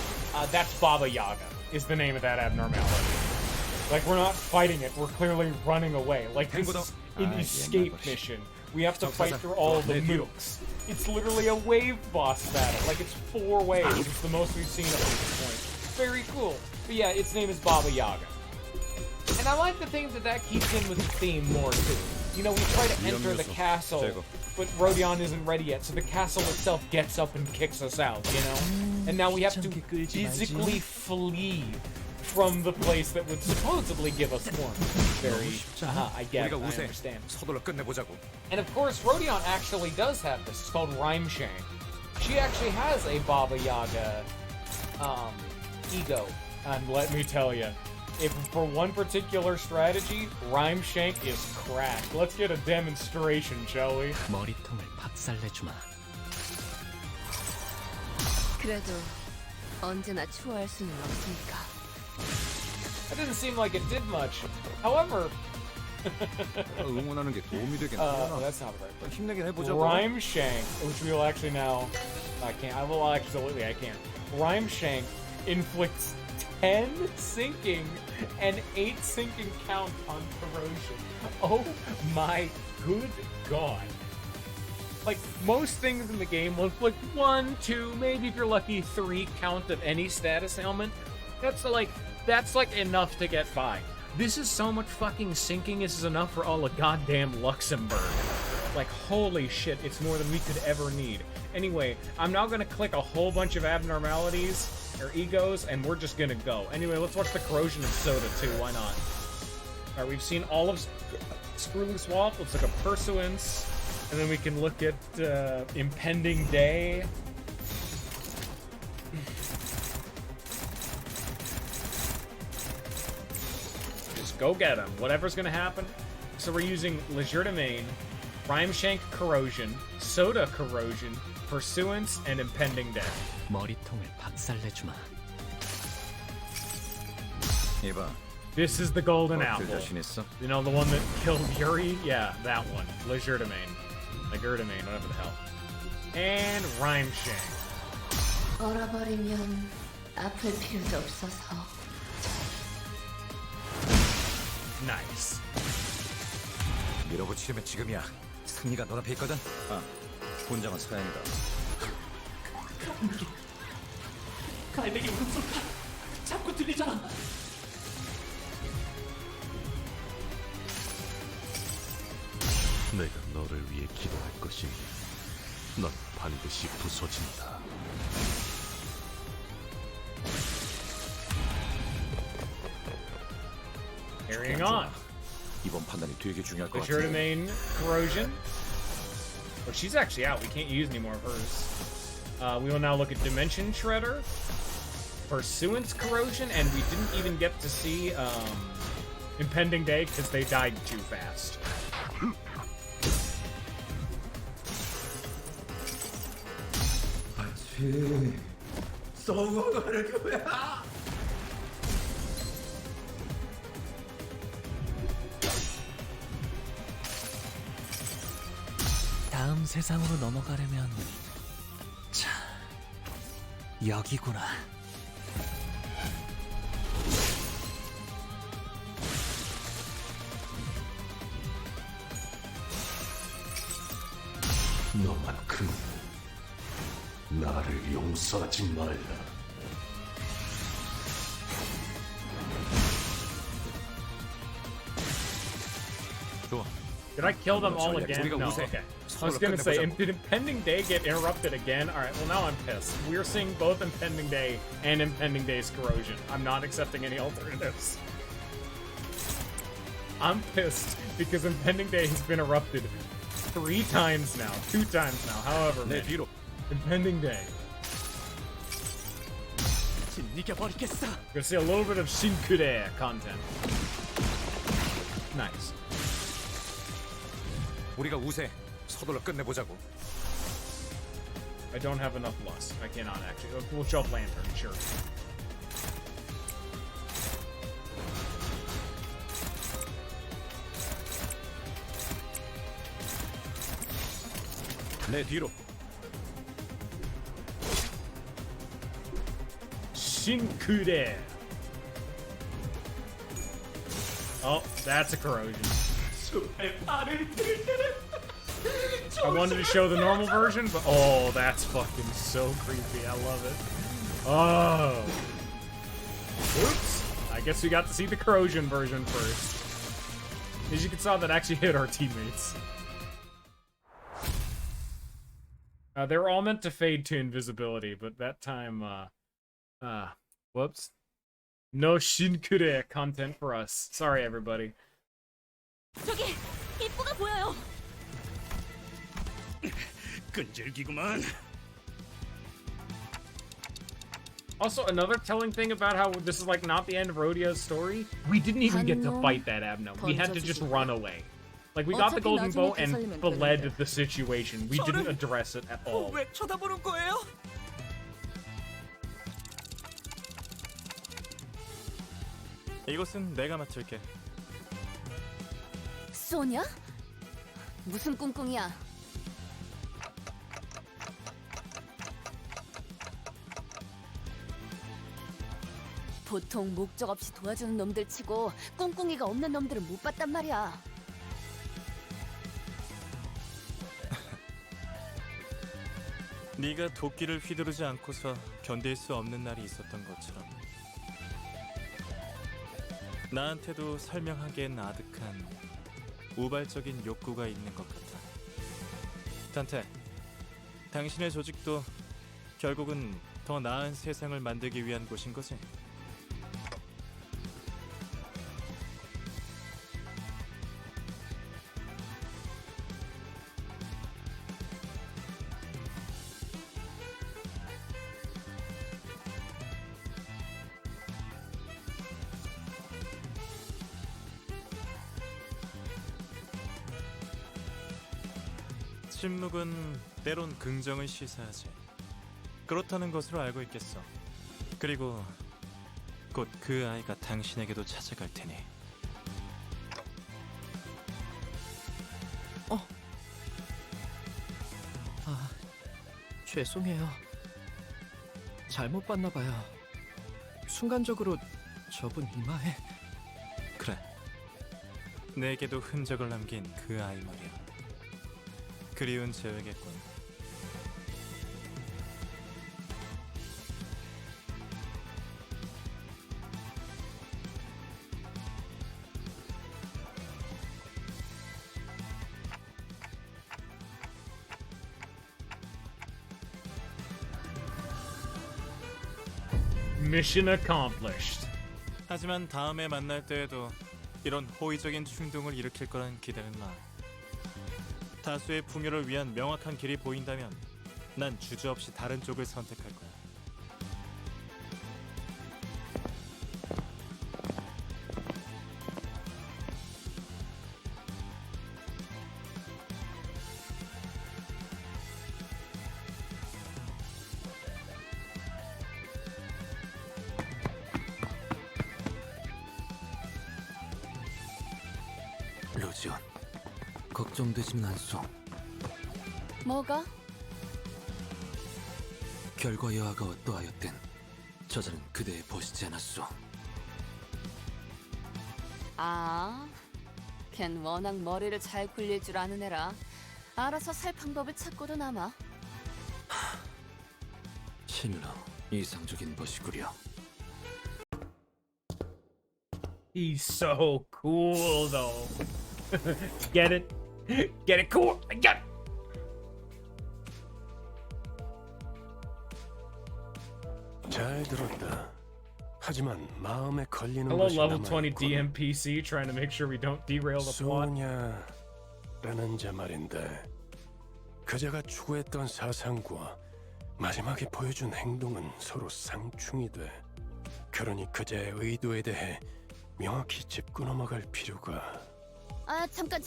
That's Baba Yaga is the name of that abnormality. Like, we're not fighting it, we're clearly running away. Like, this is an escape mission. We have to fight through all the mooks. It's literally a wave boss battle. Like, it's 4 waves. It's the most we've seen up to this point. Very cool. But yeah, its name is Baba Yaga. And I like to think that that keeps in with the theme more, too. You know, we try to enter the castle, but Rodion isn't ready yet, so the castle itself gets up and kicks us out, you know? And now we have to physically flee from the place that would supposedly give us warmth. Very, I get it, I understand. And of course, Rodion actually does have this. It's called Rhyme Shank. She actually has a Baba Yaga ego. And let me tell you, if for one particular strategy, Rhyme Shank is cracked. Let's get a demonstration, shall we? 머리통을 박살내주마. 그래도 언제나 추월할 수는 없으니까. That didn't seem like it did much. However, 응원하는 게 도움이 되겠네. that's not the right word. 힘내게 해보자. Rhyme Shank, which we will actually now. I will absolutely. I can't. Rhyme Shank inflicts 10 sinking and 8 sinking count on corrosion. Oh my good god. Like, most things in the game will inflict 1, 2, maybe if you're lucky, 3 count of any status ailment. That's like enough to get by. This is so much fucking sinking, this is enough for all of goddamn Luxembourg. Like, holy shit, it's more than we could ever need. Anyway, I'm now gonna click a whole bunch of abnormalities, or egos, and we're just gonna go. Anyway, let's watch the corrosion of Soda too, why not? Alright, we've seen all of Screw Swamp, let's look at Pursuance, and then we can look at Impending Day. Just go get him, whatever's gonna happen. So we're using Legerdemain, Rhyme Shank Corrosion, Soda Corrosion, Pursuance, and Impending Death. 머리통을 박살내주마. This is the golden apple. You know, the one that killed Yuri? Yeah, that one. Legerdemain, whatever the hell. And Rhyme Shank. 얼어버리면 아플 필요도 없어서. Nice. 밀어붙이려면 지금이야. 승리가 눈앞에 있거든. 본장은 서양이다. 갈매기 울음소리가 자꾸 들리잖아. 내가 너를 위해 기도할 것이니 넌 반드시 부서진다. Carrying on. 이번 판단이 되게 중요할 것 같아. Legerdemain Corrosion. But she's actually out. We can't use any more of hers. We will now look at Dimension Shredder, Pursuance Corrosion, and we didn't even get to see Impending Day because they died too fast. 다음 세상으로 넘어가려면 자, 여기구나. 너만큼 나를 용서하지 말라. 좋아. Did I kill them all again? No, 우세. okay. I was gonna say, did Impending Day get interrupted again? Alright, well now I'm pissed. We're seeing both Impending Day and Impending Day's corrosion. I'm not accepting any alternatives. I'm pissed because Impending Day has been erupted 3 times now. 2 times now, however many. Impending Day. Gonna see a little bit of Shinkure content. Nice. 우리가 우세. 서둘러 끝내보자고. I don't have enough lust. I cannot actually. We'll show up Lantern, sure. 내 뒤로. Shinkure. Oh, that's a corrosion. I wanted to show the normal version, but oh, that's fucking so creepy. I love it. Oh. Oops. I guess we got to see the corrosion version first. As you can see, that actually hit our teammates. They were all meant to fade to invisibility, but that time, whoops. No Shinkure content for us. Sorry, everybody. 저기 입구가 보여요. 끈질기구만. Also, another telling thing about how this is like not the end of Rhodia's story, we didn't even get to fight that Abno. We had to just run away. Like, we got the golden bow and fled the situation. We didn't address it at all. 왜 쳐다보는 거예요? 이곳은 내가 맡을게. 소냐? 무슨 꿍꿍이야? 보통 목적 없이 도와주는 놈들 치고 꿍꿍이가 없는 놈들은 못 봤단 말이야. 네가 도끼를 휘두르지 않고서 견딜 수 없는 날이 있었던 것처럼 나한테도 설명하기엔 아득한 우발적인 욕구가 있는 것 같아. 단테, 당신의 조직도 결국은 더 나은 세상을 만들기 위한 곳인 거지? 침묵은 때론 긍정을 시사하지. 그렇다는 것으로 알고 있겠어. 그리고 곧 그 아이가 당신에게도 찾아갈 테니. 죄송해요. 잘못 봤나 봐요. 순간적으로 저분 이마에. 그래. 내게도 흔적을 남긴 그 아이 말이야. 그리운 재회겠군. Mission accomplished. 하지만 다음에 만날 때에도 이런 호의적인 충동을 일으킬 거란 기대는 마. 다수의 풍요를 위한 명확한 길이 보인다면 난 주저없이 다른 쪽을 선택할 거야. 로지온, 걱정되지는 않소. 뭐가? 결과 여하가 어떠하였든 저자는 그대에 보시지 않았소. 아, 걘 워낙 머리를 잘 굴릴 줄 아는 애라 알아서 살 방법을 찾고도 남아. 실로 이상적인 것이구려. He's so cool though. Get it? Get it cool? I got it. 잘 들었다. 하지만 마음에 걸리는 Hello, 것이 level 남아있군. 20 DMPC, trying to make sure we don't derail the plot. 소냐라는 자 말인데 그자가 추구했던 사상과 마지막에 보여준 행동은 서로 상충이 돼. 그러니 그자의 의도에 대해 명확히 짚고 넘어갈 필요가. 아, 잠깐.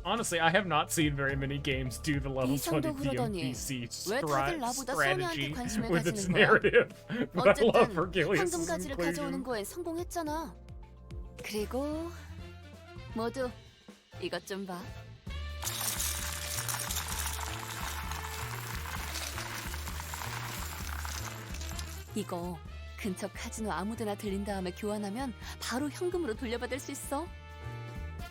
Honestly, I have not seen very many games do the level 20 이상도 그러더니 DMPC 왜 다들 나보다 소녀한테 strategy 관심을 with its 가지는 거야? narrative. But I love 어쨌든 Vergilius' 황금가지를 가져오는 conclusion. 거엔 성공했잖아. 그리고 모두 이것 좀 봐. 이거 근처 카지노 아무데나 들린 다음에 교환하면 바로 현금으로 돌려받을 수 있어.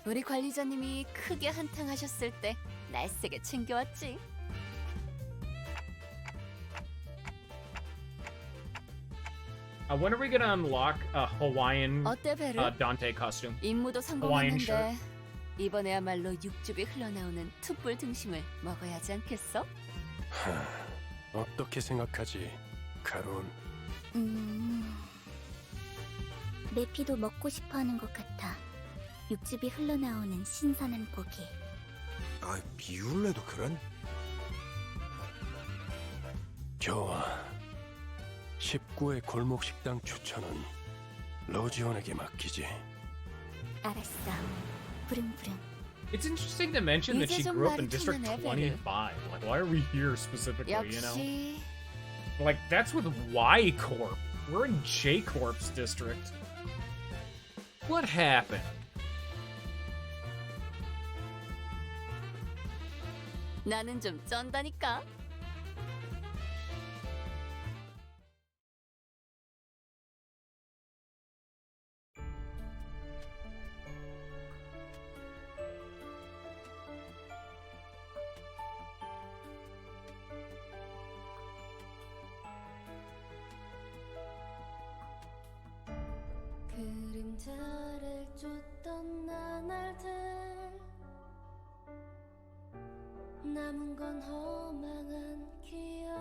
우리 관리자님이 크게 한탕하셨을 때 날 세게 챙겨왔지. When are we gonna unlock a Hawaiian 어때, 베르? Dante costume? 임무도 Hawaiian shirt. 성공했는데 이번에야말로 육즙이 흘러나오는 툭불 등심을 먹어야 하지 않겠어? 어떻게 생각하지, 카론? 매피도 먹고 싶어하는 것 같아. 육즙이 흘러나오는 신선한 고기. 아, 비울래도 그런? 좋아. 19의 골목 식당 추천은 로지온에게 맡기지. 알았어. 부릉부릉. It's interesting to mention that she 이제 좀 grew up in 말이 District 통하네, 25. Like, why are we here specifically, you know? 역시 Like, that's with Y Corp. We're in J Corp's district. What happened? 나는 좀 쩐다니까. 그림자를 쫓던 나날들 남은 건 허망한 기억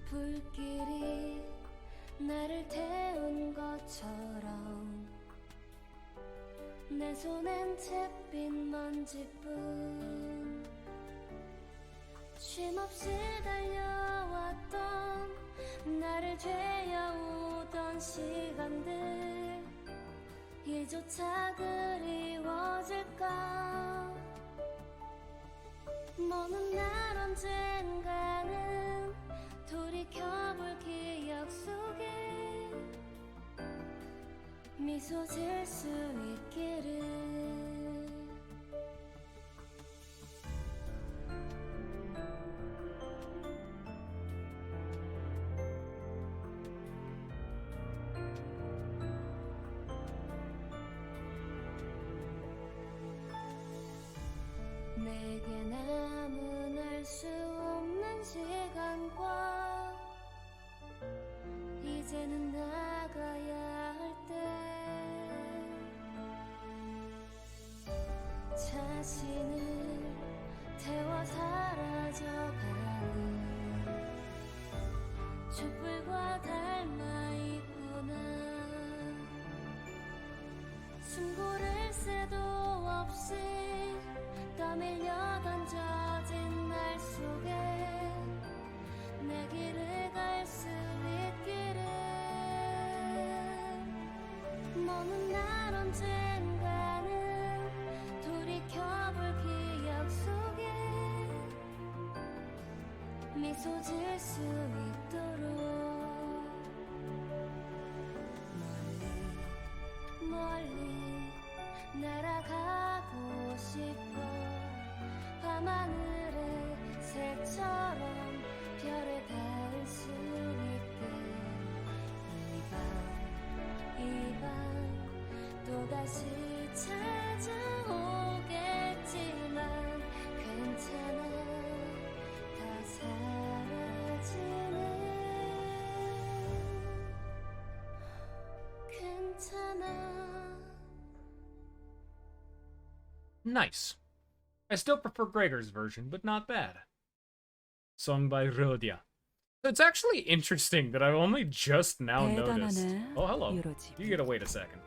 불길이 나를 태운 것처럼 내 손엔 잿빛 먼지뿐 쉼없이 달려왔던 나를 죄어오던 시간들 이조차 그리워질까 먼 날 언젠가는 돌이켜볼 기억 속에 미소 지을 수 있기를 내게 남은 알 수 없는 시간과 이제는 나가야 할 때 자신을 태워 사라져가는 촛불과 닮아 있구나 숨고를 새도 없이 떠밀려 던져진 날 속에 내 길을 갈 수 있기를 먼 날 언젠가는 돌이켜볼 기억 속에 미소 지을 수 있도록 멀리 멀리 날아가고 싶어 밤하늘에 새처럼 별에 닿을 수 있게 이 밤 또다시 찾아오겠지만 괜찮아 다 사라지네 괜찮아. Nice. I still prefer Gregor's version, but not bad. Sung by Rhodia. It's actually interesting that I've only just now noticed. Oh, hello. You gotta wait a second.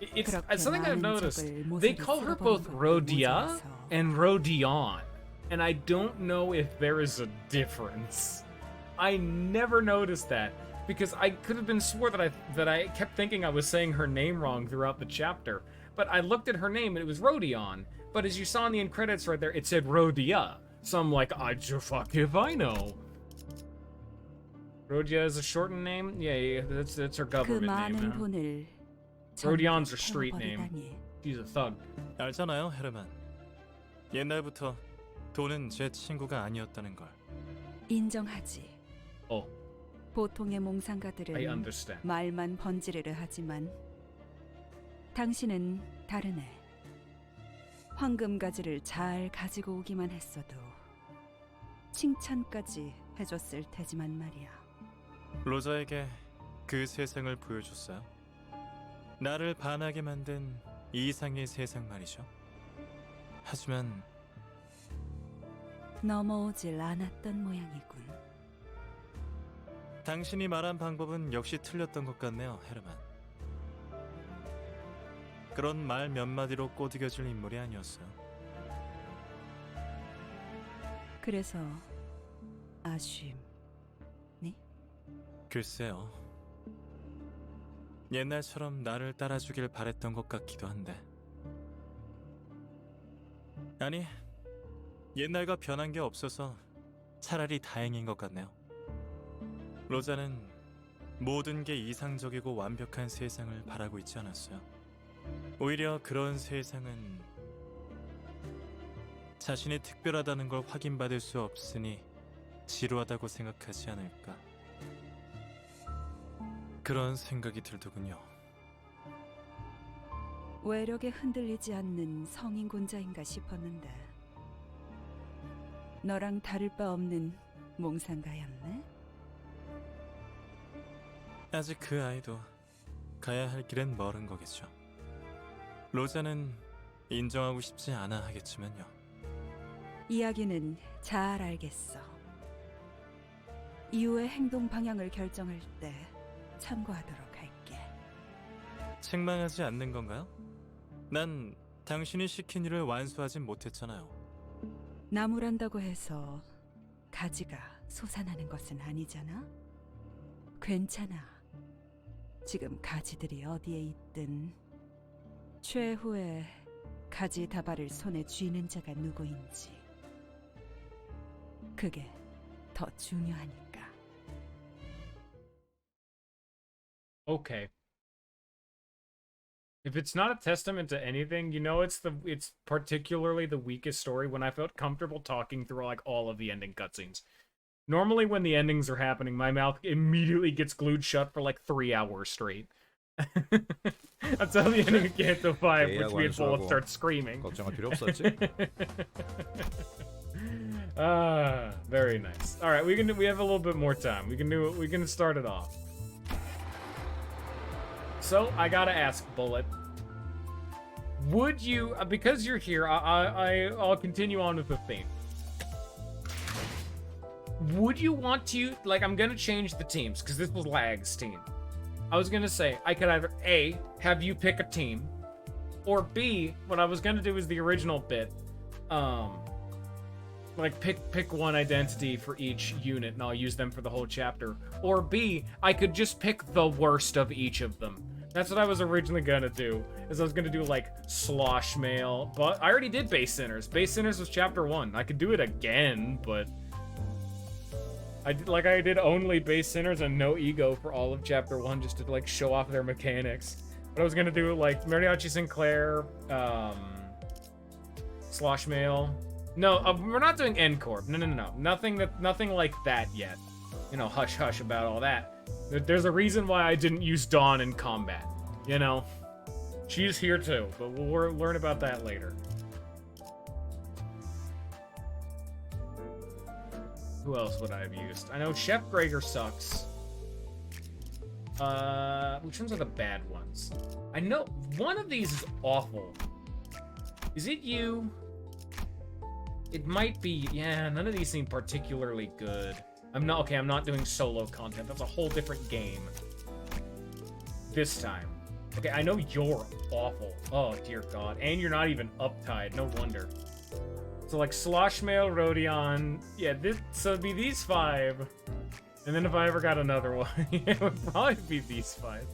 It's something I've noticed. They call her both Rhodia and Rhodion, and I don't know if there is a difference. I never noticed that because I could have been swore that I kept thinking I was saying her name wrong throughout the chapter. But I looked at her name and it was Rhodion. But as you saw in the end credits right there, it said Rhodia. So I'm like, fuck if I know. Rhodia is a shortened name? Yeah, that's her government name now. Rhodion's her street name. She's a thug. 알잖아요, 헤르만. 옛날부터 돈은 제 친구가 아니었다는 걸. 인정하지. Oh. 보통의 I 몽상가들은 understand. 말만 번지르르 하지만 당신은 다르네. 황금가지를 잘 가지고 오기만 했어도 칭찬까지 해줬을 테지만 말이야. 로자에게 그 세상을 보여줬어요. 나를 반하게 만든 이상의 세상 말이죠. 하지만 넘어오질 않았던 모양이군. 당신이 말한 방법은 역시 틀렸던 것 같네요, 헤르만. 그런 말 몇 마디로 꼬드겨질 인물이 아니었어요. 그래서 아쉬움니? 글쎄요. 옛날처럼 나를 따라주길 바랬던 것 같기도 한데. 아니, 옛날과 변한 게 없어서 차라리 다행인 것 같네요. 로자는 모든 게 이상적이고 완벽한 세상을 바라고 있지 않았어요. 오히려 그런 세상은 자신이 특별하다는 걸 확인받을 수 없으니 지루하다고 생각하지 않을까. 그런 생각이 들더군요. 외력에 흔들리지 않는 성인군자인가 싶었는데 너랑 다를 바 없는 몽상가였네? 아직 그 아이도 가야 할 길은 멀은 거겠죠. 로자는 인정하고 싶지 않아 하겠지만요. 이야기는 잘 알겠어. 이후의 행동 방향을 결정할 때 참고하도록 할게. 책망하지 않는 건가요? 난 당신이 시킨 일을 완수하진 못했잖아요. 나무란다고 해서 가지가 솟아나는 것은 아니잖아? 괜찮아. 지금 가지들이 어디에 있든 최후의 가지 다발을 손에 쥐는 자가 누구인지 그게 더 중요하니까. Okay. If it's not a testament to anything, you know it's particularly the weakest story when I felt comfortable talking through like all of the ending cutscenes. Normally when the endings are happening, my mouth immediately gets glued shut for like 3 hours straight. That's how the ending of Canto 5, which we had both start screaming. 걱정할 필요 없었지. Very nice. All right, we have a little bit more time. We can start it off. So I gotta ask, Bullet, would you, because you're here, I'll continue on with the theme. Would you want to, like, I'm gonna change the teams because this was Lag's team. I was gonna say I could either A, have you pick a team, or B, what I was gonna do is the original bit, like pick one identity for each unit and I'll use them for the whole chapter. Or B, I could just pick the worst of each of them. That's what I was originally gonna do, is I was gonna do like Slosh Mail, but I already did Base Sinners. Base Sinners was chapter 1. I could do it again, but I did only Base Sinners and no Ego for all of chapter 1 just to like show off their mechanics. But I was gonna do like Mariachi Sinclair, Slosh Mail, No, we're not doing Encore. No. Nothing like that yet. You know, hush hush about all that. There's a reason why I didn't use Dawn in combat. You know, she's here too, but we'll learn about that later. Who else would I have used? I know Chef Gregor sucks. Which ones are the bad ones? I know one of these is awful. Is it you? It might be. Yeah, none of these seem particularly good. I'm not doing solo content. That's a whole different game. This time. Okay, I know you're awful. Oh, dear God. And you're not even uptied. No wonder. So, like, Sloshmail, Rodion. Yeah, so it'd be these 5. And then if I ever got another one, it would probably be these 5.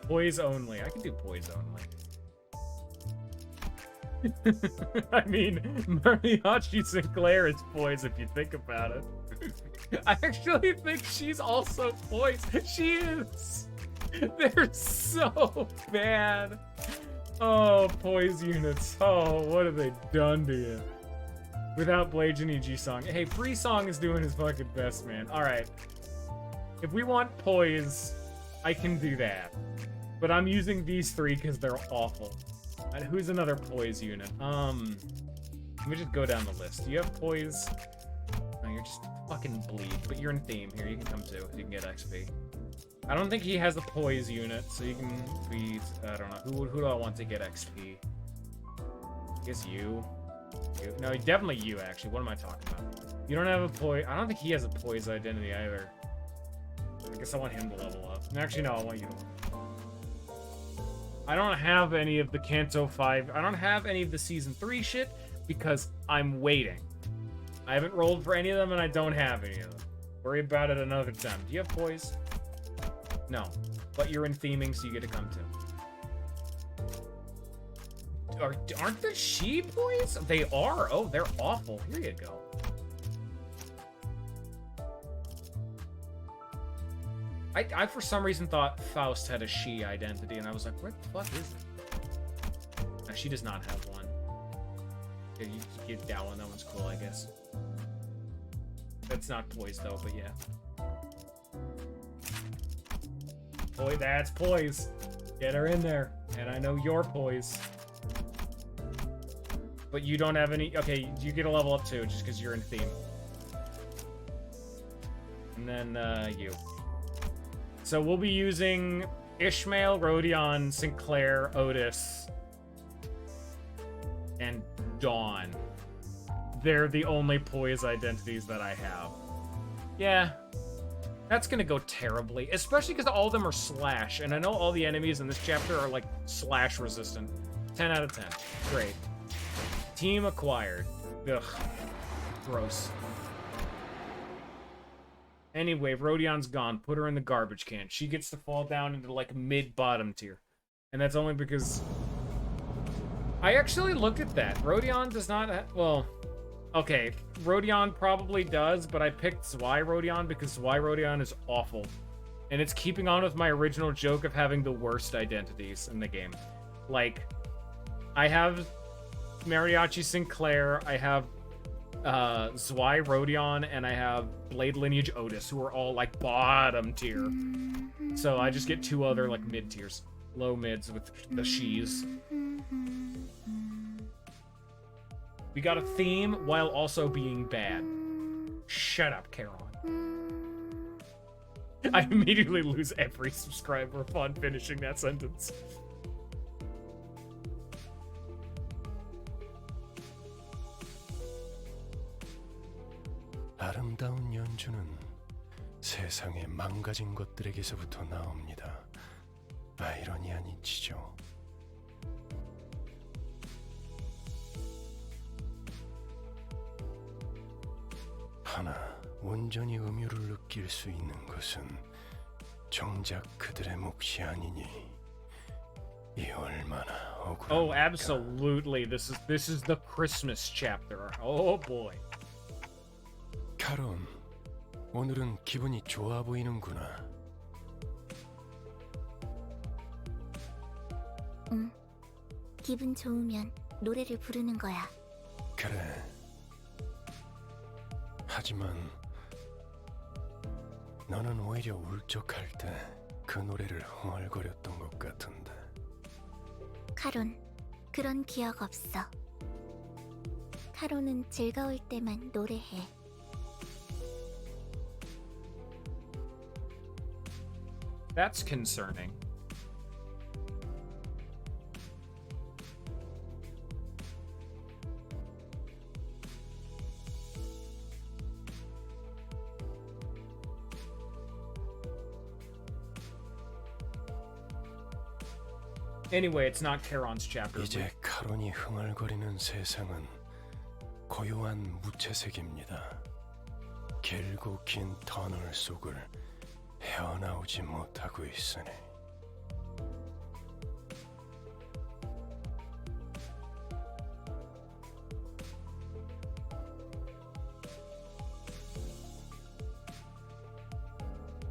Poise only. I can do poise only. I mean, Mariachi Sinclair is poise if you think about it. I actually think she's also poise. She is. They're so bad. Oh, poise units. Oh, what have they done to you? Without Blade G Song. Hey, Free Song is doing his fucking best, man. Alright. If we want poise, I can do that. But I'm using these 3 because they're awful. And who's another poise unit? Let me just go down the list. Do you have poise? No, you're just fucking bleed. But you're in theme. Here, you can come too. You can get XP. I don't think he has a poise unit, so you can be... I don't know. Who do I want to get XP? I guess you. No, definitely you, actually. What am I talking about? You don't have a poise... I don't think he has a poise identity either. I guess I want him to level up. Actually, no, I want you to level up. I don't have any of the Kanto 5... I don't have any of the Season 3 shit because I'm waiting. I haven't rolled for any of them, and I don't have any of them. Worry about it another time. Do you have poise? No. But you're in theming, so you get to come too. Aren't the she poise? They are. Oh, they're awful. Here you go. I for some reason thought Faust had a she identity, and I was like, where the fuck is it? No, she does not have one. Yeah, you get that one. That one's cool, I guess. That's not poise, though, but yeah. Boy, that's poise. Get her in there. And I know you're poise. But you don't have any... Okay, you get a level up too, just because you're in theme. And then, you. So we'll be using Ishmael, Rodion, Sinclair, Otis, and Dawn. They're the only poise identities that I have. Yeah. That's gonna go terribly, especially because all of them are slash, and I know all the enemies in this chapter are, like, slash resistant. 10 out of 10. Great. Team acquired. Ugh. Gross. Anyway, Rodion's gone. Put her in the garbage can. She gets to fall down into, like, mid-bottom tier. And that's only because... I actually looked at that. Rodion does not have... Well... Okay, Rodion probably does, but I picked Zwei Rodion because Zwei Rodion is awful. And it's keeping on with my original joke of having the worst identities in the game. Like, I have Mariachi Sinclair, I have Zwei Rodion, and I have Blade Lineage Otis, who are all, like, bottom tier. So I just get 2 other, like, mid-tiers. Low mids with the she's. We got a theme while also being bad. Shut up, Caron. I immediately lose every subscriber upon finishing that sentence. 아름다운 연주는 세상의 망가진 것들에게서부터 나옵니다. 아이러니한 이치죠. 하나 온전히 음유를 느낄 수 있는 것은 정작 그들의 몫이 아니니 이 얼마나 억울합니까? Oh, absolutely. This is the Christmas chapter. Oh boy. 카론, 오늘은 기분이 좋아 보이는구나. 응. 기분 좋으면 노래를 부르는 거야. 그래. 하지만 너는 오히려 울적할 때 그 노래를 흥얼거렸던 것 같은데. 카론, 그런 기억 없어. 카론은 즐거울 때만 노래해. That's concerning. Anyway, it's not Charon's chapter. 이제 카론이 흥얼거리는 세상은 고요한 무채색입니다. 길고 긴 터널 속을 헤어나오지 못하고 있으니.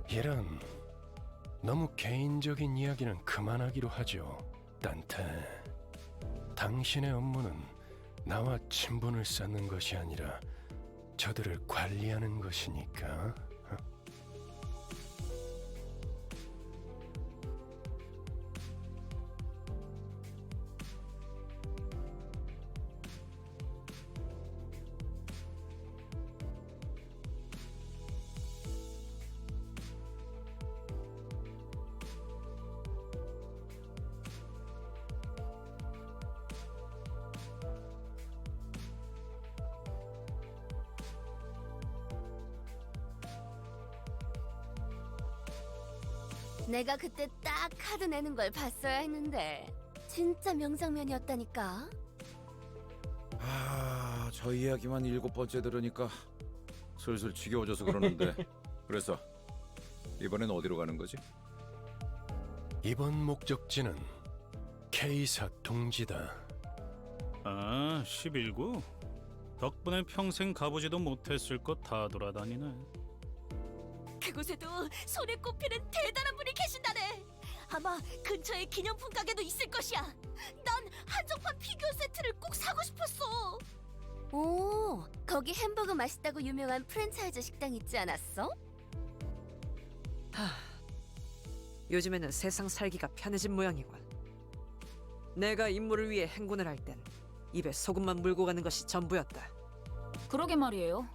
이런 너무 개인적인 이야기는 그만하기로 하죠. 딴테, 당신의 업무는 나와 친분을 쌓는 것이 아니라 저들을 관리하는 것이니까. 내가 그때 딱 카드 내는 걸 봤어야 했는데 진짜 명장면이었다니까. 아, 저 이야기만 7번째 들으니까 슬슬 지겨워져서 그러는데. 그래서 이번엔 어디로 가는 거지? 이번 목적지는 K사 둥지다. 아, 11구? 덕분에 평생 가보지도 못했을 것 다 돌아다니네. 그곳에도 손에 꼽히는 대단한 분이 계신다네. 아마 근처에 기념품 가게도 있을 것이야. 난 한정판 피규어 세트를 꼭 사고 싶었어. 오, 거기 햄버거 맛있다고 유명한 프랜차이즈 식당 있지 않았어? 요즘에는 세상 살기가 편해진 모양이군. 내가 임무를 위해 행군을 할 땐 입에 소금만 물고 가는 것이 전부였다. 그러게 말이에요.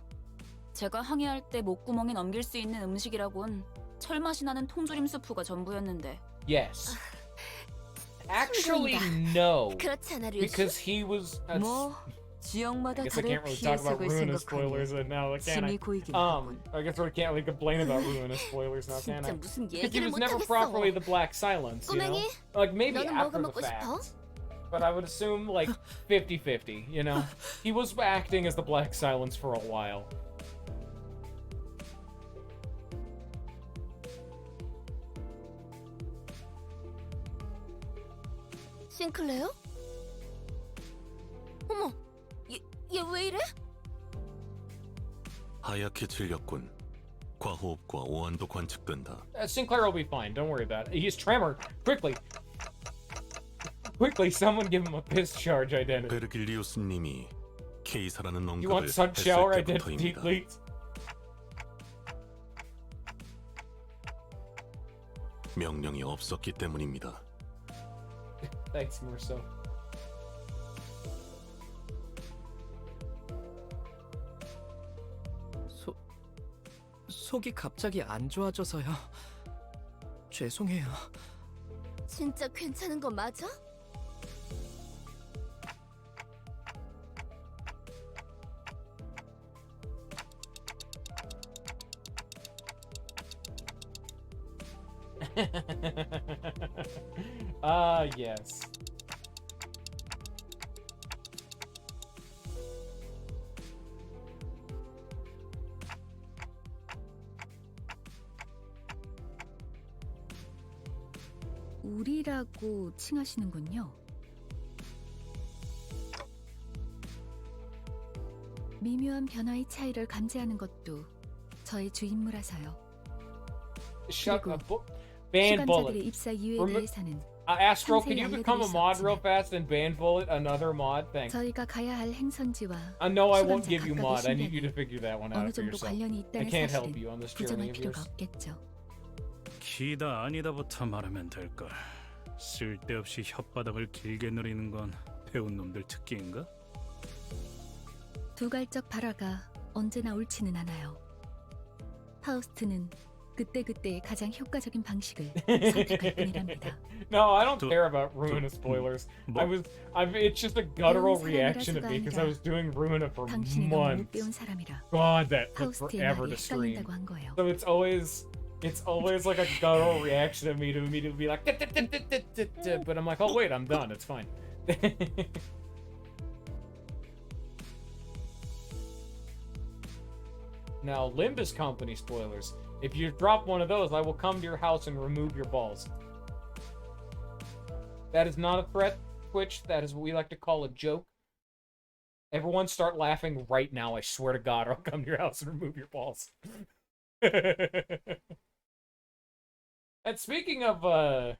제가 항해할 때 목구멍에 넘길 수 있는 음식이라곤 철맛이 나는 통조림 스프가 전부였는데. Yes. Actually, no. 그렇지 않아, 류시? Because he was. 뭐 지역마다 I guess I 다른 can't really talk about 피해색을 ruinous spoilers 생각하니 now, can I? 침이 고이긴 하군. I guess we can't really complain about ruinous spoilers now, can I? 진짜 무슨 Because he 얘기를 was never 못하겠어. properly the Black Silence, you know? 꼬맹이, Like maybe 너는 after 뭐가 the 먹고 싶어? fact. But I would assume like 50-50, you know? He was acting as the Black Silence for a while. 싱클레어? 어머, 얘 왜 이래? 하얗게 질렸군. 과호흡과 오한도 관측된다. Sinclair will be fine. Don't worry about it. He's tremor. Quickly, someone give him a piss charge identity. 베르길리우스님이 K사라는 You 언급을 want sun 했을 shower identity, 때부터입니다. please? 명령이 없었기 때문입니다. Thanks, Marceau. 속이 갑자기 안 좋아져서요. 죄송해요. 진짜 괜찮은 거 맞아? Yes. 우리라고 칭하시는군요. 미묘한 변화의 차이를 감지하는 것도 저의 주 임무라서요. Shut 그리고 up. Ban bullet. 수감자들의 입사 이유에 대해서는 Astro, can 상세히 you become a 알려드릴 수 mod real 없지만 fast and ban bullet another mod? Thanks. 저희가 가야 할 행선지와 No, I won't 수감자 give you 각각의 mod. I need you 신변이 to figure that one out 어느 for 정도 yourself. 관련이 I 있다는 can't help 사실은 you on this 부정할 journey of 필요가 yours. 없겠죠. 키다 아니다부터 말하면 될걸. 쓸데없이 혓바닥을 길게 누리는 건 배운 놈들 특기인가? 두갈적 발화가 언제나 옳지는 않아요. 파우스트는 그때그때의 가장 효과적인 방식을 선택할 뿐이랍니다. No, I don't care about Ruina spoilers. It's just a guttural reaction of me because I was doing Ruina for 당신이 너무 못 months. 배운 사람이라 God, that took 파우스트의 forever 말이 to stream. 헷갈린다고 한 거예요. So it's always like a guttural reaction of me to immediately be like, but I'm like, oh wait, I'm done. It's fine. Now, Limbus Company spoilers. If you drop one of those, I will come to your house and remove your balls. That is not a threat, Twitch. That is what we like to call a joke. Everyone start laughing right now. I swear to God, or I'll come to your house and remove your balls. And speaking of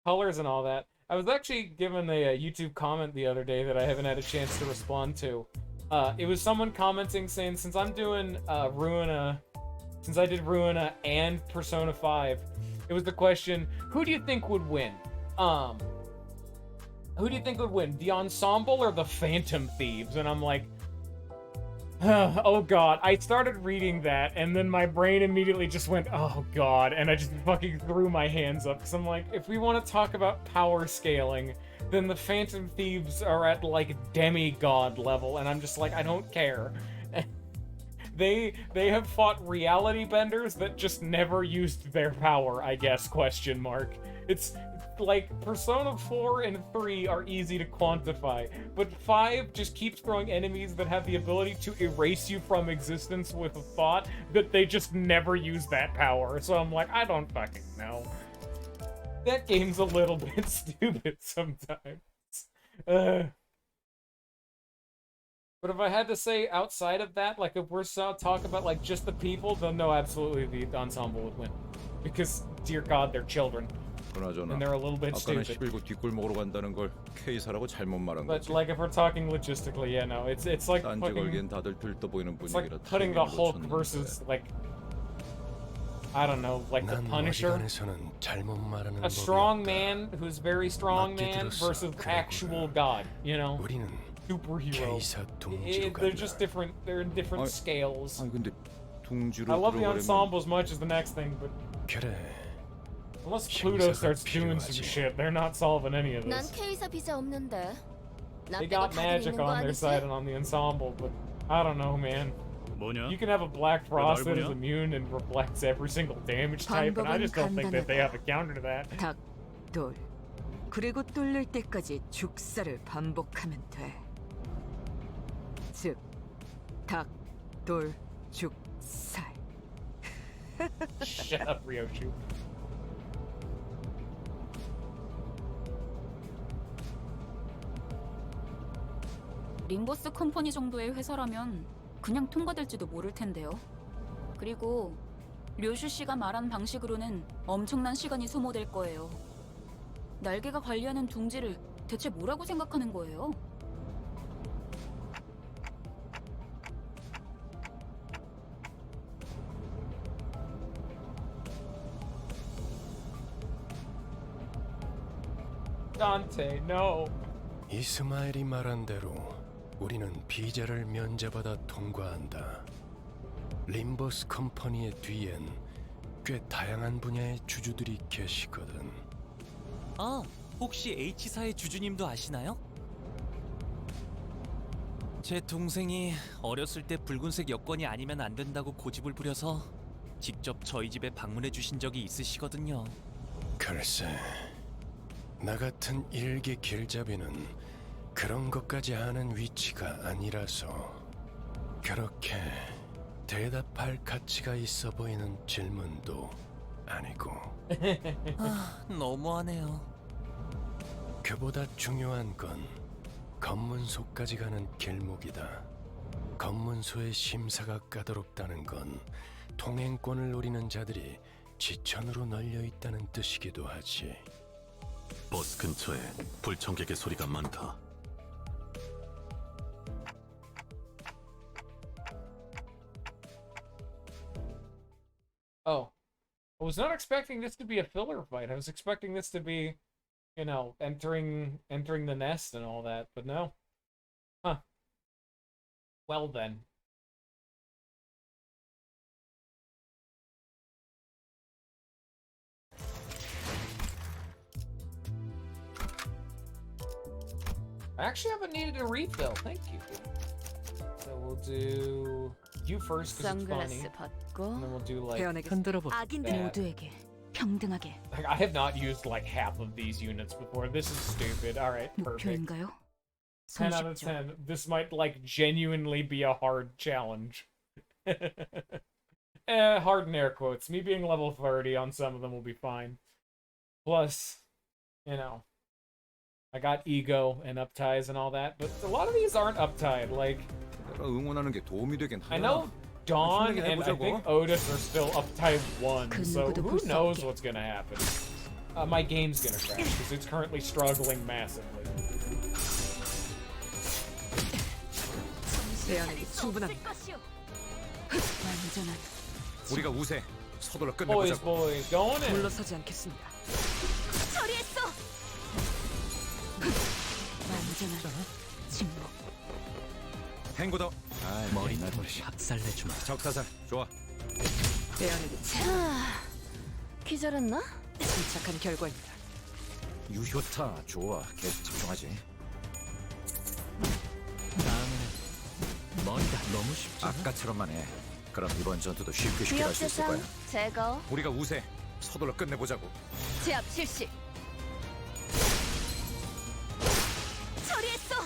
colors and all that, I was actually given a YouTube comment the other day that I haven't had a chance to respond to. It was someone commenting saying, since I'm doing since I did Ruina and Persona 5, it was the question, who do you think would win? Who do you think would win, the Ensemble or the Phantom Thieves? And I'm like, oh god. I started reading that, and then my brain immediately just went, oh god, and I just fucking threw my hands up, because I'm like, if we want to talk about power scaling, then the Phantom Thieves are at, like, demigod level, and I'm just like, I don't care. They have fought reality benders that just never used their power, I guess, question mark. It's like Persona 4 and 3 are easy to quantify, but 5 just keeps throwing enemies that have the ability to erase you from existence with a thought that they just never use that power. So I'm like, I don't fucking know. That game's a little bit stupid sometimes. But if I had to say outside of that, like if we're talking about like just the people, then no, absolutely the Ensemble would win. Because, dear God, they're children. 그나저나 And they're a little bit 아까는 stupid. 11구 뒷골목으로 간다는 걸 K사라고 잘못 말한 But 거지. like if we're talking logistically, yeah, no, it's like 딴지 fucking, 걸기엔 다들 들떠 보이는 it's like 분위기라 putting the 타이밍을 Hulk 놓쳤는데. versus like, I don't know, like the 난 Punisher. 어지간해서는 잘못 말하는 A 법이 strong 없다. man who's very strong 맞게 man 들었어, versus 그래, actual god, you know? 우리는 Superhero. K사 둥지로 They're 간다. just different, they're in different scales. 아니 근데 둥지로 I love the 들어가려면 Ensemble as much as the next thing, but 그래. unless Pluto 힘사가 starts doing some 필요하지. shit, they're not solving any of 난 this. K사 비자 없는데. 나 They 빼고 got 다들 magic 있는 거 on their 아니지? side and on the Ensemble, but I don't know, man. 뭐냐? You can have a Black Frost that is 보냐? immune and reflects every single damage type, and I just don't think that they have a counter to that. 닭, 돌. 그리고 뚫릴 때까지 죽살을 반복하면 돼. 즉, 닭, 돌, 죽살. Shut up, Ryochu. 림버스 컴퍼니 정도의 회사라면 그냥 통과될지도 모를 텐데요. 그리고 료슈 씨가 말한 방식으로는 엄청난 시간이 소모될 거예요. 날개가 관리하는 둥지를 대체 뭐라고 생각하는 거예요? Dante, no. 이스마엘이 말한 대로 우리는 비자를 면제받아 통과한다. 림버스 컴퍼니의 뒤엔 꽤 다양한 분야의 주주들이 계시거든. 아, 혹시 H사의 주주님도 아시나요? 제 동생이 어렸을 때 붉은색 여권이 아니면 안 된다고 고집을 부려서 직접 저희 집에 방문해 주신 적이 있으시거든요. 글쎄, 나 같은 일개 길잡이는 그런 것까지 아는 위치가 아니라서 그렇게 대답할 가치가 있어 보이는 질문도 아니고. 아, 너무하네요. 그보다 중요한 건 검문소까지 가는 길목이다. 검문소의 심사가 까다롭다는 건 통행권을 노리는 자들이 지천으로 널려 있다는 뜻이기도 하지. 버스 근처에 불청객의 소리가 많다. Oh. I was not expecting this to be a filler fight. I was expecting this to be, you know, entering the nest and all that, but no. Huh. Well then. I actually haven't needed a refill. Thank you. So we'll do you first because it's funny. And then we'll do like 모두에게 평등하게. Like, I have not used like half of these units before. This is stupid. All right, perfect. 목표인가요? 10 out of 10. This might like genuinely be a hard challenge. Hard in air quotes. Me being level 30 on some of them will be fine. Plus, you know, I got ego and upties and all that, but a lot of these aren't uptied. Like, 응원하는 게 도움이 되긴 I know Dawn and I think Otis are still uptied 1, so who knows what's gonna happen. My game's gonna crash because it's currently struggling massively. 우리가 우세. 서둘러 Boys, 끝내보자고. boys, going in. 물러서지 않겠습니다. 처리했어. 완전한 침묵. 행고더. 머리나 박살내주마. 적사살. 좋아. 자, 기절했나? 침착한 결과입니다. 유효타. 좋아. 계속 집중하지. 다음에는 머리가 너무 쉽지. 아까처럼만 해. 그럼 이번 전투도 쉽게 갈 수 있을 거야. 제거. 우리가 우세. 서둘러 끝내보자고. 제압 실시. 처리했어.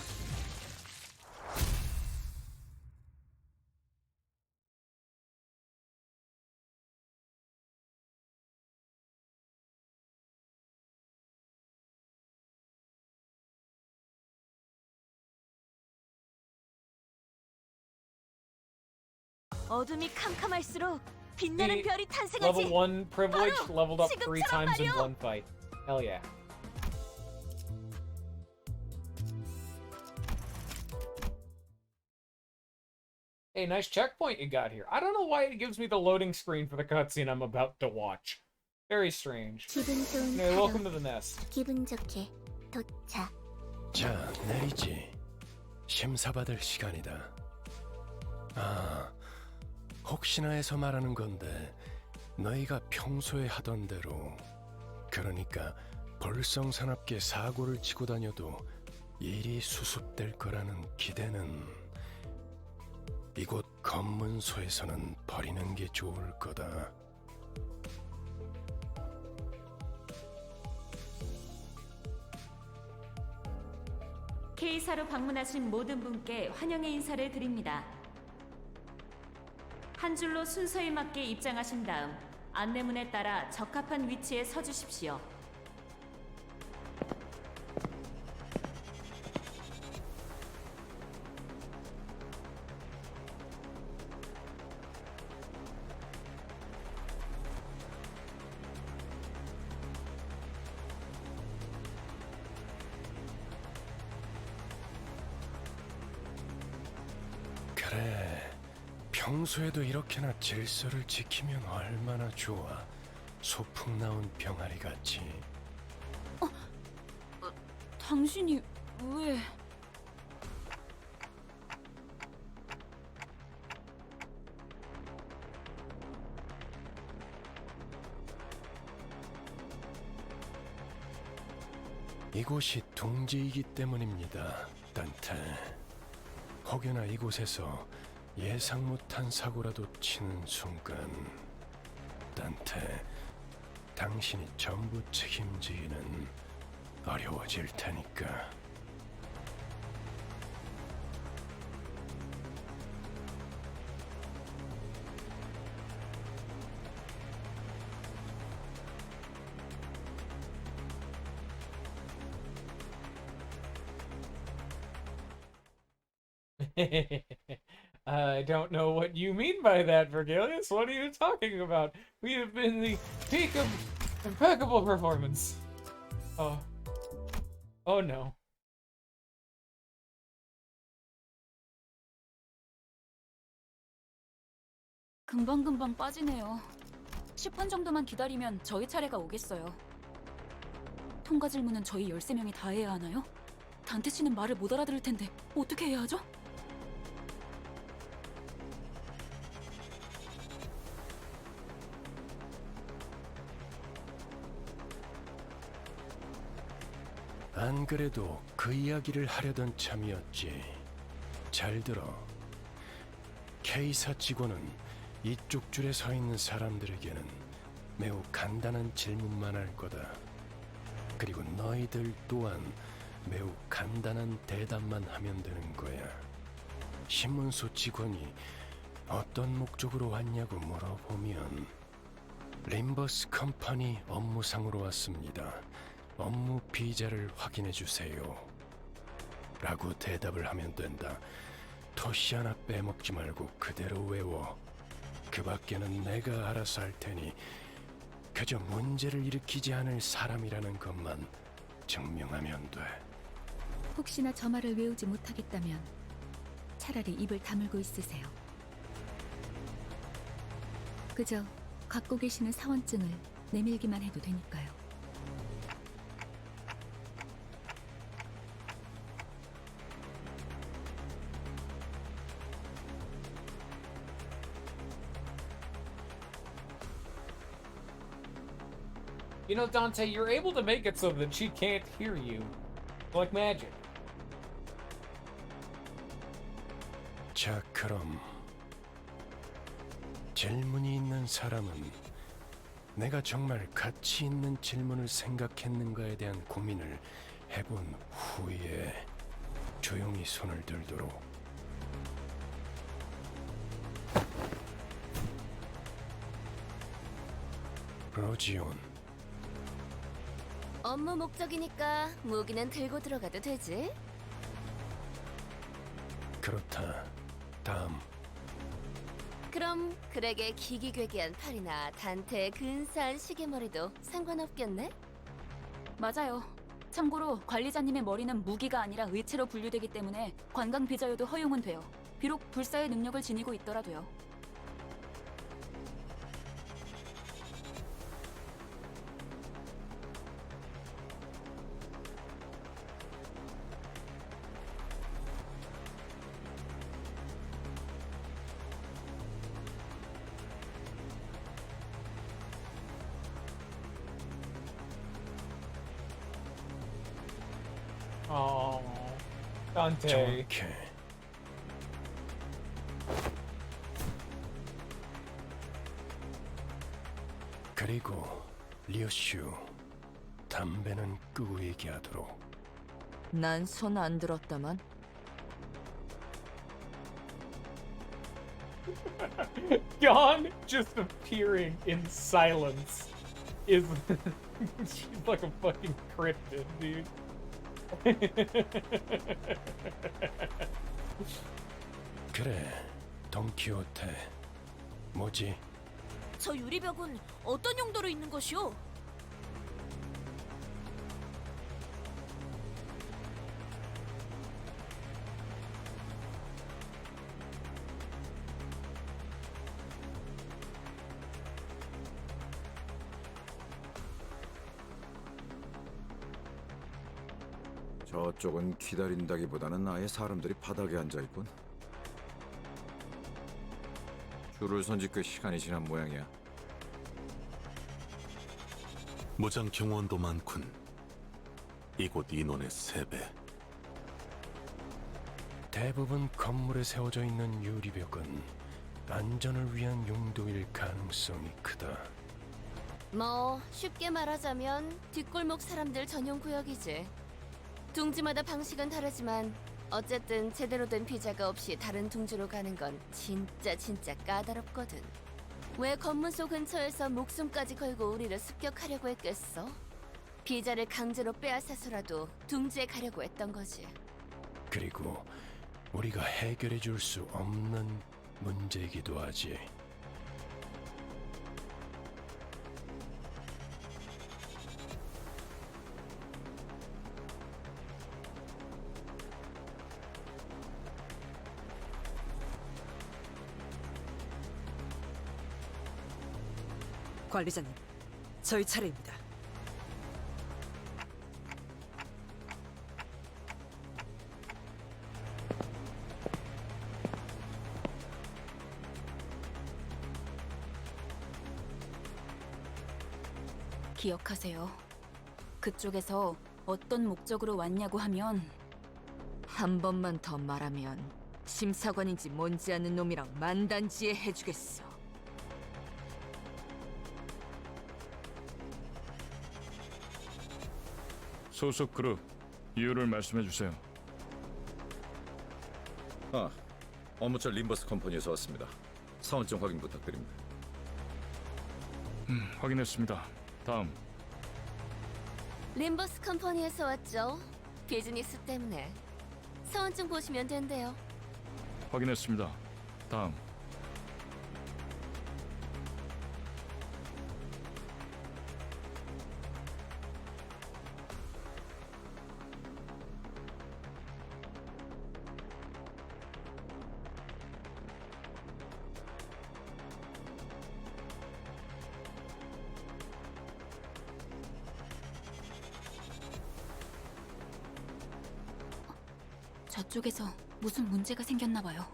어둠이 캄캄할수록 빛나는 별이 탄생하지. Level 1 privilege leveled up 3 times in 말이야. one fight. Hell yeah. Hey, nice checkpoint you got here. I don't know why it gives me the loading screen for the cutscene I'm about to watch. Very strange. 기분 좋은 Anyway, 하루. welcome to the nest. 기분 좋게 도착. 자, 내리지. 심사받을 시간이다. 아, 혹시나 해서 말하는 건데 너희가 평소에 하던 대로, 그러니까 볼성사납게 사고를 치고 다녀도 일이 수습될 거라는 기대는 이곳 검문소에서는 버리는 게 좋을 거다. K사로 방문하신 모든 분께 환영의 인사를 드립니다. 한 줄로 순서에 맞게 입장하신 다음 안내문에 따라 적합한 위치에 서주십시오. 그래, 평소에도 이렇게나 질서를 지키면 얼마나 좋아. 소풍 나온 병아리 같이. 당신이 왜... 이곳이 둥지이기 때문입니다, 딴테. 혹여나 이곳에서 예상 못한 사고라도 치는 순간, 딴테, 당신이 전부 책임지기는 어려워질 테니까. I don't know what you mean by that, Vergilius. What are you talking about? We have been the peak of impeccable performance. Oh, Oh no. 금방금방 빠지네요. 10분 정도만 기다리면 저희 차례가 오겠어요. 통과 질문은 저희 13명이 다 해야 하나요? 단테 씨는 말을 못 알아들을 텐데 어떻게 해야 하죠? 안 그래도 그 이야기를 하려던 참이었지. 잘 들어. K사 직원은 이쪽 줄에 서 있는 사람들에게는 매우 간단한 질문만 할 거다. 그리고 너희들 또한 매우 간단한 대답만 하면 되는 거야. 신문소 직원이 어떤 목적으로 왔냐고 물어보면 림버스 컴퍼니 업무상으로 왔습니다. 업무 비자를 확인해 주세요. 라고 대답을 하면 된다. 토시 하나 빼먹지 말고 그대로 외워. 그 밖에는 내가 알아서 할 테니 그저 문제를 일으키지 않을 사람이라는 것만 증명하면 돼. 혹시나 저 말을 외우지 못하겠다면 차라리 입을 다물고 있으세요. 그저 갖고 계시는 사원증을 내밀기만 해도 되니까요. You know, Dante, you're able to make it so that she can't hear you. Like magic. 자, 그럼 질문이 있는 사람은 내가 정말 가치 있는 질문을 생각했는가에 대한 고민을 해본 후에 조용히 손을 들도록. 로지온. 업무 목적이니까 무기는 들고 들어가도 되지? 그렇다. 다음. 그럼 그에게 기기괴기한 팔이나 단테의 근사한 시계머리도 상관없겠네? 맞아요. 참고로 관리자님의 머리는 무기가 아니라 의체로 분류되기 때문에 관광 비자여도 허용은 돼요. 비록 불사의 능력을 지니고 있더라도요. Oh, Dante. 정확해. 그리고 리오슈, 담배는 끄고 얘기하도록. 난 손 안 들었다만. Dawn just appearing in silence is she's like a fucking cryptid, dude. 그래, 돈키호테. 뭐지? 저 유리벽은 어떤 용도로 있는 것이오? 저쪽은 기다린다기보다는 아예 사람들이 바닥에 앉아있군. 줄을 선지 꽤 시간이 지난 모양이야. 무장 경호원도 많군. 이곳 인원의 3배. 대부분 건물에 세워져 있는 유리벽은 안전을 위한 용도일 가능성이 크다. 뭐 쉽게 말하자면 뒷골목 사람들 전용 구역이지. 둥지마다 방식은 다르지만 어쨌든 제대로 된 비자가 없이 다른 둥지로 가는 건 진짜 까다롭거든. 왜 검문소 근처에서 목숨까지 걸고 우리를 습격하려고 했겠어? 비자를 강제로 빼앗아서라도 둥지에 가려고 했던 거지. 그리고 우리가 해결해 줄 수 없는 문제이기도 하지. 관리자님, 저희 차례입니다. 기억하세요. 그쪽에서 어떤 목적으로 왔냐고 하면 한 번만 더 말하면 심사관인지 뭔지 아는 놈이랑 만단지에 해주겠어. 소속 그룹 이유를 말씀해 주세요. 업무처 림버스 컴퍼니에서 왔습니다. 사원증 확인 부탁드립니다. 확인했습니다. 다음. 림버스 컴퍼니에서 왔죠. 비즈니스 때문에. 사원증 보시면 된대요. 확인했습니다. 다음. 저쪽에서 무슨 문제가 생겼나 봐요.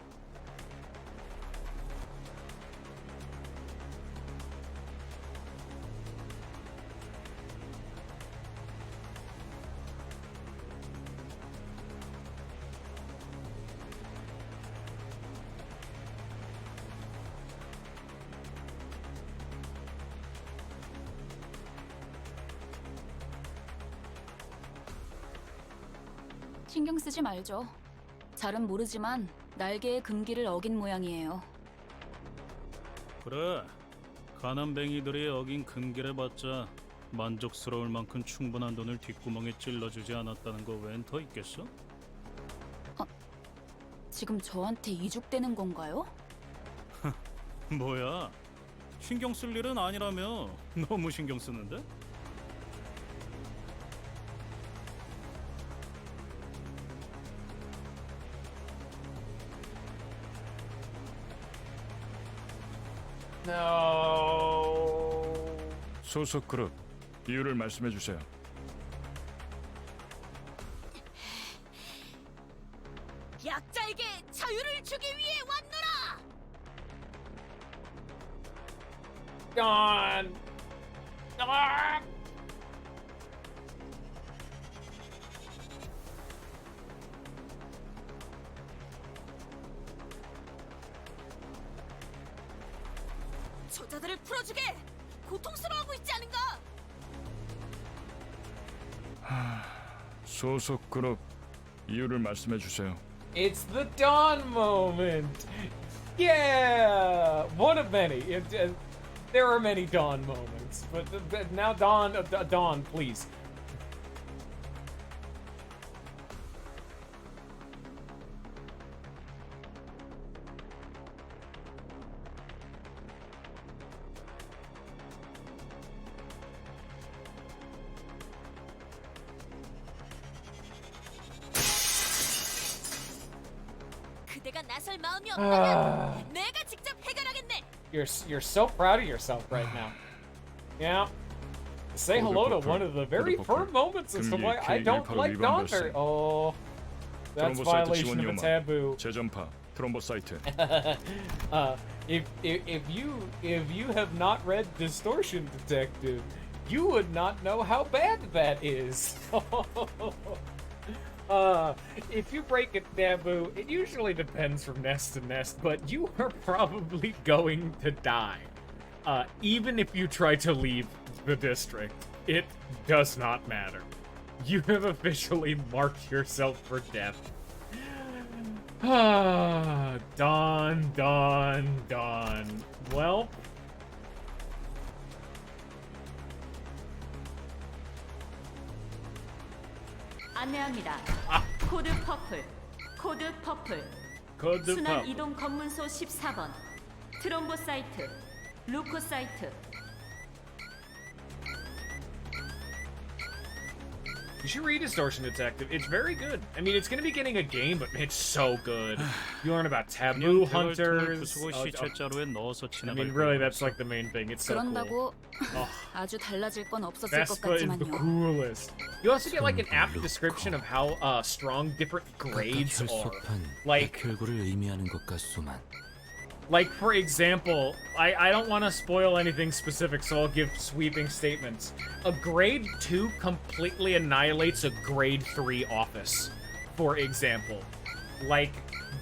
신경 쓰지 말죠. 잘은 모르지만 날개의 금기를 어긴 모양이에요. 그래, 가난뱅이들이 어긴 금기를 봤자 만족스러울 만큼 충분한 돈을 뒷구멍에 찔러주지 않았다는 거 웬 더 있겠어? 지금 저한테 이죽되는 건가요? 뭐야, 신경 쓸 일은 아니라며. 너무 신경 쓰는데? No. 소속 그룹 이유를 말씀해 주세요. 약자에게 자유를 주기 위해 왔노라. Gone. Ah! 저자들을 풀어주게. 고통스러워하고 있지 않은가? 소속 그룹 이유를 말씀해 주세요. It's the dawn moment. Yeah, one of many. There are many dawn moments, but now dawn, please. 그대가 나설 마음이 없다면 내가 직접 해결하겠네. You're so proud of yourself right now. Yeah. Say hello to one of the very firm moments as to why I don't like Dawn very. Oh, that's violation of a taboo. 재전파 트럼보 사이트. If you have not read Distortion Detective, you would not know how bad that is. If you break a taboo, it usually depends from nest to nest, but you are probably going to die. Even if you try to leave the district, it does not matter. You have officially marked yourself for death. Dawn. Well, 안내합니다. 코드 퍼플. 코드 순환 퍼플. 이동 검문소 14번. 트롬보 사이트. 루코 사이트. You should read Distortion Detective. It's very good. I mean, it's going to be getting a game, but it's so good. You learn about taboo hunters. I mean, really, that's like the main thing. It's so cool. 그런다고 아주 달라질 건 없었을 것 Vespa is the 같지만요. coolest. You also get like an apt description of how strong different grades are. Like for example, I don't want to spoil anything specific, so I'll give sweeping statements. A grade 2 completely annihilates a grade 3 office, for example. Like,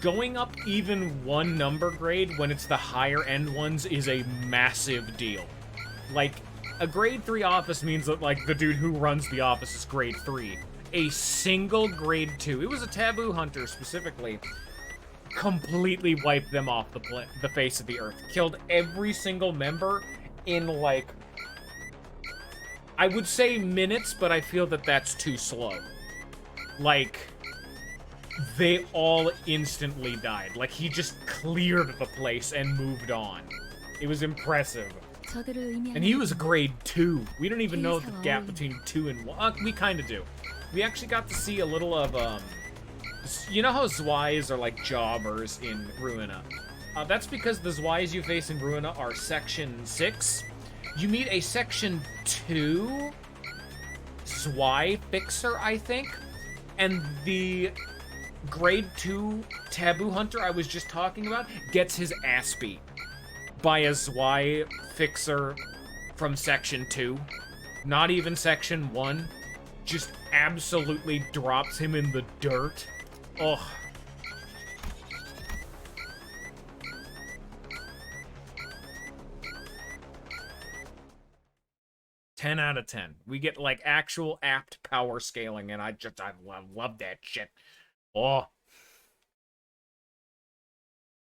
going up even one number grade when it's the higher end ones is a massive deal. Like, a grade 3 office means that, like, the dude who runs the office is grade 3. A single grade 2, it was a taboo hunter specifically, completely wiped them off the face of the earth. Killed every single member in, like, I would say minutes, but I feel that that's too slow. Like, they all instantly died. Like, he just cleared the place and moved on. It was impressive. And he was a grade 2. We don't even know the gap between 2 and 1. We kind of do. We actually got to see a little of, you know how Zwais are like jobbers in Ruina? That's because the Zwais you face in Ruina are Section 6. You meet a Section 2 Zwei Fixer, I think. And the grade 2 Taboo Hunter I was just talking about gets his ass beat by a Zwei Fixer from Section 2. Not even Section 1. Just absolutely drops him in the dirt. Ugh. Ten out of 10. We get like actual apt power scaling, and I love that shit. Oh,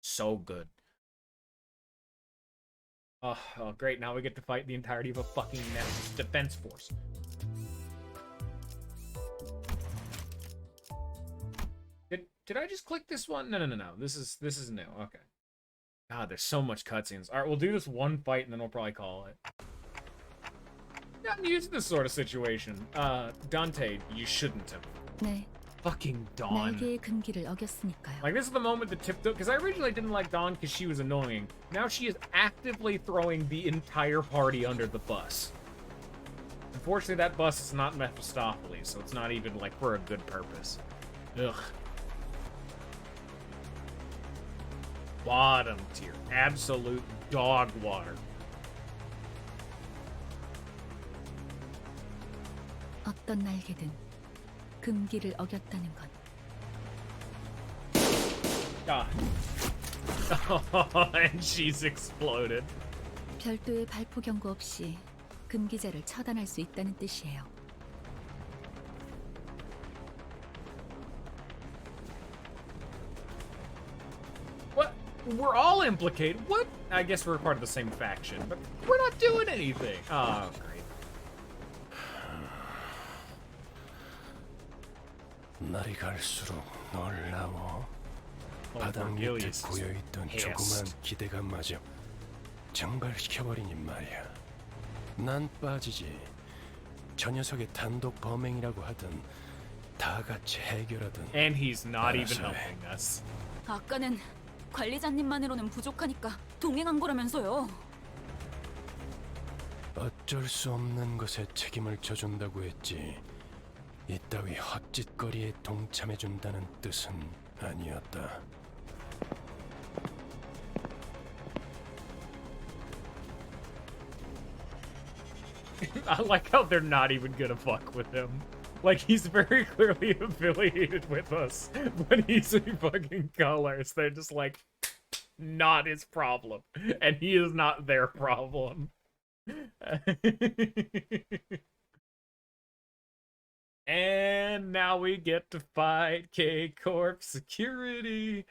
so good. Oh, great! Now we get to fight the entirety of a fucking Nexus defense force. Did I just click this one? No. This is new. Okay. God, there's so much cutscenes. All right, we'll do this one fight and then we'll probably call it. Yeah, I'm used to this sort of situation. Dante, you shouldn't have. 네. Fucking Dawn. 날개의 금기를 어겼으니까요. Like, this is the moment that tipped up, because I originally didn't like Dawn because she was annoying. Now she is actively throwing the entire party under the bus. Unfortunately, that bus is not Mephistopheles, so it's not even, like, for a good purpose. Ugh. Bottom tier. Absolute dog water. 어떤 날개든 금기를 어겼다는 건. God. And she's exploded. 별도의 발포 경고 없이 금기자를 처단할 수 있다는 뜻이에요. What? We're all implicated. What? I guess we're part of the same faction, but we're not doing anything. Oh, great. 날이 갈수록 놀라워. 바닥 밑에 고여있던 조그만 기대감마저 증발시켜버리니 말이야. 난 빠지지. 저 녀석의 단독 범행이라고 하든 다 같이 해결하든. And he's not even helping us. 아까는 관리자님만으로는 부족하니까 동행한 거라면서요. 어쩔 수 없는 것에 책임을 져준다고 했지. 이따위 헛짓거리에 동참해준다는 뜻은 아니었다. I like how they're not even gonna fuck with him. Like, he's very clearly affiliated with us when he's in fucking colors. They're just like, not his problem. And he is not their problem. And now we get to fight K-Corp security.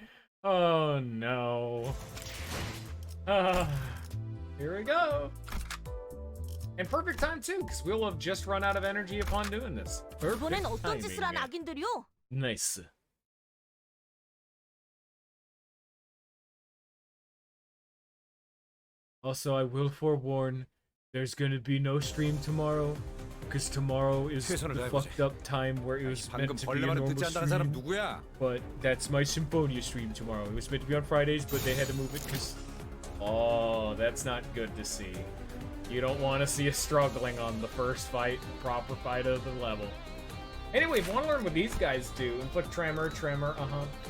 Oh no. Here we go. And perfect time too, because we'll have just run out of energy upon doing this. 이번엔 어떤 짓을 한 악인들이요? Nice. Also, I will forewarn, there's gonna be no stream tomorrow. because tomorrow is the 최선을 다해보지. fucked up time where it was meant 방금 to be a 벌레 말을 normal 듣지 않다는 사람 stream. 누구야? But that's my Symphonia stream tomorrow. It was meant to be on Fridays, but they had to move it because... Oh, that's not good to see. You don't want to see us struggling on the first fight, proper fight of the level. Anyway, if you want to learn what these guys do, inflict tremor,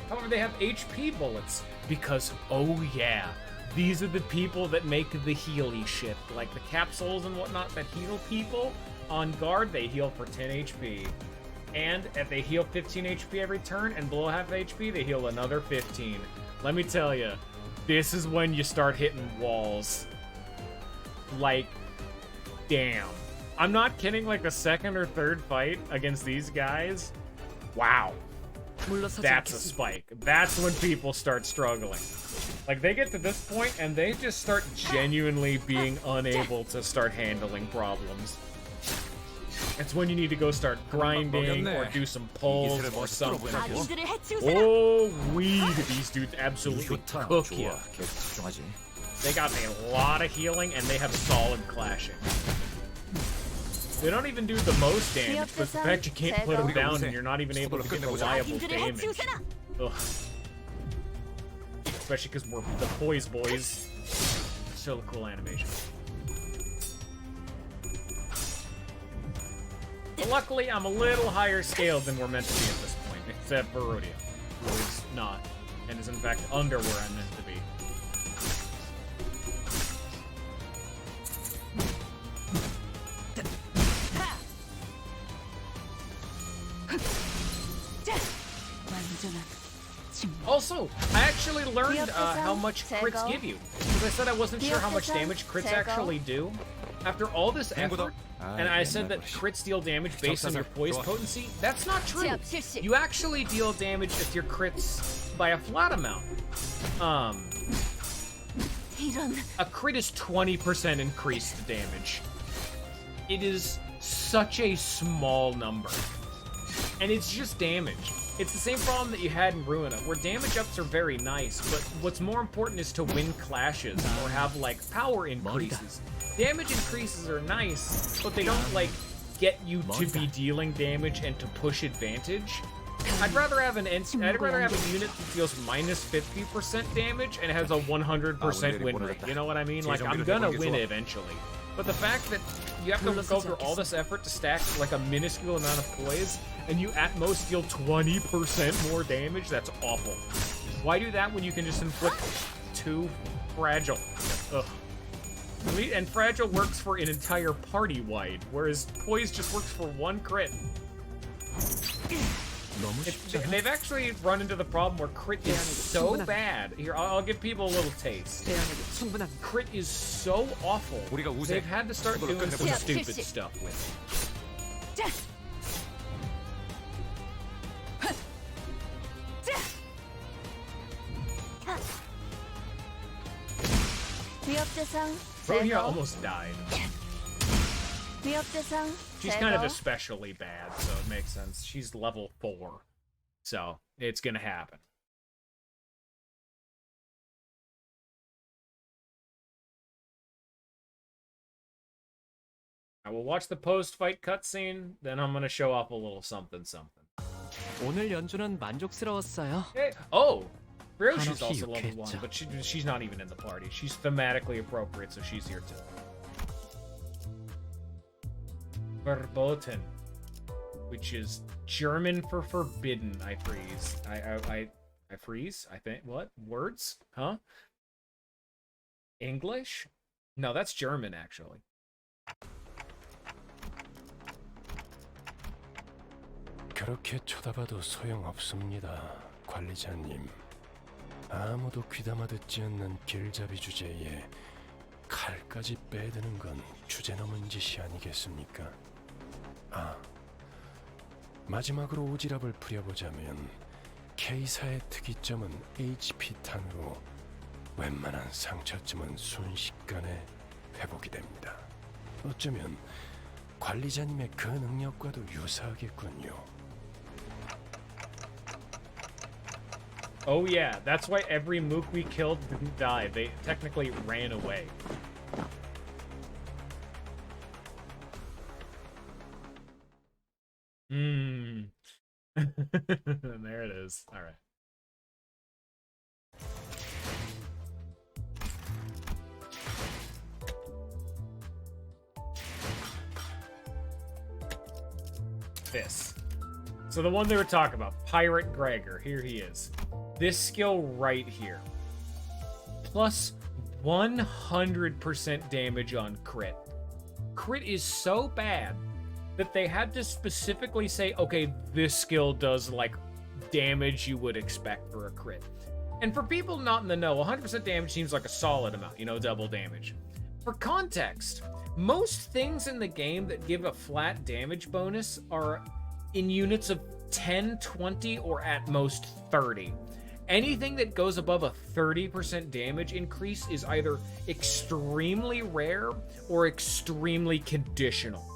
However, they have HP bullets because, oh yeah, these are the people that make the healy shit. Like the capsules and whatnot that heal people. On guard, they heal for 10 HP. And if they heal 15 HP every turn and below half HP, they heal another 15. Let me tell you, this is when you start hitting walls. Like, damn. I'm not kidding, like the second or third fight against these guys, wow. That's a spike. That's when people start struggling. Like, they get to this point and they just start genuinely being unable to start handling problems. It's when you need to go start grinding or do some pulls or something. Oh, weed. These dudes absolutely cook you. They got a lot of healing and they have solid clashing. They don't even do the most damage, but the fact you can't put them down and you're not even able to get reliable damage. Ugh. Especially because we're the Poise Boys. Still a cool animation. But luckily, I'm a little higher scaled than we're meant to be at this point, except for Rodeo, who is not, and is in fact under where I'm meant to be. Also, I actually learned how much crits give you. Because I said I wasn't sure how much damage crits actually do. After all this effort, and I said that crits deal damage based on your poise potency, that's not true. You actually deal damage if your crits by a flat amount. A crit is 20% increased damage. It is such a small number. And it's just damage. It's the same problem that you had in Ruina, where damage ups are very nice, but what's more important is to win clashes or have, like, power increases. Damage increases are nice, but they don't, like, get you to be dealing damage and to push advantage. I'd rather have a unit that deals minus 50% damage and has a 100% win rate. You know what I mean? Like, I'm gonna win eventually. But the fact that you have to go through all this effort to stack like a minuscule amount of poise, and you at most deal 20% more damage, that's awful. Why do that when you can just inflict 2 fragile? Ugh. And fragile works for an entire party wide, whereas poise just works for 1 crit. They've actually run into the problem where crit is so bad. Here, I'll give people a little taste. Crit is so awful. They've had to start doing some stupid stuff with it. Rohia almost died. She's kind of especially bad, so it makes sense. She's level 4, so it's gonna happen. I will watch the post-fight cutscene, then I'm gonna show off a little something. 오늘 연주는 만족스러웠어요. Hey, oh! Ryoshi's also level 1, but she's not even in the party. She's thematically appropriate, so she's here too. Verboten, which is German for forbidden. I freeze. I freeze. I think what words? Huh? English? No, that's German actually. 그렇게 쳐다봐도 소용없습니다, 관리자님. 아무도 귀담아 듣지 않는 길잡이 주제에 칼까지 빼드는 건 주제넘은 짓이 아니겠습니까? 아, 마지막으로 오지랖을 부려보자면 K사의 특이점은 HP 탄으로 웬만한 상처쯤은 순식간에 회복이 됩니다. 어쩌면 관리자님의 그 능력과도 유사하겠군요. Oh yeah, that's why every mook we killed didn't die. They technically ran away. There it is. All right. This. So the one they were talking about, Pirate Gregor, here he is. This skill right here. Plus 100% damage on crit. Crit is so bad that they had to specifically say, okay, this skill does like damage you would expect for a crit. And for people not in the know, 100% damage seems like a solid amount, you know, double damage. For context, most things in the game that give a flat damage bonus are in units of 10, 20, or at most 30. Anything that goes above a 30% damage increase is either extremely rare or extremely conditional.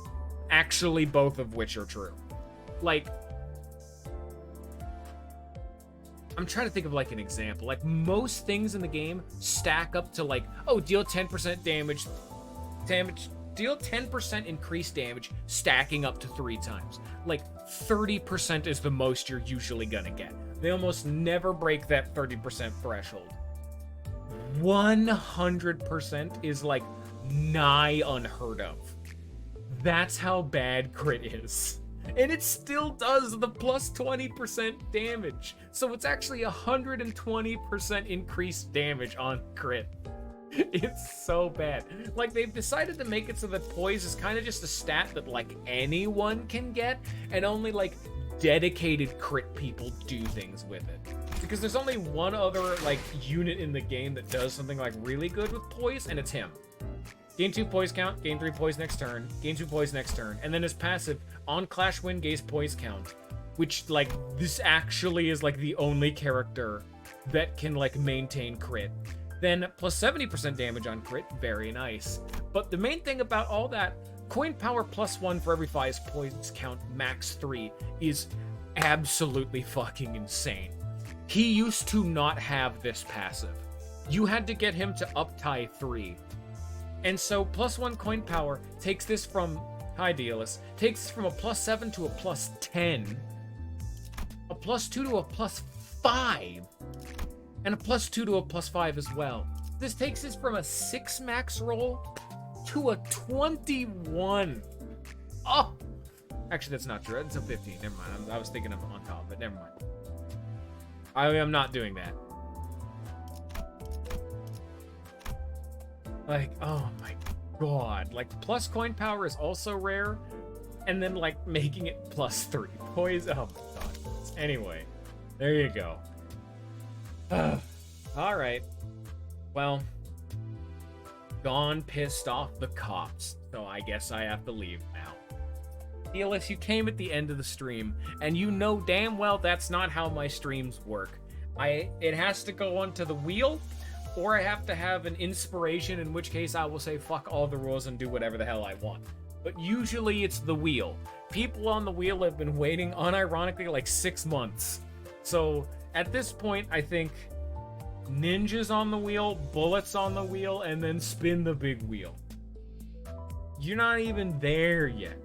Actually, both of which are true. Like, I'm trying to think of like an example. Like, most things in the game stack up to like, oh, deal 10% damage, deal 10% increased damage, stacking up to 3 times. Like, 30% is the most you're usually gonna get. They almost never break that 30% threshold. 100% is like nigh unheard of. That's how bad crit is. And it still does the plus 20% damage. So it's actually 120% increased damage on crit. It's so bad. Like, they've decided to make it so that poise is kind of just a stat that like anyone can get, and only like dedicated crit people do things with it. Because there's only one other like unit in the game that does something like really good with poise, and it's him. Gain 2 poise count, gain 3 poise next turn, gain 2 poise next turn, and then his passive, on clash win, gains poise count. Which, like, this actually is like the only character that can like maintain crit. Then plus 70% damage on crit, very nice. But the main thing about all that, coin power plus 1 for every 5 poise count, max 3, is absolutely fucking insane. He used to not have this passive. You had to get him to uptie 3. And so plus 1 coin power takes this from, hi Dealus, takes this from a plus 7 to a plus 10, a plus 2 to a plus 5, and a plus 2 to a plus 5 as well. This takes us from a 6 max roll to a 21. Oh! Actually, that's not true. It's a 15. Never mind. I was thinking of on top, but never mind. I am not doing that. Like, oh my god. Like, plus coin power is also rare, and then, like, making it plus 3 poise. Oh my god. Anyway, there you go. Alright. Well, gone pissed off the cops, so I guess I have to leave now. Dealus, you came at the end of the stream, and you know damn well that's not how my streams work. It has to go onto the wheel, or I have to have an inspiration, in which case I will say fuck all the rules and do whatever the hell I want. But usually it's the wheel. People on the wheel have been waiting, unironically, like 6 months. So at this point, I think ninjas on the wheel, bullets on the wheel, and then spin the big wheel. You're not even there yet.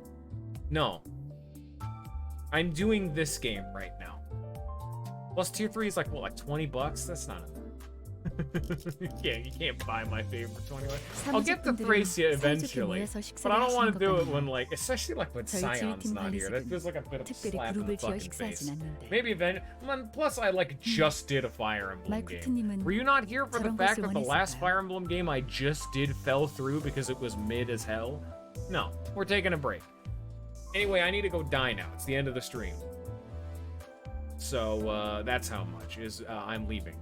No. I'm doing this game right now. Plus tier 3 is like, what, like 20 bucks? That's not enough. Yeah, you can't buy my favorite 20 bucks. I'll get to Thracia eventually, but I don't want to do it when, like, especially like when Scion's not here. That feels like a bit of a slap in the fucking face. Maybe then, plus I like just did a Fire Emblem game. Were you not here for the fact that the last Fire Emblem game I just did fell through because it was mid as hell? No, we're taking a break. Anyway, I need to go die now. It's the end of the stream. So, that's how much is I'm leaving.